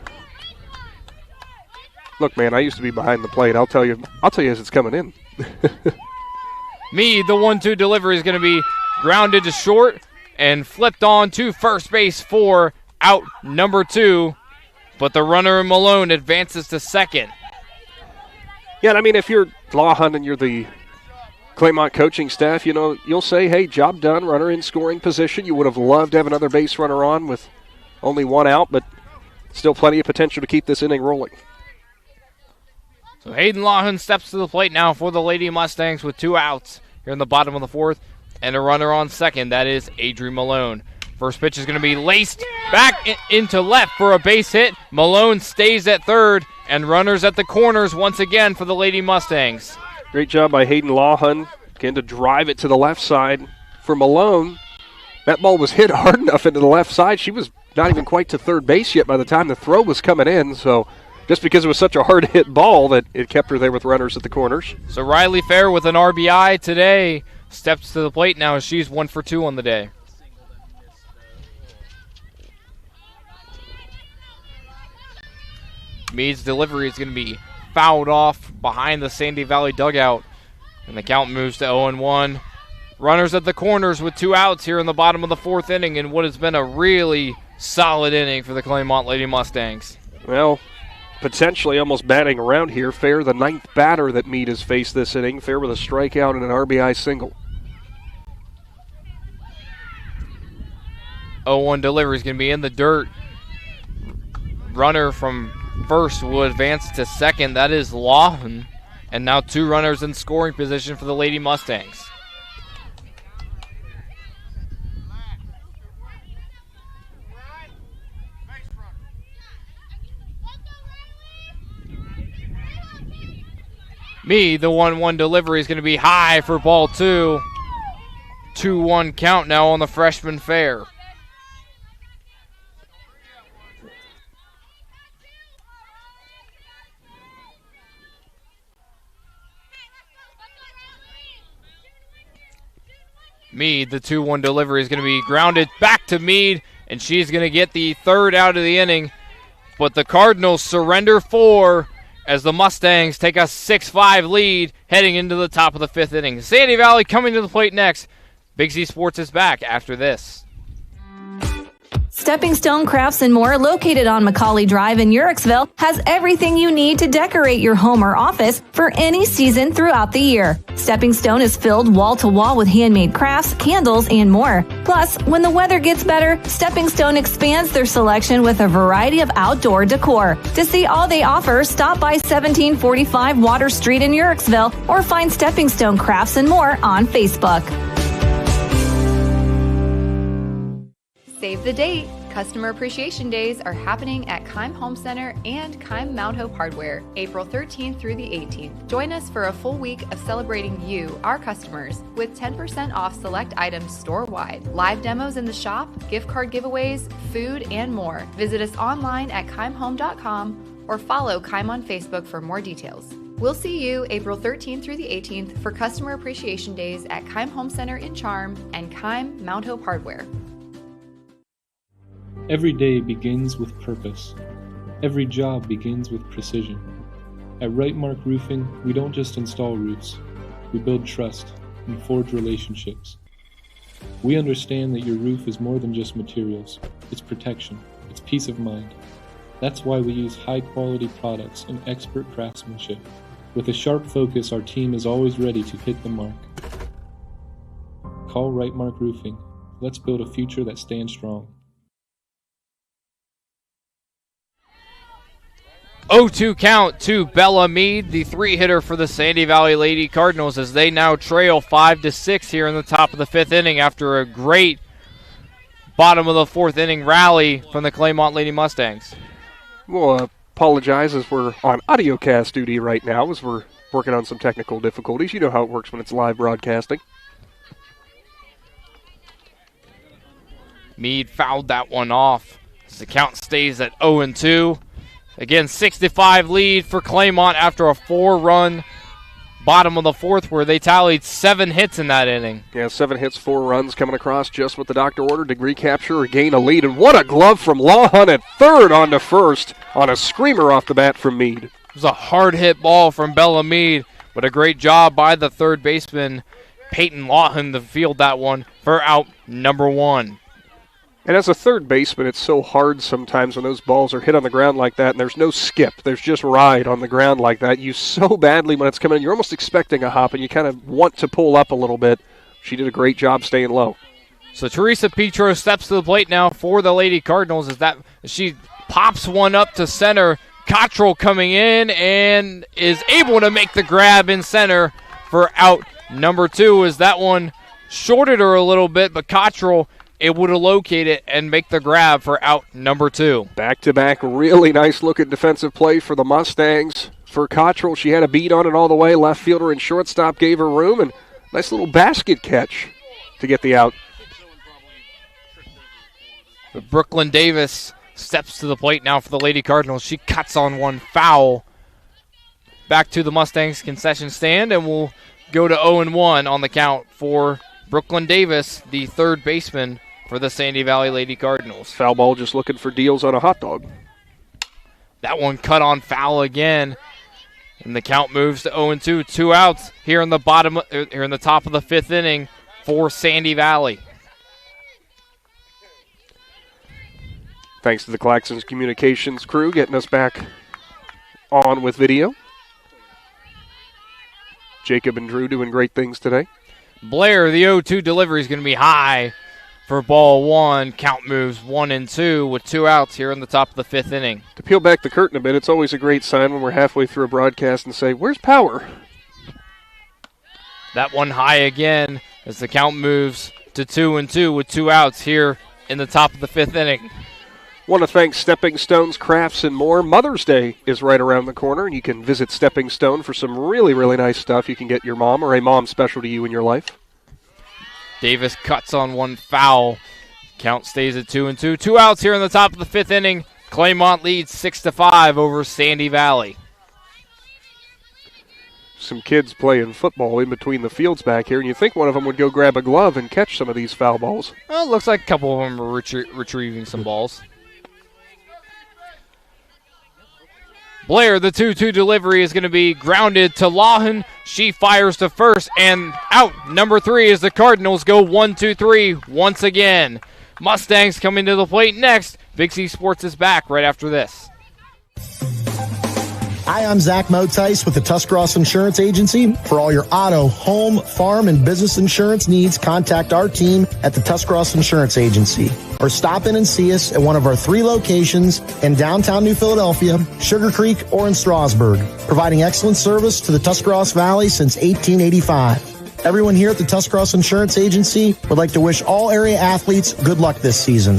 Look, man, I used to be behind the plate. I'll tell you as it's coming in. Meade, the 1-2 delivery is going to be grounded to short and flipped on to first base for out number 2. But the runner Malone advances to second. Yeah, I mean, if you're Lawhon and you're the Claymont coaching staff, you'll say, hey, job done, runner in scoring position. You would have loved to have another base runner on with only one out, but still plenty of potential to keep this inning rolling. So Hayden Lawhon steps to the plate now for the Lady Mustangs with 2 outs here in the bottom of the fourth. And a runner on second, that is Adrienne Malone. First pitch is going to be laced back into left for a base hit. Malone stays at third, and runners at the corners once again for the Lady Mustangs. Great job by Hayden Lawhon. Again, to drive it to the left side for Malone. That ball was hit hard enough into the left side. She was not even quite to third base yet by the time the throw was coming in. So just because it was such a hard-hit ball that it kept her there with runners at the corners. So Riley Fair with an RBI today steps to the plate now as she's 1 for 2 on the day. Meade's delivery is going to be fouled off behind the Sandy Valley dugout. And the count moves to 0-1. Runners at the corners with 2 outs here in the bottom of the 4th inning in what has been a really solid inning for the Claymont Lady Mustangs. Well, potentially almost batting around here. Fair, the 9th batter that Meade has faced this inning. Fair with a strikeout and an RBI single. 0-1 delivery is going to be in the dirt. Runner from first will advance to second. That is Logan. And now 2 runners in scoring position for the Lady Mustangs. Meade, the 1-1 delivery is going to be high for ball 2. 2-1 count now on the freshman Fair. Meade, the 2-1 delivery is going to be grounded back to Meade, and she's going to get the 3rd out of the inning. But the Cardinals surrender 4 as the Mustangs take a 6-5 lead heading into the top of the 5th inning. Sandy Valley coming to the plate next. Big Z Sports is back after this. Stepping Stone Crafts and More, located on Macaulay Drive in Uricksville, has everything you need to decorate your home or office for any season throughout the year. Stepping Stone is filled wall-to-wall with handmade crafts, candles, and more. Plus, when the weather gets better, Stepping Stone expands their selection with a variety of outdoor decor. To see all they offer, stop by 1745 Water Street in Uricksville or find Stepping Stone Crafts and More on Facebook. Save the date. Customer Appreciation Days are happening at Keim Home Center and Keim Mount Hope Hardware, April 13th through the 18th. Join us for a full week of celebrating you, our customers, with 10% off select items store-wide, live demos in the shop, gift card giveaways, food, and more. Visit us online at keimhome.com or follow Keim on Facebook for more details. We'll see you April 13th through the 18th for Customer Appreciation Days at Keim Home Center in Charm and Keim Mount Hope Hardware. Every day begins with purpose. Every job begins with precision. At Right Mark Roofing, we don't just install roofs. We build trust and forge relationships. We understand that your roof is more than just materials. It's protection. It's peace of mind. That's why we use high-quality products and expert craftsmanship. With a sharp focus, our team is always ready to hit the mark. Call Right Mark Roofing. Let's build a future that stands strong. 0-2 count to Bella Meade, the 3-hitter for the Sandy Valley Lady Cardinals, as they now trail 5-6 here in the top of the 5th inning after a great bottom of the 4th inning rally from the Claymont Lady Mustangs. We'll apologize as we're on audiocast duty right now as we're working on some technical difficulties. You know how it works when it's live broadcasting. Meade fouled that one off as the count stays at 0-2. Again, 6-5 lead for Claymont after a 4-run bottom of the 4th where they tallied 7 hits in that inning. Yeah, 7 hits, 4 runs coming across just what the doctor ordered to recapture or gain a lead. And what a glove from Lawhun at third on to first on a screamer off the bat from Meade. It was a hard-hit ball from Bella Meade, but a great job by the third baseman, Peyton Lawhun, to field that one for out number 1. And as a third baseman, it's so hard sometimes when those balls are hit on the ground like that and there's no skip. There's just ride on the ground like that. You so badly when it's coming in, you're almost expecting a hop and you kind of want to pull up a little bit. She did a great job staying low. So Teresa Petro steps to the plate now for the Lady Cardinals as that she pops one up to center. Cottrell coming in and is able to make the grab in center for out number 2 as that one shorted her a little bit, but Cottrell able to locate it and make the grab for out number 2. Back-to-back, really nice-looking defensive play for the Mustangs. For Cottrell, she had a beat on it all the way. Left fielder and shortstop gave her room, and nice little basket catch to get the out. But Brooklyn Davis steps to the plate now for the Lady Cardinals. She cuts on one foul. Back to the Mustangs concession stand, and we'll go to 0-1 on the count for Brooklyn Davis, the third baseman for the Sandy Valley Lady Cardinals. Foul ball just looking for deals on a hot dog. That one cut on foul again. And the count moves to 0-2. 2 outs here in the top of the 5th inning. for Sandy Valley. Thanks to the Claxon's communications crew getting us back on with video. Jacob and Drew doing great things today. Blair, the 0-2 delivery is going to be high for ball one. Count moves 1-2 with 2 outs here in the top of the 5th inning. To peel back the curtain a bit, it's always a great sign when we're halfway through a broadcast and say, where's power? That one high again as the count moves to 2-2 with 2 outs here in the top of the 5th inning. Want to thank Stepping Stones Crafts and More. Mother's Day is right around the corner, and you can visit Stepping Stone for some really, really nice stuff you can get your mom or a mom special to you in your life. Davis cuts on one foul. Count stays at 2-2. 2 outs here in the top of the 5th inning. Claymont leads 6-5 over Sandy Valley. Some kids playing football in between the fields back here, and you think one of them would go grab a glove and catch some of these foul balls. Well, it looks like a couple of them are retrieving some balls. Blair, the 2-2 delivery is going to be grounded to Lawton. She fires to first and out. Number 3 as the Cardinals go 1-2-3 once again. Mustangs coming to the plate next. Big Z Sports is back right after this. Hi, I'm Zach Motice with the Tuscarawas Insurance Agency. For all your auto, home, farm, and business insurance needs, contact our team at the Tuscarawas Insurance Agency. Or stop in and see us at one of our 3 locations in downtown New Philadelphia, Sugar Creek, or in Strasburg, providing excellent service to the Tuscarawas Valley since 1885. Everyone here at the Tuscarawas Insurance Agency would like to wish all area athletes good luck this season.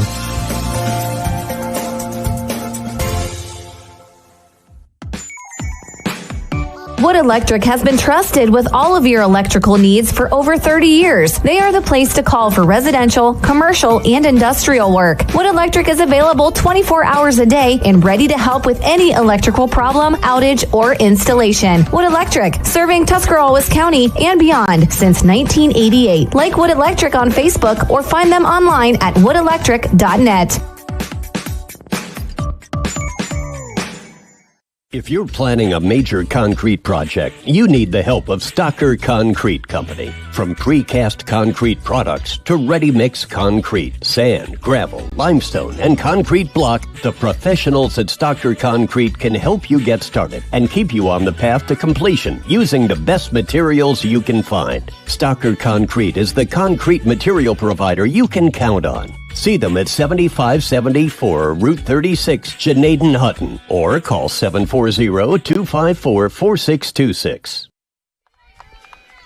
Wood Electric has been trusted with all of your electrical needs for over 30 years. They are the place to call for residential, commercial, and industrial work. Wood Electric is available 24 hours a day and ready to help with any electrical problem, outage, or installation. Wood Electric, serving Tuscarawas County and beyond since 1988. Like Wood Electric on Facebook or find them online at woodelectric.net. If you're planning a major concrete project, you need the help of Stocker Concrete Company. From precast concrete products to ready-mix concrete, sand, gravel, limestone, and concrete block, the professionals at Stocker Concrete can help you get started and keep you on the path to completion using the best materials you can find. Stocker Concrete is the concrete material provider you can count on. See them at 7574 Route 36, Janaden Hutton, or call 740-254-4626.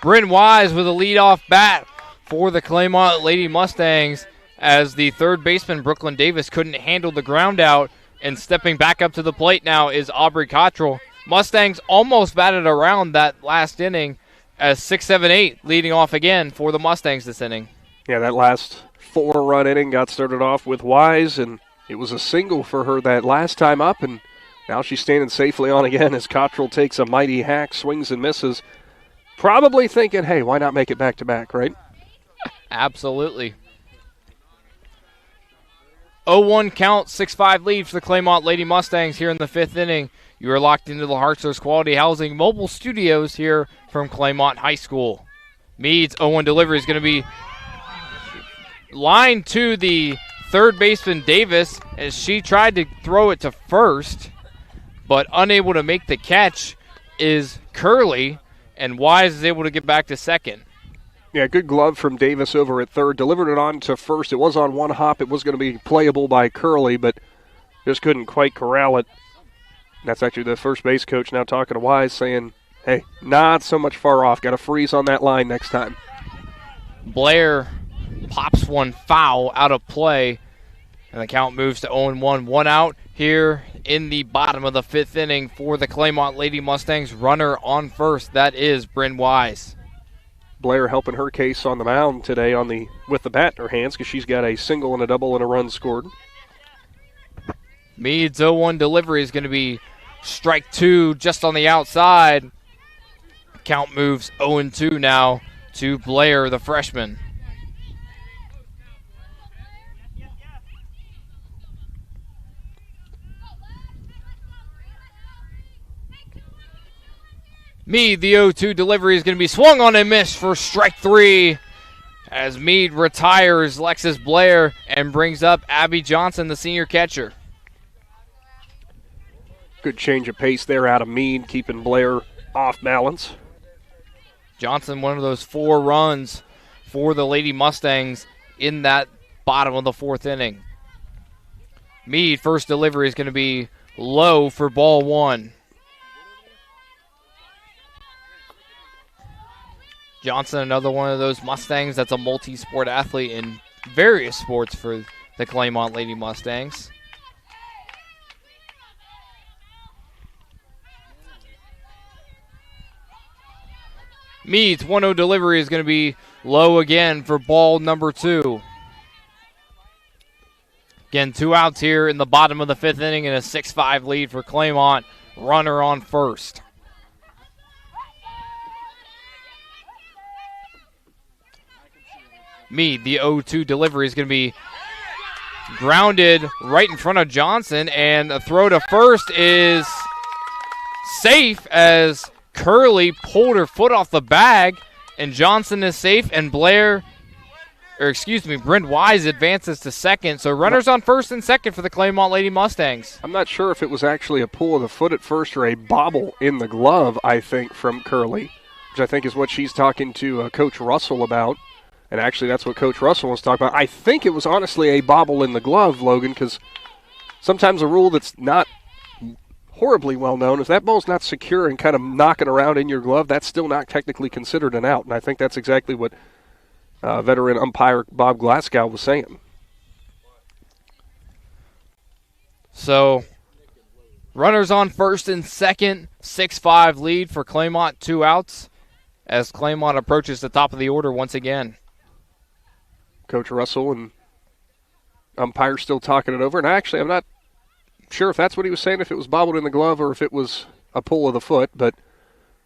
Bryn Wise with a leadoff bat for the Claymont Lady Mustangs as the third baseman, Brooklyn Davis, couldn't handle the ground out, and stepping back up to the plate now is Aubrey Cottrell. Mustangs almost batted around that last inning as 6-7-8 leading off again for the Mustangs this inning. Yeah, that last 4-run inning got started off with Wise, and it was a single for her that last time up, and now she's standing safely on again as Cottrell takes a mighty hack, swings and misses. Probably thinking, hey, why not make it back-to-back, right? Absolutely. 0-1 count, 6-5 lead for the Claymont Lady Mustangs here in the 5th inning. You are locked into the Hartzler's Quality Housing mobile studios here from Claymont High School. Meade's 0-1 delivery is going to be line to the third baseman Davis as she tried to throw it to first, but unable to make the catch is Curley, and Wise is able to get back to second. Yeah, good glove from Davis over at third. Delivered it on to first. It was on one hop. It was going to be playable by Curley, but just couldn't quite corral it. That's actually the first base coach now talking to Wise, saying, hey, not so much far off. Got to freeze on that line next time. Blair pops one foul out of play, and the count moves to 0-1. 1 out here in the bottom of the 5th inning for the Claymont Lady Mustangs. Runner on first. That is Bryn Wise. Blair helping her case on the mound today with the bat in her hands because she's got a single and a double and a run scored. Meade's 0-1 delivery is going to be strike 2 just on the outside. Count moves 0-2 now to Blair, the freshman. Meade, the 0-2 delivery is going to be swung on and missed for strike 3. as Meade retires Lexus Blair and brings up Abby Johnson, the senior catcher. Good change of pace there out of Meade, keeping Blair off balance. Johnson, one of those 4 runs for the Lady Mustangs in that bottom of the 4th inning. Meade, first delivery is going to be low for ball 1. Johnson, another one of those Mustangs that's a multi-sport athlete in various sports for the Claymont Lady Mustangs. Meade's 1-0 delivery is going to be low again for ball number 2. Again, 2 outs here in the bottom of the 5th inning and a 6-5 lead for Claymont. Runner on first. Meade, the 0-2 delivery is going to be grounded right in front of Johnson, and a throw to first is safe as Curley pulled her foot off the bag, and Johnson is safe, and Brent Wise advances to second. So runners on first and second for the Claymont Lady Mustangs. I'm not sure if it was actually a pull of the foot at first or a bobble in the glove, I think, from Curley, which I think is what she's talking to Coach Russell about. And actually, that's what Coach Russell was talking about. I think it was honestly a bobble in the glove, Logan, because sometimes a rule that's not horribly well known, if that ball's not secure and kind of knocking around in your glove, that's still not technically considered an out. And I think that's exactly what veteran umpire Bob Glasgow was saying. So, runners on first and second, 6-5 lead for Claymont, 2 outs, as Claymont approaches the top of the order once again. Coach Russell and umpire still talking it over. And actually, I'm not sure if that's what he was saying, if it was bobbled in the glove or if it was a pull of the foot. But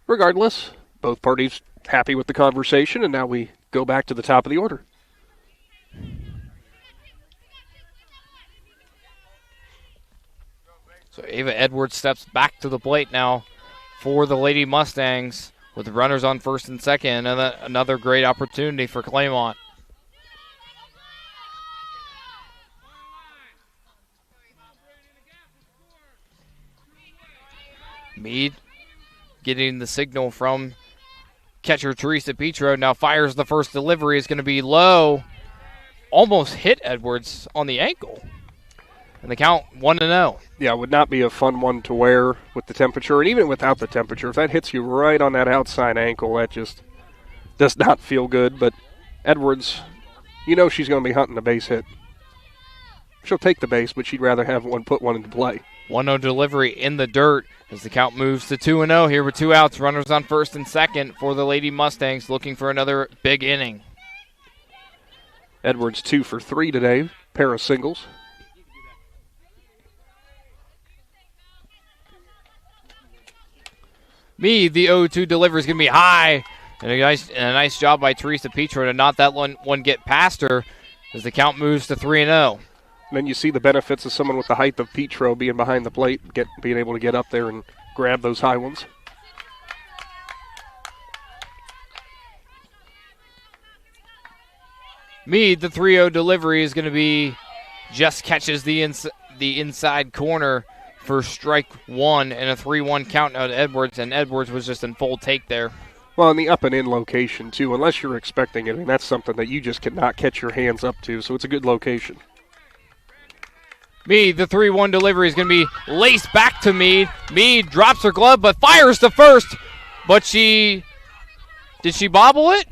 regardless, both parties happy with the conversation, and now we go back to the top of the order. So Ava Edwards steps back to the plate now for the Lady Mustangs with runners on first and second, and another great opportunity for Claymont. Meade getting the signal from catcher Teresa Petro. Now fires the first delivery. Is going to be low. Almost hit Edwards on the ankle. And the count 1-0. Yeah, it would not be a fun one to wear with the temperature. And even without the temperature, if that hits you right on that outside ankle, that just does not feel good. But Edwards, you know she's going to be hunting a base hit. She'll take the base, but she'd rather have put one into play. 1-0 delivery in the dirt as the count moves to 2-0 here with 2 outs. Runners on first and second for the Lady Mustangs, looking for another big inning. Edwards 2 for 3 today, pair of singles. Meade, the 0-2 delivery is going to be high. And a nice job by Teresa Petro to not that one get past her as the count moves to 3-0. Then you see the benefits of someone with the height of Petro being behind the plate, being able to get up there and grab those high ones. Meade, the 3-0 delivery is going to be just catches the inside corner for strike 1 and a 3-1 count out to Edwards, and Edwards was just in full take there. Well, in the up and in location, too, unless you're expecting it. I mean, that's something that you just cannot catch your hands up to, so it's a good location. Meade, the 3-1 delivery is going to be laced back to Meade. Meade drops her glove but fires to first. But did she bobble it?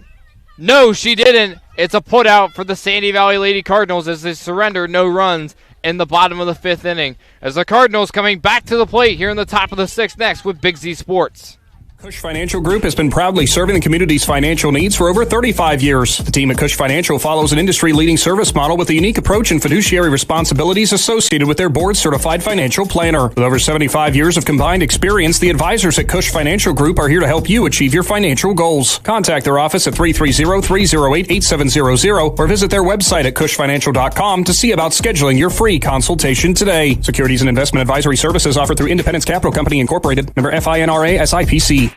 No, she didn't. It's a put out for the Sandy Valley Lady Cardinals as they surrender no runs in the bottom of the 5th inning. As the Cardinals coming back to the plate here in the top of the 6th next with Big Z Sports. Cush Financial Group has been proudly serving the community's financial needs for over 35 years. The team at Cush Financial follows an industry-leading service model with a unique approach and fiduciary responsibilities associated with their board-certified financial planner. With over 75 years of combined experience, the advisors at Cush Financial Group are here to help you achieve your financial goals. Contact their office at 330-308-8700 or visit their website at cushfinancial.com to see about scheduling your free consultation today. Securities and investment advisory services offered through Independence Capital Company Incorporated, member FINRA SIPC.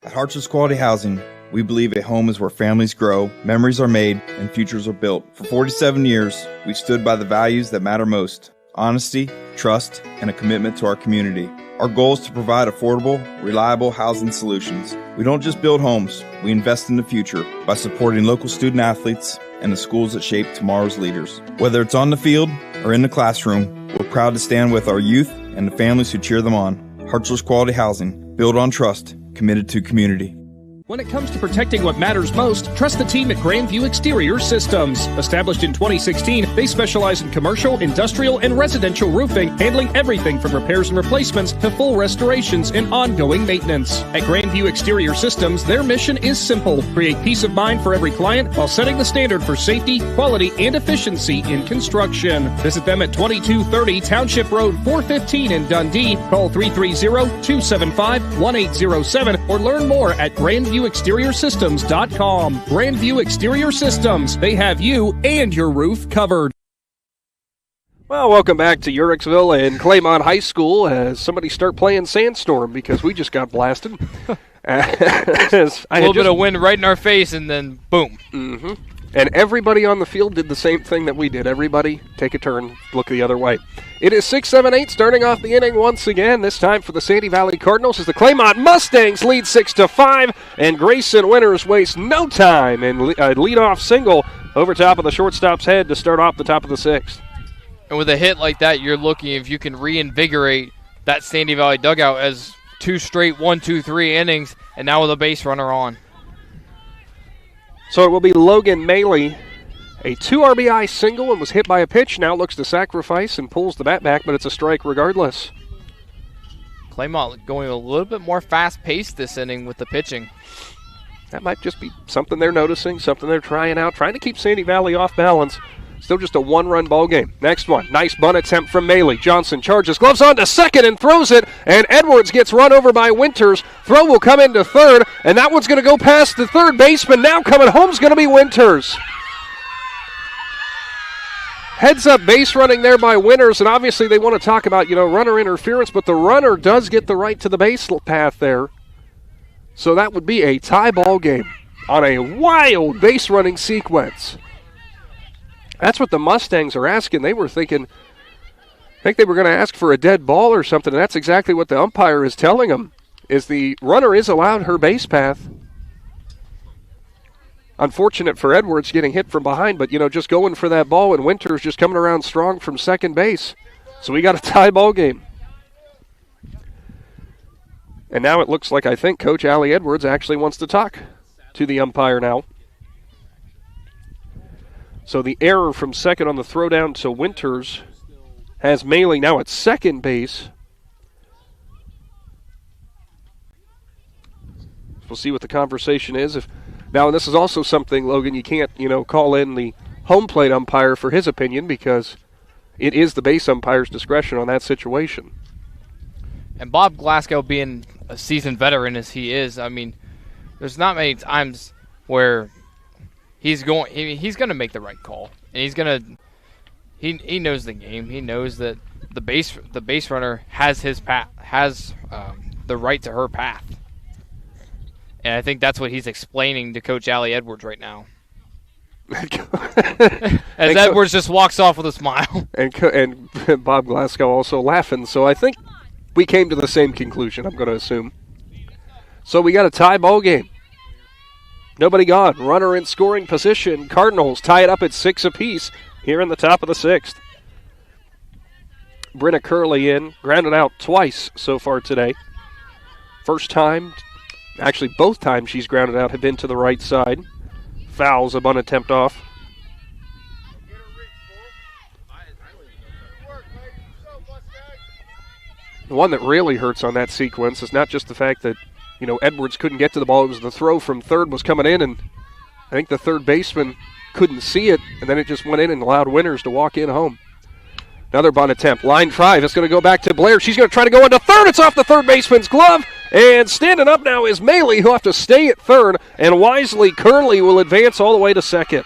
At Harts's Quality Housing, We believe a home is where families grow, memories are made, and futures are built. For 47 years, we've stood by the values that matter most: honesty, trust, and a commitment to our community. Our goal is to provide affordable, reliable housing solutions. We don't just build homes, we invest in the future by supporting local student athletes and the schools that shape tomorrow's leaders. Whether it's on the field or in the classroom, we're proud to stand with our youth and the families who cheer them on. Hartzler's Quality Housing, built on trust, committed to community. When it comes to protecting what matters most, trust the team at Grandview Exterior Systems. Established in 2016, they specialize in commercial, industrial, and residential roofing, handling everything from repairs and replacements to full restorations and ongoing maintenance. At Grandview Exterior Systems, their mission is simple: create peace of mind for every client while setting the standard for safety, quality, and efficiency in construction. Visit them at 2230 Township Road 415 in Dundee. Call 330-275-1807 or learn more at GrandviewExteriorSystems.com. Grandview Exterior Systems. They have you and your roof covered. Well, welcome back to Uricksville and Claymont High School as somebody start playing Sandstorm because we just got blasted. A little bit of wind right in our face and then boom. Mm-hmm. And everybody on the field did the same thing that we did. Everybody take a turn, look the other way. It is 6-7-8 starting off the inning once again, this time for the Sandy Valley Cardinals as the Claymont Mustangs lead 6-5, and Grayson Winters wastes no time and lead-off single over top of the shortstop's head to start off the top of the sixth. And with a hit like that, you're looking if you can reinvigorate that Sandy Valley dugout as 2 straight 1-2-3 innings, and now with a base runner on. So it will be Logan Maley, a 2 RBI single and was hit by a pitch. Now looks to sacrifice and pulls the bat back, but it's a strike regardless. Claymont going a little bit more fast-paced this inning with the pitching. That might just be something they're noticing, something they're trying out, trying to keep Sandy Valley off balance. Still just a one-run ball game. Next one, nice bunt attempt from Maley. Johnson charges, gloves on to second and throws it, and Edwards gets run over by Winters. Throw will come into third, and that one's going to go past the third baseman. Now coming home's going to be Winters. Heads up base running there by Winters, and obviously they want to talk about, runner interference, but the runner does get the right to the base path there. So that would be a tie ball game on a wild base running sequence. That's what the Mustangs are asking. They were thinking, I think they were going to ask for a dead ball or something, and that's exactly what the umpire is telling them, is the runner is allowed her base path. Unfortunate for Edwards getting hit from behind, but, just going for that ball, and Winters just coming around strong from second base. So we got a tie ball game. And now it looks like I think Coach Allie Edwards actually wants to talk to the umpire now. So the error from second on the throwdown to Winters has Maley now at second base. We'll see what the conversation is. Now, and this is also something, Logan, you can't, call in the home plate umpire for his opinion because it is the base umpire's discretion on that situation. And Bob Glasgow being a seasoned veteran as he is, there's not many times where he's going to make the right call, and he knows the game. He knows that the base runner has his path, has the right to her path, and I think that's what he's explaining to Coach Allie Edwards right now. As Edwards just walks off with a smile, and Bob Glasgow also laughing. So I think we came to the same conclusion, I'm going to assume. So we got a tie ball game. Nobody gone. Runner in scoring position. Cardinals tie it up at 6 apiece here in the top of the 6th. Brenna Curley in. Grounded out twice so far today. First time, actually both times she's grounded out have been to the right side. Fouls a bunt attempt off. The one that really hurts on that sequence is not just the fact that Edwards couldn't get to the ball. It was the throw from third was coming in, and I think the third baseman couldn't see it, and then it just went in and allowed Winters to walk in home. Another bunt attempt. Line drive. It's going to go back to Blair. She's going to try to go into third. It's off the third baseman's glove, and standing up now is Maley, who'll have to stay at third, and wisely Curley will advance all the way to second.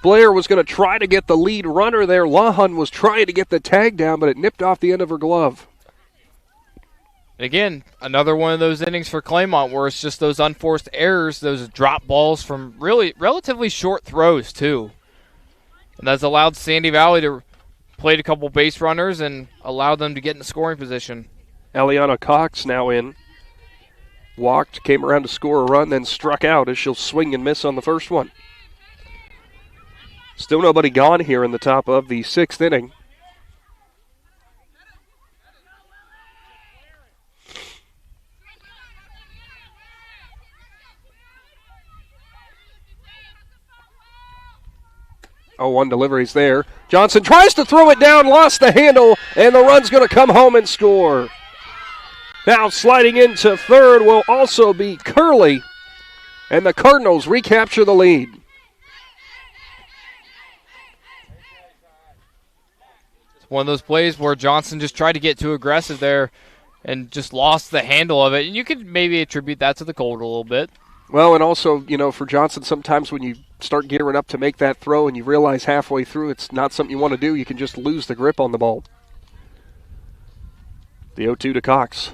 Blair was going to try to get the lead runner there. Lawhon was trying to get the tag down, but it nipped off the end of her glove. Again, another one of those innings for Claymont where it's just those unforced errors, those drop balls from really relatively short throws, too. And that's allowed Sandy Valley to play a couple base runners and allow them to get in the scoring position. Eliana Cox now in. Walked, came around to score a run, then struck out as she'll swing and miss on the first one. Still nobody gone here in the top of the 6th inning. Oh, one delivery's there. Johnson tries to throw it down, lost the handle, and the run's going to come home and score. Now sliding into third will also be Curley, and the Cardinals recapture the lead. It's one of those plays where Johnson just tried to get too aggressive there and just lost the handle of it. And you could maybe attribute that to the cold a little bit. Well, and also, for Johnson, sometimes when you start gearing up to make that throw and you realize halfway through it's not something you want to do, you can just lose the grip on the ball. The 0-2 to Cox.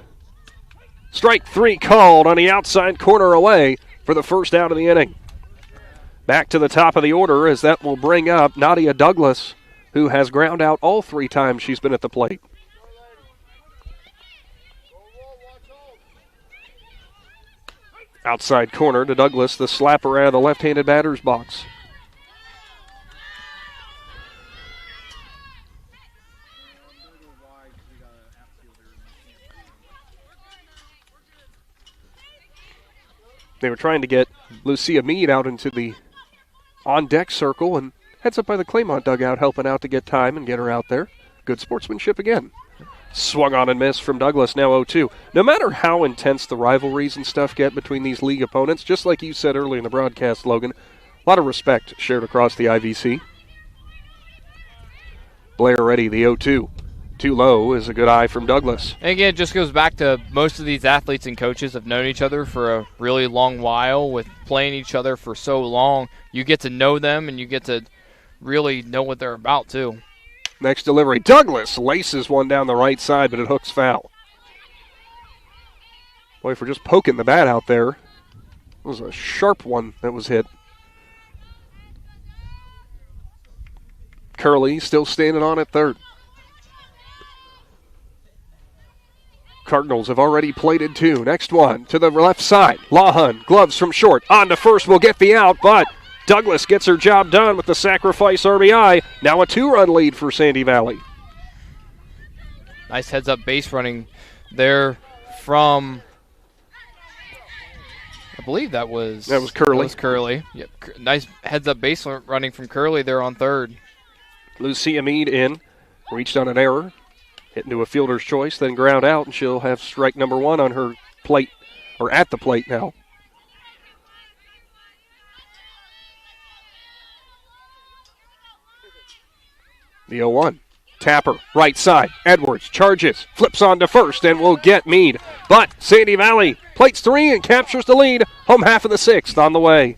Strike 3 called on the outside corner away for the first out of the inning. Back to the top of the order as that will bring up Nadia Douglas, who has ground out all 3 times she's been at the plate. Outside corner to Douglas, the slapper out of the left-handed batter's box. They were trying to get Lucia Mead out into the on-deck circle, and heads up by the Claymont dugout helping out to get time and get her out there. Good sportsmanship again. Swung on and missed from Douglas, now 0-2. No matter how intense the rivalries and stuff get between these league opponents, just like you said earlier in the broadcast, Logan, a lot of respect shared across the IVC. Blair ready, the 0-2. Too low is a good eye from Douglas. And again, it just goes back to most of these athletes and coaches have known each other for a really long while. With playing each other for so long, you get to know them and you get to really know what they're about, too. Next delivery, Douglas laces one down the right side, but it hooks foul. Boy, for just poking the bat out there, it was a sharp one that was hit. Curley still standing on at third. Cardinals have already plated 2. Next one to the left side. Lawhun, gloves from short. On to first, will get the out, but Douglas gets her job done with the sacrifice RBI. Now a 2-run lead for Sandy Valley. Nice heads-up base running there from, I believe that was Curley. That was Curley. Yep. Nice heads-up base running from Curley there on third. Lucia Mead in. Reached on an error. Hit into a fielder's choice, then ground out, and she'll have strike number 1 on her plate, or at the plate now. The 0-1. Tapper, right side. Edwards charges, flips on to first, and will get Mead. But Sandy Valley plates 3 and captures the lead. Home half of the 6th on the way.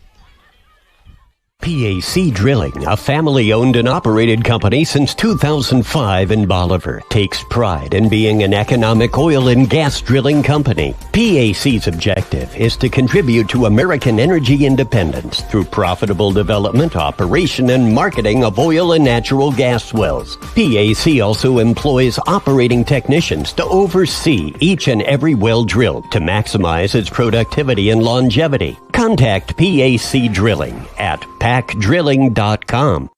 PAC Drilling, a family-owned and operated company since 2005 in Bolivar, takes pride in being an economic oil and gas drilling company. PAC's objective is to contribute to American energy independence through profitable development, operation, and marketing of oil and natural gas wells. PAC also employs operating technicians to oversee each and every well drilled to maximize its productivity and longevity. Contact PAC Drilling at pacdrilling.com.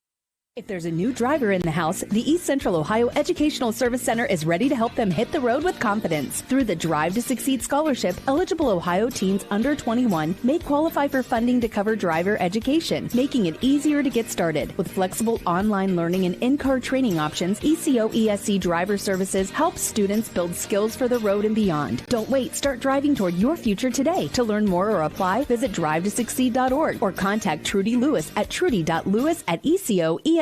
If there's a new driver in the house, the East Central Ohio Educational Service Center is ready to help them hit the road with confidence. Through the Drive to Succeed Scholarship, eligible Ohio teens under 21 may qualify for funding to cover driver education, making it easier to get started. With flexible online learning and in-car training options, ECO ESC Driver Services helps students build skills for the road and beyond. Don't wait. Start driving toward your future today. To learn more or apply, visit drivetasucceed.org or contact Trudy Lewis at trudy.lewis@ecoesc.org.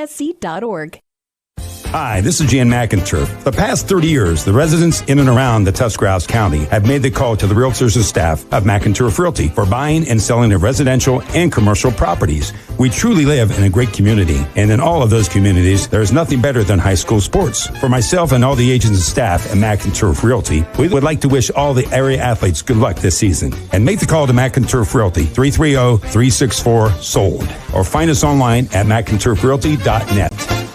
Hi, this is Jan McInturf. The past 30 years, the residents in and around the Tuscarawas County have made the call to the realtors and staff of McInturf Realty for buying and selling of residential and commercial properties. We truly live in a great community, and in all of those communities, there is nothing better than high school sports. For myself and all the agents and staff at McInturf Realty, we would like to wish all the area athletes good luck this season. And make the call to McInturf Realty, 330-364-SOLD, or find us online at McInturfRealty.net.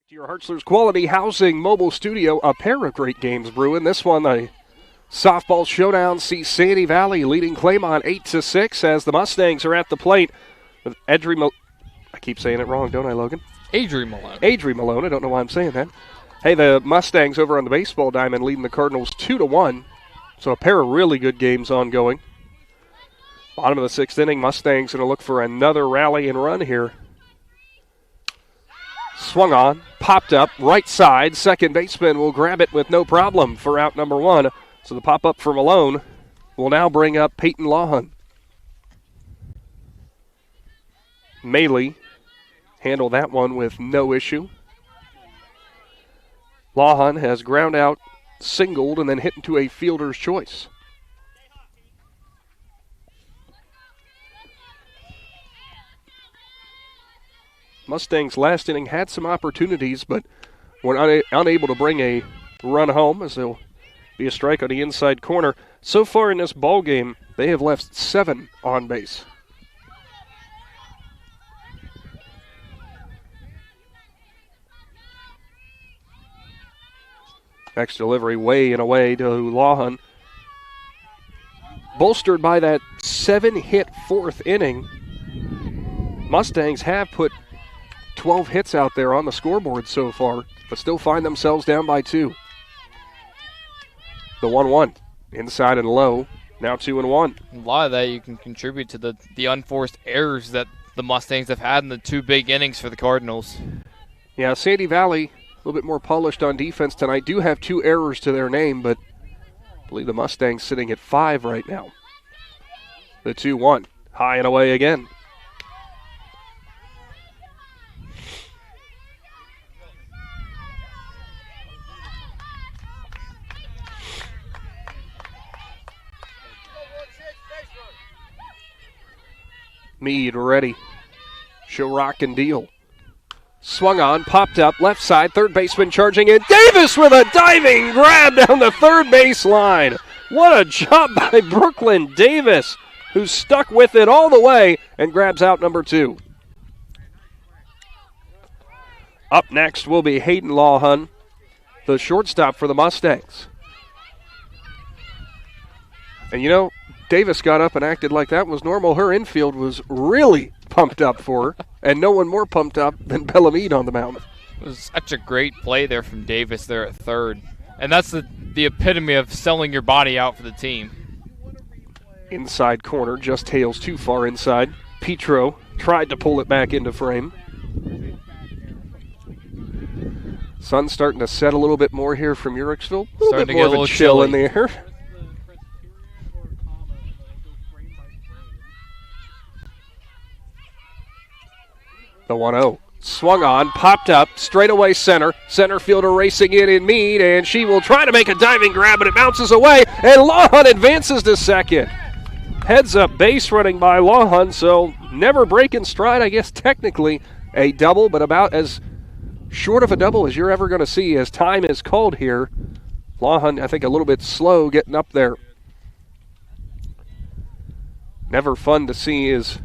Your Hartzler's Quality Housing Mobile Studio, a pair of great games brewing. This one, the softball showdown, sees Sandy Valley leading Claymont 8-6 as the Mustangs are at the plate. With I keep saying it wrong, don't I, Logan? Adri Malone. Adri Malone, I don't know why I'm saying that. Hey, the Mustangs over on the baseball diamond leading the Cardinals 2-1. So a pair of really good games ongoing. Bottom of the sixth inning, Mustangs going to look for another rally and run here. Swung on, popped up, right side. Second baseman will grab it with no problem for out number one. So the pop-up for Malone will now bring up Peyton Lawhon. Maley handled that one with no issue. Lawhon has ground out, singled, and then hit into a fielder's choice. Mustangs last inning had some opportunities, but were unable to bring a run home, as there'll be a strike on the inside corner. So far in this ball game, they have left 7 on base. Next delivery way and away to Lawhon. Bolstered by that 7-hit fourth inning, Mustangs have put 12 hits out there on the scoreboard so far, but still find themselves down by 2. The 1-1, inside and low, now 2-1. A lot of that you can contribute to the unforced errors that the Mustangs have had in the 2 big innings for the Cardinals. Yeah, Sandy Valley, a little bit more polished on defense tonight, do have 2 errors to their name, but I believe the Mustangs sitting at 5 right now. The 2-1, high and away again. Meade ready. She'll rock and deal. Swung on, popped up, left side, third baseman charging in. Davis with a diving grab down the third base line. What a job by Brooklyn Davis, who stuck with it all the way and grabs out number 2. Up next will be Hayden Lawhon, the shortstop for the Mustangs. And you know, Davis got up and acted like that was normal. Her infield was really pumped up for her, and no one more pumped up than Bellamide on the mound. It was such a great play there from Davis there at third. And that's the epitome of selling your body out for the team. Inside corner, just tails too far inside. Petro tried to pull it back into frame. Sun's starting to set a little bit more here from Uricksville. A little bit more of a chill in the air. The 1-0. Swung on, popped up, straightaway center. Center fielder racing in Meade, and she will try to make a diving grab, but it bounces away, and Lawhon advances to second. Heads up base running by Lawhon, so never breaking stride, I guess technically a double, but about as short of a double as you're ever going to see as time is called here. Lawhon, I think, a little bit slow getting up there. Never fun to see is...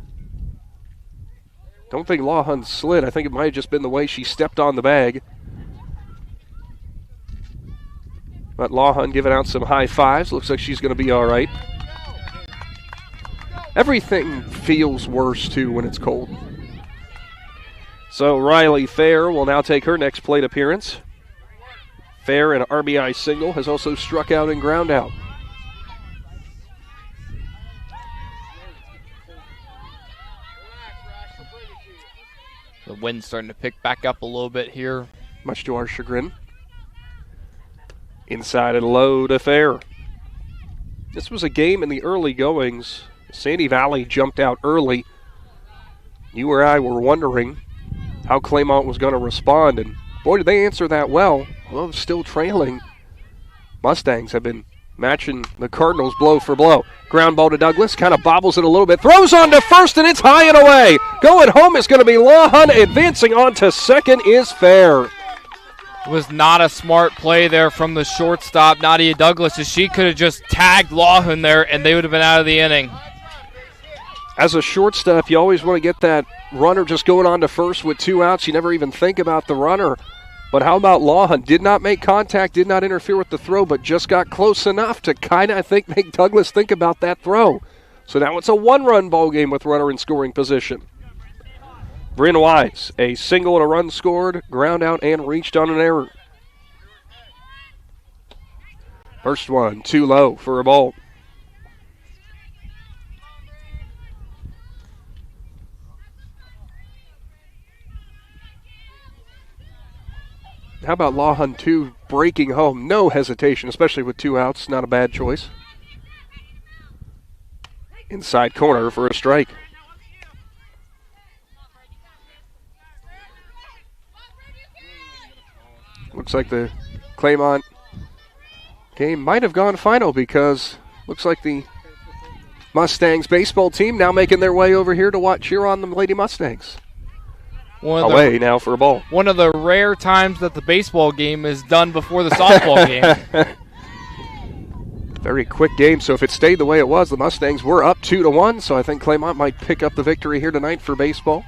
Don't think Lawhon slid. I think it might have just been the way she stepped on the bag. But Lawhon giving out some high fives. Looks like she's going to be all right. Everything feels worse, too, when it's cold. So Riley Fair will now take her next plate appearance. Fair, an RBI single, has also struck out and ground out. The wind's starting to pick back up a little bit here. Much to our chagrin. Inside and low to Fair. This was a game in the early goings. Sandy Valley jumped out early. You or I were wondering how Claymont was going to respond, and boy, did they answer that well. Well, still trailing. Mustangs have been matching the Cardinals blow for blow. Ground ball to Douglas, kind of bobbles it a little bit, throws on to first, and it's high and away. Going home is going to be Logan. Advancing on to second is fair. It was not a smart play there from the shortstop, Nadia Douglas, as she could have just tagged Logan there, and they would have been out of the inning. As a shortstop, you always want to get that runner just going on to first with 2 outs. You never even think about the runner. But how about Logan? Did not make contact, did not interfere with the throw, but just got close enough to kind of, I think, make Douglas think about that throw. So now it's a 1-run ball game with runner in scoring position. Bryn Wise, a single and a run scored, ground out and reached on an error. First one, too low for a ball. How about Logan 2 breaking home? No hesitation, especially with 2 outs. Not a bad choice. Inside corner for a strike. Looks like the Claymont game might have gone final because looks like the Mustangs baseball team now making their way over here to cheer on the Lady Mustangs. Away now for a ball. One of the rare times that the baseball game is done before the softball game. Very quick game, so if it stayed the way it was, the Mustangs were up 2-1, so I think Claymont might pick up the victory here tonight for baseball.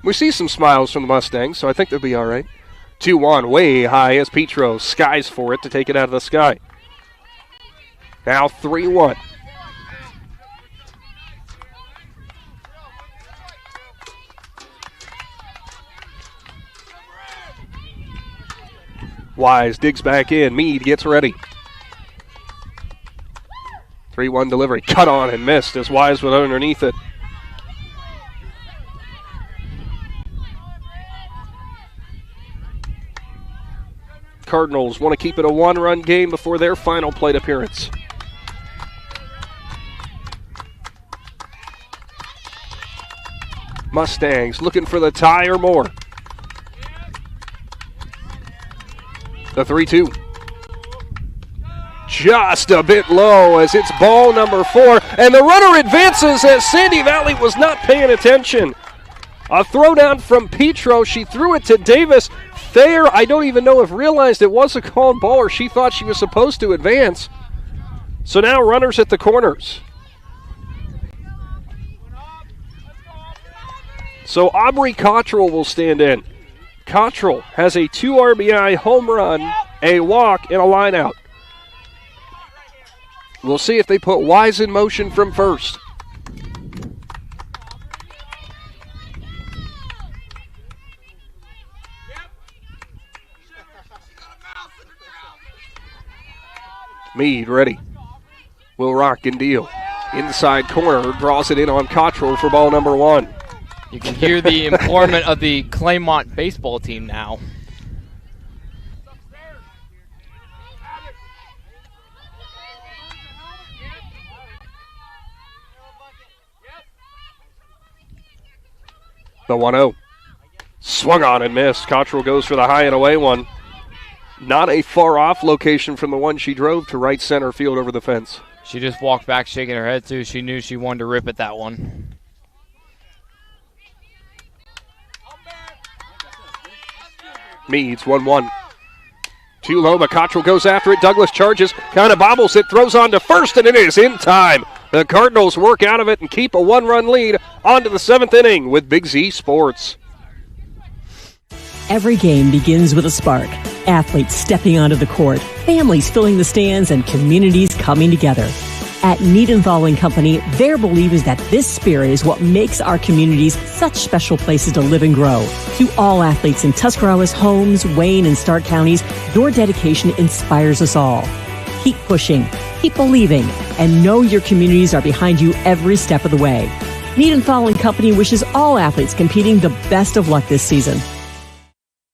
We see some smiles from the Mustangs, so I think they'll be all right. 2-1, way high as Petro skies for it to take it out of the sky. Now 3-1. Wise digs back in. Meade gets ready. 3-1 delivery. Cut on and missed as Wise went underneath it. Cardinals want to keep it a 1-run game before their final plate appearance. Mustangs looking for the tie or more. The 3-2. Just a bit low as it's ball number 4. And the runner advances as Sandy Valley was not paying attention. A throwdown from Petro. She threw it to Davis. Thayer, I don't even know if realized it was a called ball or she thought she was supposed to advance. So now runners at the corners. So Aubrey Cottrell will stand in. Cottrell has a 2 RBI home run, a walk, and a line out. We'll see if they put Wise in motion from first. Meade ready. Will rock and deal. Inside corner, draws it in on Cottrell for ball number 1. You can hear the employment of the Claymont baseball team now. The 1-0. Swung on and missed. Cottrell goes for the high and away one. Not a far off location from the one she drove to right center field over the fence. She just walked back shaking her head too. She knew she wanted to rip at that one. Meads 1-1. Too low, but Cottrell goes after it. Douglas charges, kind of bobbles it, throws on to first, and it is in time. The Cardinals work out of it and keep a 1-run lead on to the 7th inning with Big Z Sports. Every game begins with a spark. Athletes stepping onto the court, families filling the stands, and communities coming together. At Needenthal & Company, their belief is that this spirit is what makes our communities such special places to live and grow. To all athletes in Tuscarawas, Holmes, Wayne, and Stark counties, your dedication inspires us all. Keep pushing, keep believing, and know your communities are behind you every step of the way. Needenthal & Company wishes all athletes competing the best of luck this season.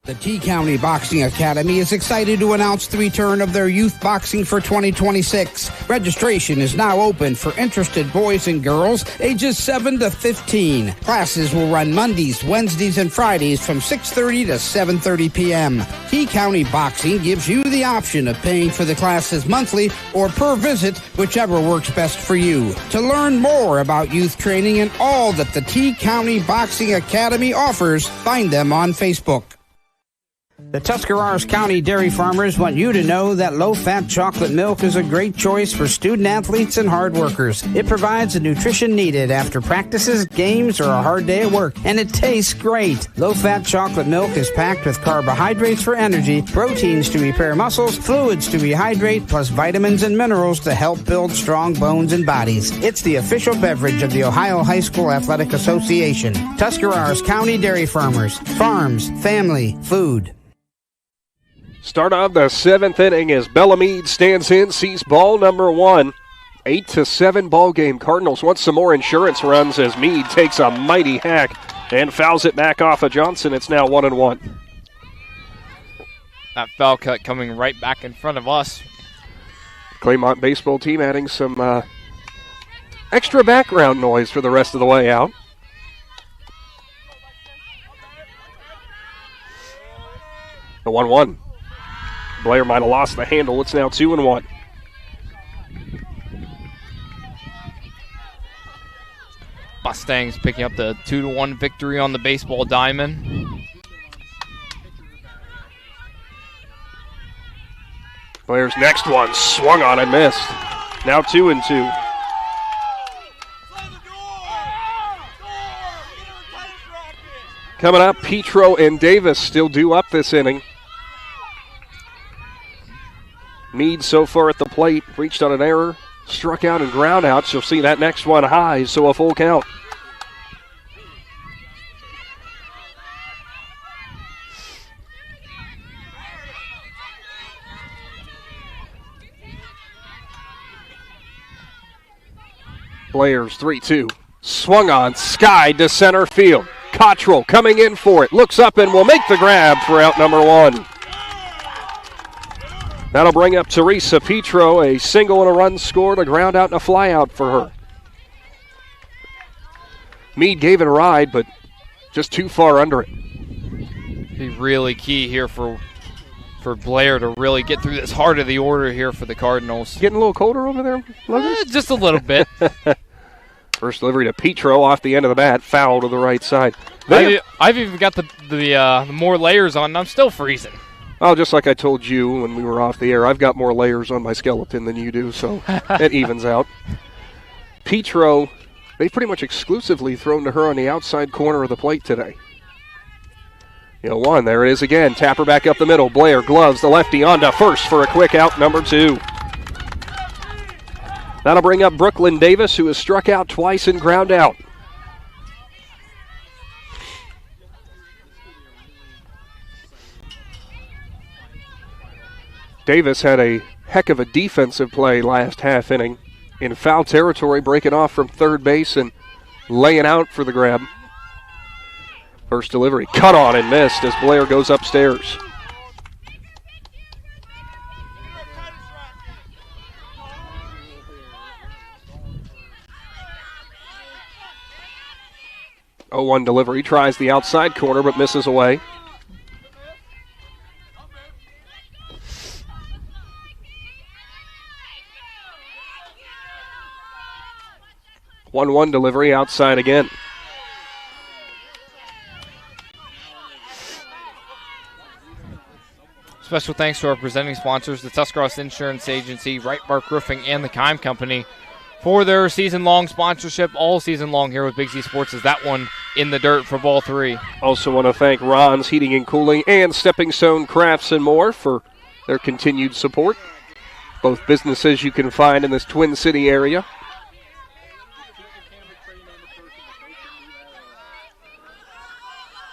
The T-County Boxing Academy is excited to announce the return of their youth boxing for 2026. Registration is now open for interested boys and girls ages 7 to 15. Classes will run Mondays, Wednesdays, and Fridays from 6:30 to 7:30 p.m. T-County Boxing gives you the option of paying for the classes monthly or per visit, whichever works best for you. To learn more about youth training and all that the T-County Boxing Academy offers, find them on Facebook. The Tuscarawas County dairy farmers want you to know that low-fat chocolate milk is a great choice for student athletes and hard workers. It provides the nutrition needed after practices, games, or a hard day at work, and it tastes great. Low-fat chocolate milk is packed with carbohydrates for energy, proteins to repair muscles, fluids to rehydrate, plus vitamins and minerals to help build strong bones and bodies. It's the official beverage of the Ohio High School Athletic Association. Tuscarawas County dairy farmers. Farms, family, food. Start of the 7th inning as Bellamede stands in, sees ball number 1. 8-7 ball game. Cardinals want some more insurance runs as Meade takes a mighty hack and fouls it back off of Johnson. It's now 1-1. That foul cut coming right back in front of us. Claymont baseball team adding some extra background noise for the rest of the way out. The 1-1. Blair might have lost the handle. It's now 2-1. Mustangs picking up the 2-1 victory on the baseball diamond. Blair's next one swung on and missed. Now 2-2. Coming up, Petro and Davis still due up this inning. Meade so far at the plate, reached on an error, struck out and ground out. You'll see that next one high, so a full count. Blair's 3-2. Swung on, skied to center field. Cottrell coming in for it, looks up and will make the grab for out number 1. That'll bring up Teresa Petro, a single and a run scored, a ground out and a fly out for her. Meade gave it a ride, but just too far under it. Be really key here for Blair to really get through this heart of the order here for the Cardinals. Getting a little colder over there, Logan? Just a little bit. First delivery to Petro off the end of the bat, foul to the right side. I've even got the more layers on, and I'm still freezing. Oh, just like I told you when we were off the air, I've got more layers on my skeleton than you do, so it evens out. Petro, they've pretty much exclusively thrown to her on the outside corner of the plate today. 1, there it is again. Tapper back up the middle. Blair gloves the lefty on to first for a quick out, number 2. That'll bring up Brooklyn Davis, who has struck out twice and ground out. Davis had a heck of a defensive play last half inning in foul territory, breaking off from third base and laying out for the grab. First delivery cut on and missed as Blair goes upstairs. Oh, 1 delivery, tries the outside corner but misses away. One delivery outside again. Special thanks to our presenting sponsors, the Tuscarawas Insurance Agency, Right Mark Roofing, and the Kime Company for their season-long sponsorship all season long here with Big Z Sports. Is that one in the dirt for ball 3. Also want to thank Ron's Heating and Cooling and Stepping Stone Crafts and More for their continued support. Both businesses you can find in this Twin City area.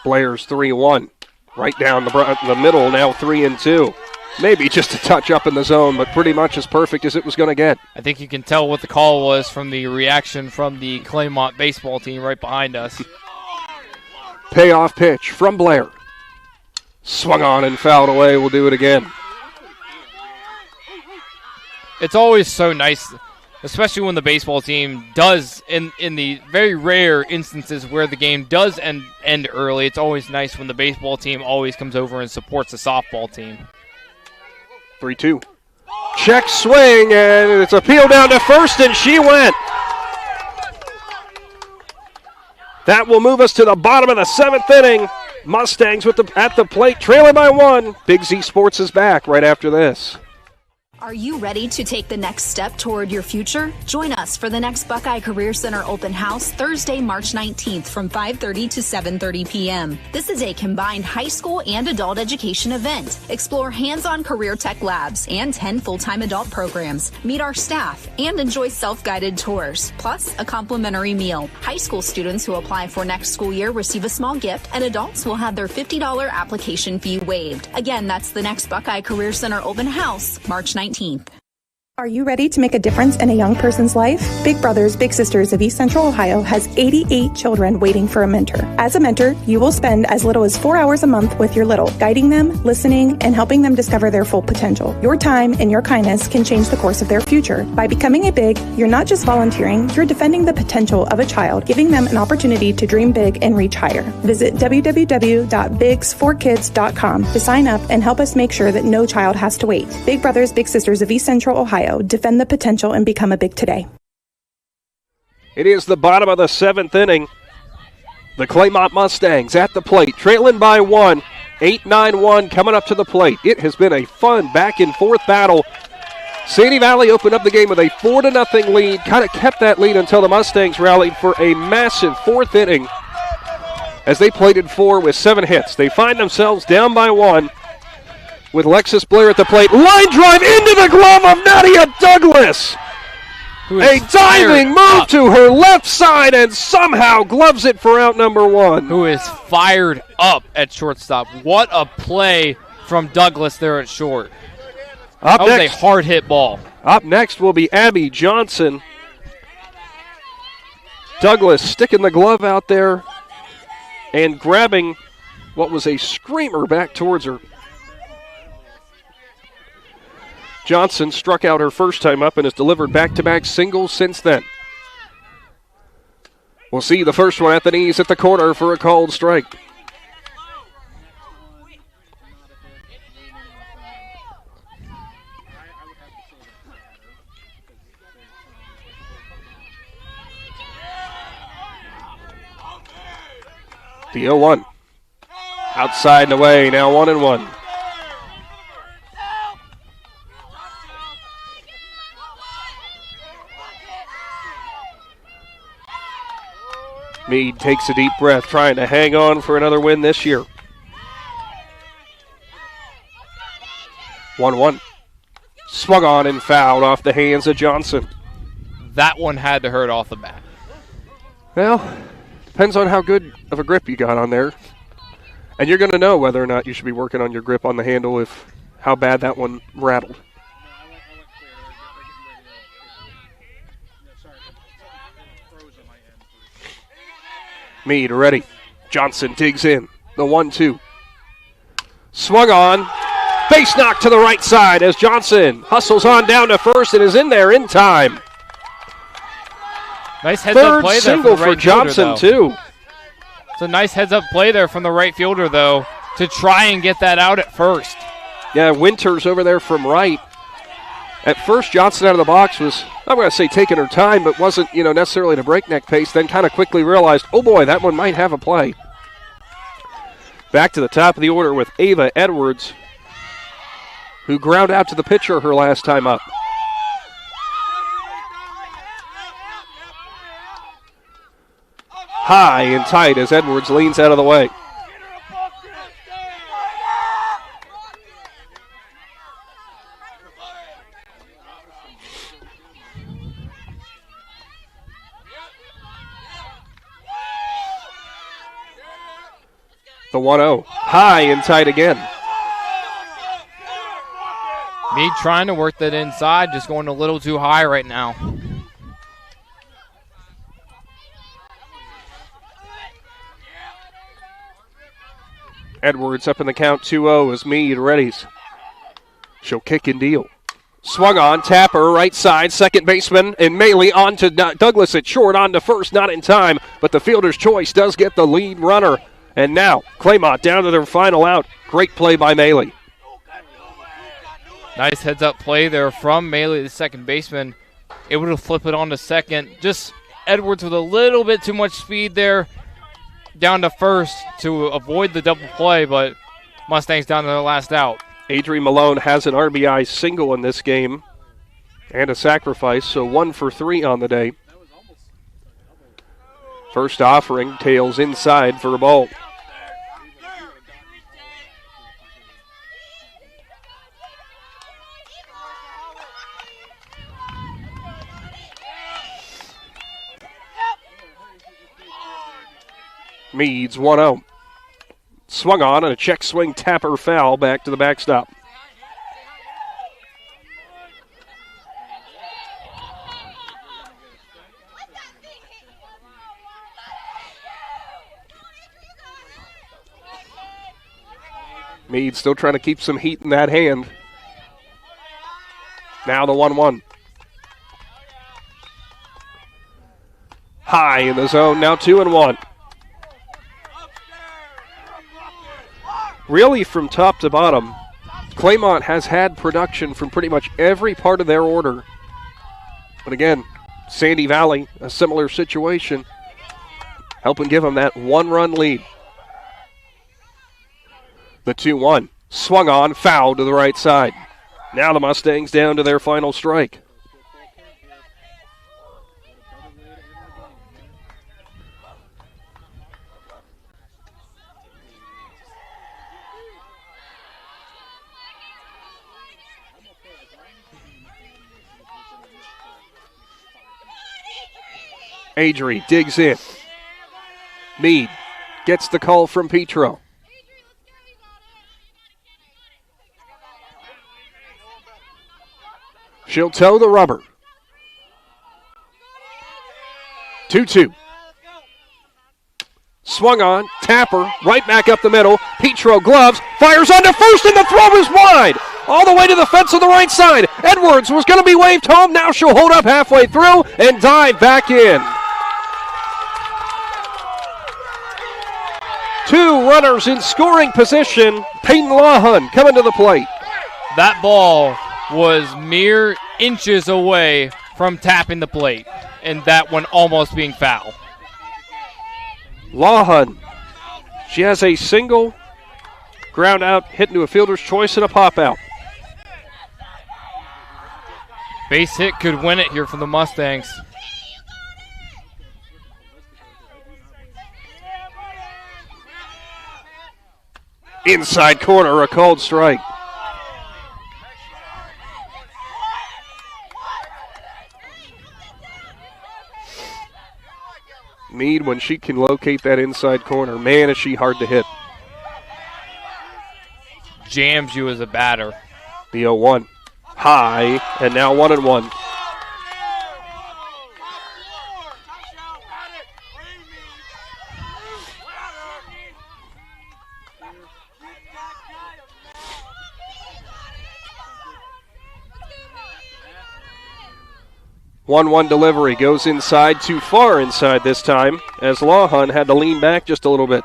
Blair's 3-1. Right down the middle, now 3-2. Maybe just a touch up in the zone, but pretty much as perfect as it was going to get. I think you can tell what the call was from the reaction from the Claymont baseball team right behind us. Payoff pitch from Blair. Swung on and fouled away. We'll do it again. It's always so nice, especially when the baseball team does, in the very rare instances where the game does end early, it's always nice when the baseball team always comes over and supports the softball team. 3-2. Check swing, and it's a peel down to first, and she went. That will move us to the bottom of the 7th inning. Mustangs at the plate, trailing by 1. Big Z Sports is back right after this. Are you ready to take the next step toward your future? Join us for the next Buckeye Career Center open house Thursday, March 19th from 5:30 to 7:30 p.m. This is a combined high school and adult education event. Explore hands-on career tech labs and 10 full-time adult programs. Meet our staff and enjoy self-guided tours, plus a complimentary meal. High school students who apply for next school year receive a small gift, and adults will have their $50 application fee waived. Again, that's the next Buckeye Career Center open house, March 19th. Are you ready to make a difference in a young person's life? Big Brothers Big Sisters of East Central Ohio has 88 children waiting for a mentor. As a mentor, you will spend as little as 4 hours a month with your little, guiding them, listening, and helping them discover their full potential. Your time and your kindness can change the course of their future. By becoming a Big, you're not just volunteering, you're defending the potential of a child, giving them an opportunity to dream big and reach higher. Visit www.bigs4kids.com to sign up and help us make sure that no child has to wait. Big Brothers Big Sisters of East Central Ohio. Defend the potential and become a Big today. It is the bottom of the 7th inning. The Claymont Mustangs at the plate, trailing by 1. 8-9-1 coming up to the plate. It has been a fun back-and-forth battle. Sandy Valley opened up the game with a 4-0 lead, kind of kept that lead until the Mustangs rallied for a massive 4th inning as they plated 4 with 7 hits. They find themselves down by 1. With Lexus Blair at the plate. Line drive into the glove of Nadia Douglas. A diving move to her left side and somehow gloves it for out number 1. Who is fired up at shortstop. What a play from Douglas there at short. That was a hard hit ball. Up next will be Abby Johnson. Douglas sticking the glove out there and grabbing what was a screamer back towards her. Johnson struck out her first time up and has delivered back-to-back singles since then. We'll see the first one at the knees at the corner for a called strike. The 0-1. Outside and away, now 1-1. Meade takes a deep breath, trying to hang on for another win this year. 1-1. Swung on and fouled off the hands of Johnson. That one had to hurt off the bat. Well, depends on how good of a grip you got on there. And you're going to know whether or not you should be working on your grip on the handle if how bad that one rattled. Meade ready. Johnson digs in. The 1-2. Swung on. Base knock to the right side as Johnson hustles on down to first and is in there in time. Nice heads-up play there single from the right for Johnson, too. It's a nice heads-up play there from the right fielder, though, to try and get that out at first. Yeah, Winters over there from right. At first, Johnson out of the box was, I'm going to say taking her time, but wasn't, necessarily at a breakneck pace, then kind of quickly realized, oh boy, that one might have a play. Back to the top of the order with Ava Edwards, who ground out to the pitcher her last time up. High and tight as Edwards leans out of the way. The 1-0. High and tight again. Meade trying to work that inside, just going a little too high right now. Edwards up in the count 2-0 as Meade readies. She'll kick and deal. Swung on, Tapper, right side, second baseman, and Maley on to Douglas at short, on to first, not in time, but the fielder's choice does get the lead runner. And now, Claymont down to their final out. Great play by Maley. Nice heads-up play there from Maley, the second baseman. Able to flip it on to second. Just Edwards with a little bit too much speed there. Down to first to avoid the double play, but Mustangs down to their last out. Adrian Malone has an RBI single in this game and a sacrifice, so 1 for 3 on the day. First offering, tails inside for a ball. Meads 1-0. Swung on and a check swing Tapper foul back to the backstop. Meade still trying to keep some heat in that hand. Now the 1-1. High in the zone, now 2-1. Really, from top to bottom, Claymont has had production from pretty much every part of their order. But again, Sandy Valley, a similar situation, helping give them that 1-run lead. The 2-1, swung on, foul to the right side. Now the Mustangs down to their final strike. Adri digs in. Meade gets the call from Petro. She'll toe the rubber. 2-2. Swung on, Tapper, right back up the middle. Petro gloves, fires onto first, and the throw is wide. All the way to the fence on the right side. Edwards was going to be waved home. Now she'll hold up halfway through and dive back in. 2 runners in scoring position. Peyton Lawhun coming to the plate. That ball was mere inches away from tapping the plate, and that one almost being foul. Lawhun, she has a single, ground out, hit into a fielder's choice, and a pop out. Base hit could win it here for the Mustangs. Inside corner, a called strike. Meade, when she can locate that inside corner, man, is she hard to hit. Jams you as a batter. The 0-1. High, and now 1-1. One delivery goes inside, too far inside this time, as Lawhun had to lean back just a little bit.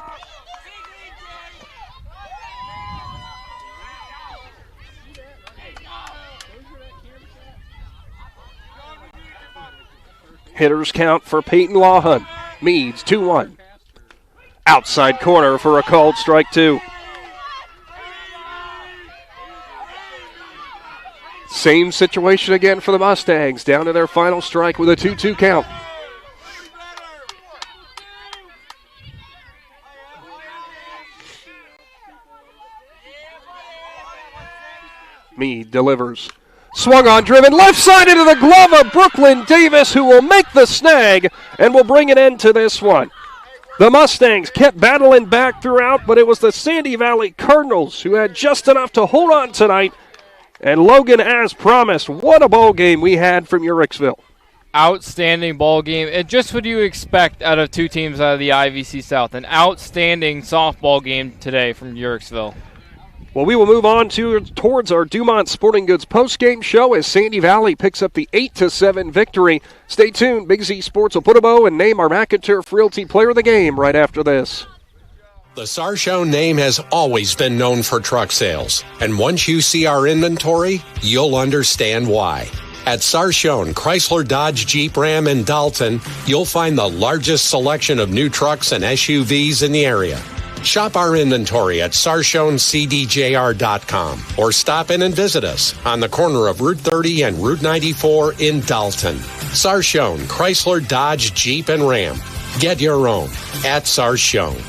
Hitters count for Peyton Lawhun. Meads 2-1. Outside corner for a called strike 2. Same situation again for the Mustangs, down to their final strike with a 2-2 count. Meade delivers. Swung on, driven left side into the glove of Brooklyn Davis, who will make the snag and will bring an end to this one. The Mustangs kept battling back throughout, but it was the Sandy Valley Cardinals who had just enough to hold on tonight. And Logan, as promised, what a ball game we had from Uricksville. outstanding ball game, and just what you expect out of two teams out of the IVC South. An outstanding softball game today from Uricksville. Well, we will move on towards our Dumont Sporting Goods postgame show as Sandy Valley picks up the 8-7 victory. Stay tuned. Big Z Sports will put a bow and name our McInturf Realty Player of the Game right after this. The Sarshone name has always been known for truck sales, and once you see our inventory, you'll understand why. At Sarshone Chrysler Dodge Jeep Ram in Dalton, you'll find the largest selection of new trucks and SUVs in the area. Shop our inventory at SarshonCDJR.com or stop in and visit us on the corner of Route 30 and Route 94 in Dalton. Sarshone Chrysler Dodge Jeep and Ram. Get your own at Sarshone.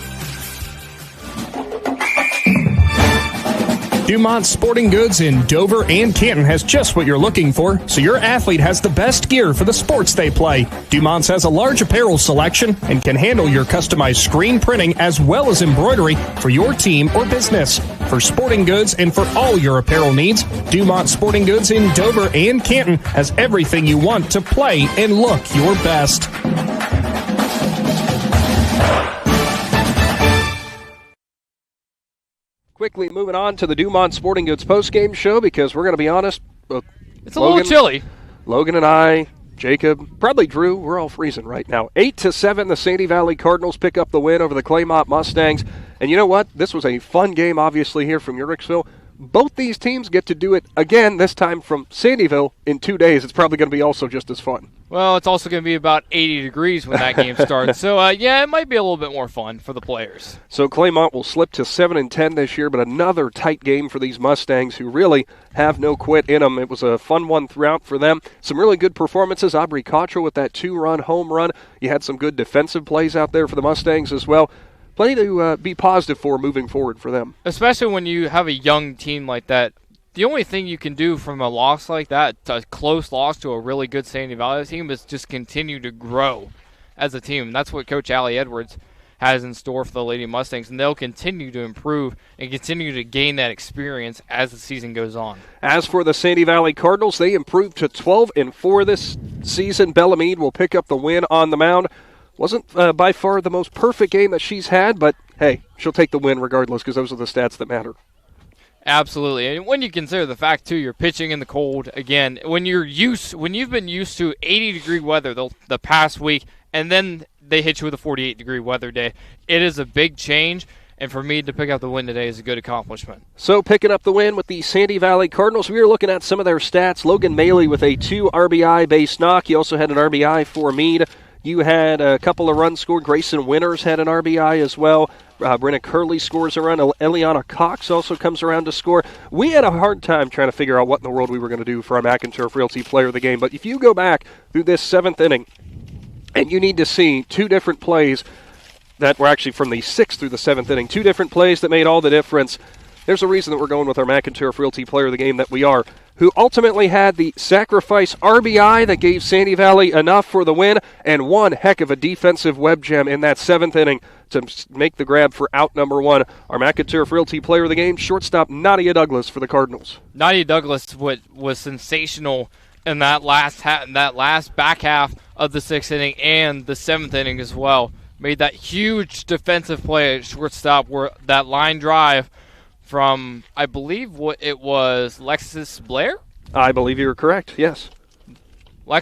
Dumont Sporting Goods in Dover and Canton has just what you're looking for, so your athlete has the best gear for the sports they play. Dumont's has a large apparel selection and can handle your customized screen printing as well as embroidery for your team or business. For sporting goods and for all your apparel needs, Dumont Sporting Goods in Dover and Canton has everything you want to play and look your best. Quickly moving on to the Dumont Sporting Goods postgame show because we're going to be honest. It's a little chilly. Logan and I, Jacob, probably Drew, we're all freezing right now. 8-7, the Sandy Valley Cardinals pick up the win over the Claymont Mustangs. And you know what? This was a fun game, obviously, here from Uricksville. Both these teams get to do it again, this time from Sandyville in 2 days. It's probably going to be also just as fun. Well, it's also going to be about 80 degrees when that game starts. So, yeah, it might be a little bit more fun for the players. So Claymont will slip to 7-10 this year, but another tight game for these Mustangs who really have no quit in them. It was a fun one throughout for them. Some really good performances. Aubrey Cottrell with that 2-run home run. You had some good defensive plays out there for the Mustangs as well. Plenty to be positive for moving forward for them. Especially when you have a young team like that. The only thing you can do from a loss like that, a close loss to a really good Sandy Valley team, is just continue to grow as a team. That's what Coach Allie Edwards has in store for the Lady Mustangs, and they'll continue to improve and continue to gain that experience as the season goes on. As for the Sandy Valley Cardinals, they improved to 12-4 this season. Bellamede will pick up the win on the mound. Wasn't by far the most perfect game that she's had, but hey, she'll take the win regardless because those are the stats that matter. Absolutely. And when you consider the fact, too, you're pitching in the cold, again, when you've been used to 80-degree weather the past week, and then they hit you with a 48-degree weather day, it is a big change. And for me to pick up the win today is a good accomplishment. So picking up the win with the Sandy Valley Cardinals, we were looking at some of their stats. Logan Maley with a 2 RBI base knock. He also had an RBI for Meade. You had a couple of runs scored. Grayson Winters had an RBI as well. Brenna Curley scores a run. Eliana Cox also comes around to score. We had a hard time trying to figure out what in the world we were going to do for our McInturf Realty Player of the Game. But if you go back through this 7th inning, and you need to see 2 different plays that were actually from the 6th through the 7th inning, 2 different plays that made all the difference. There's a reason that we're going with our McInturf Realty Player of the Game that we are, who ultimately had the sacrifice RBI that gave Sandy Valley enough for the win, and one heck of a defensive web gem in that 7th inning to make the grab for out number 1. Our McInturf Realty Player of the Game, shortstop Nadia Douglas for the Cardinals. Nadia Douglas was sensational in that last back half of the 6th inning and the 7th inning as well. Made that huge defensive play at shortstop where that line drive from, I believe it was Lexus Blair? I believe you're correct, yes.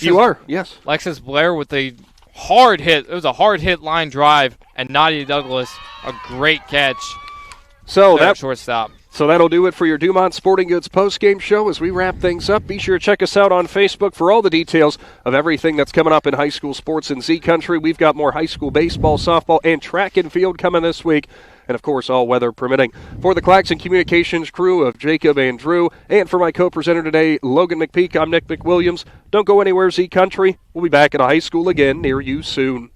You are, yes. Lexus Blair with a hard hit. It was a hard hit line drive, and Nadia Douglas, a great catch. So that shortstop. So that'll do it for your Dumont Sporting Goods postgame show as we wrap things up. Be sure to check us out on Facebook for all the details of everything that's coming up in high school sports in Z Country. We've got more high school baseball, softball, and track and field coming this week. And, of course, all weather permitting. For the Claxon Communications crew of Jacob and Drew, and for my co-presenter today, Logan McPeek, I'm Nick McWilliams. Don't go anywhere, Z Country. We'll be back at a high school again near you soon.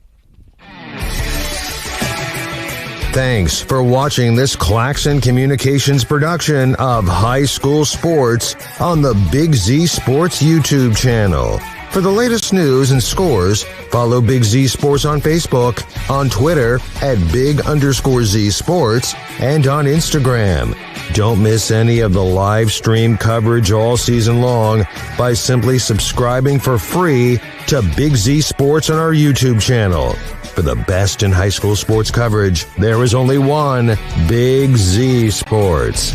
Thanks for watching this Claxon Communications production of high school sports on the Big Z Sports YouTube channel. For the latest news and scores, follow Big Z Sports on Facebook, on Twitter at @Big_Z Sports, and on Instagram. Don't miss any of the live stream coverage all season long by simply subscribing for free to Big Z Sports on our YouTube channel. For the best in high school sports coverage, there is only one Big Z Sports.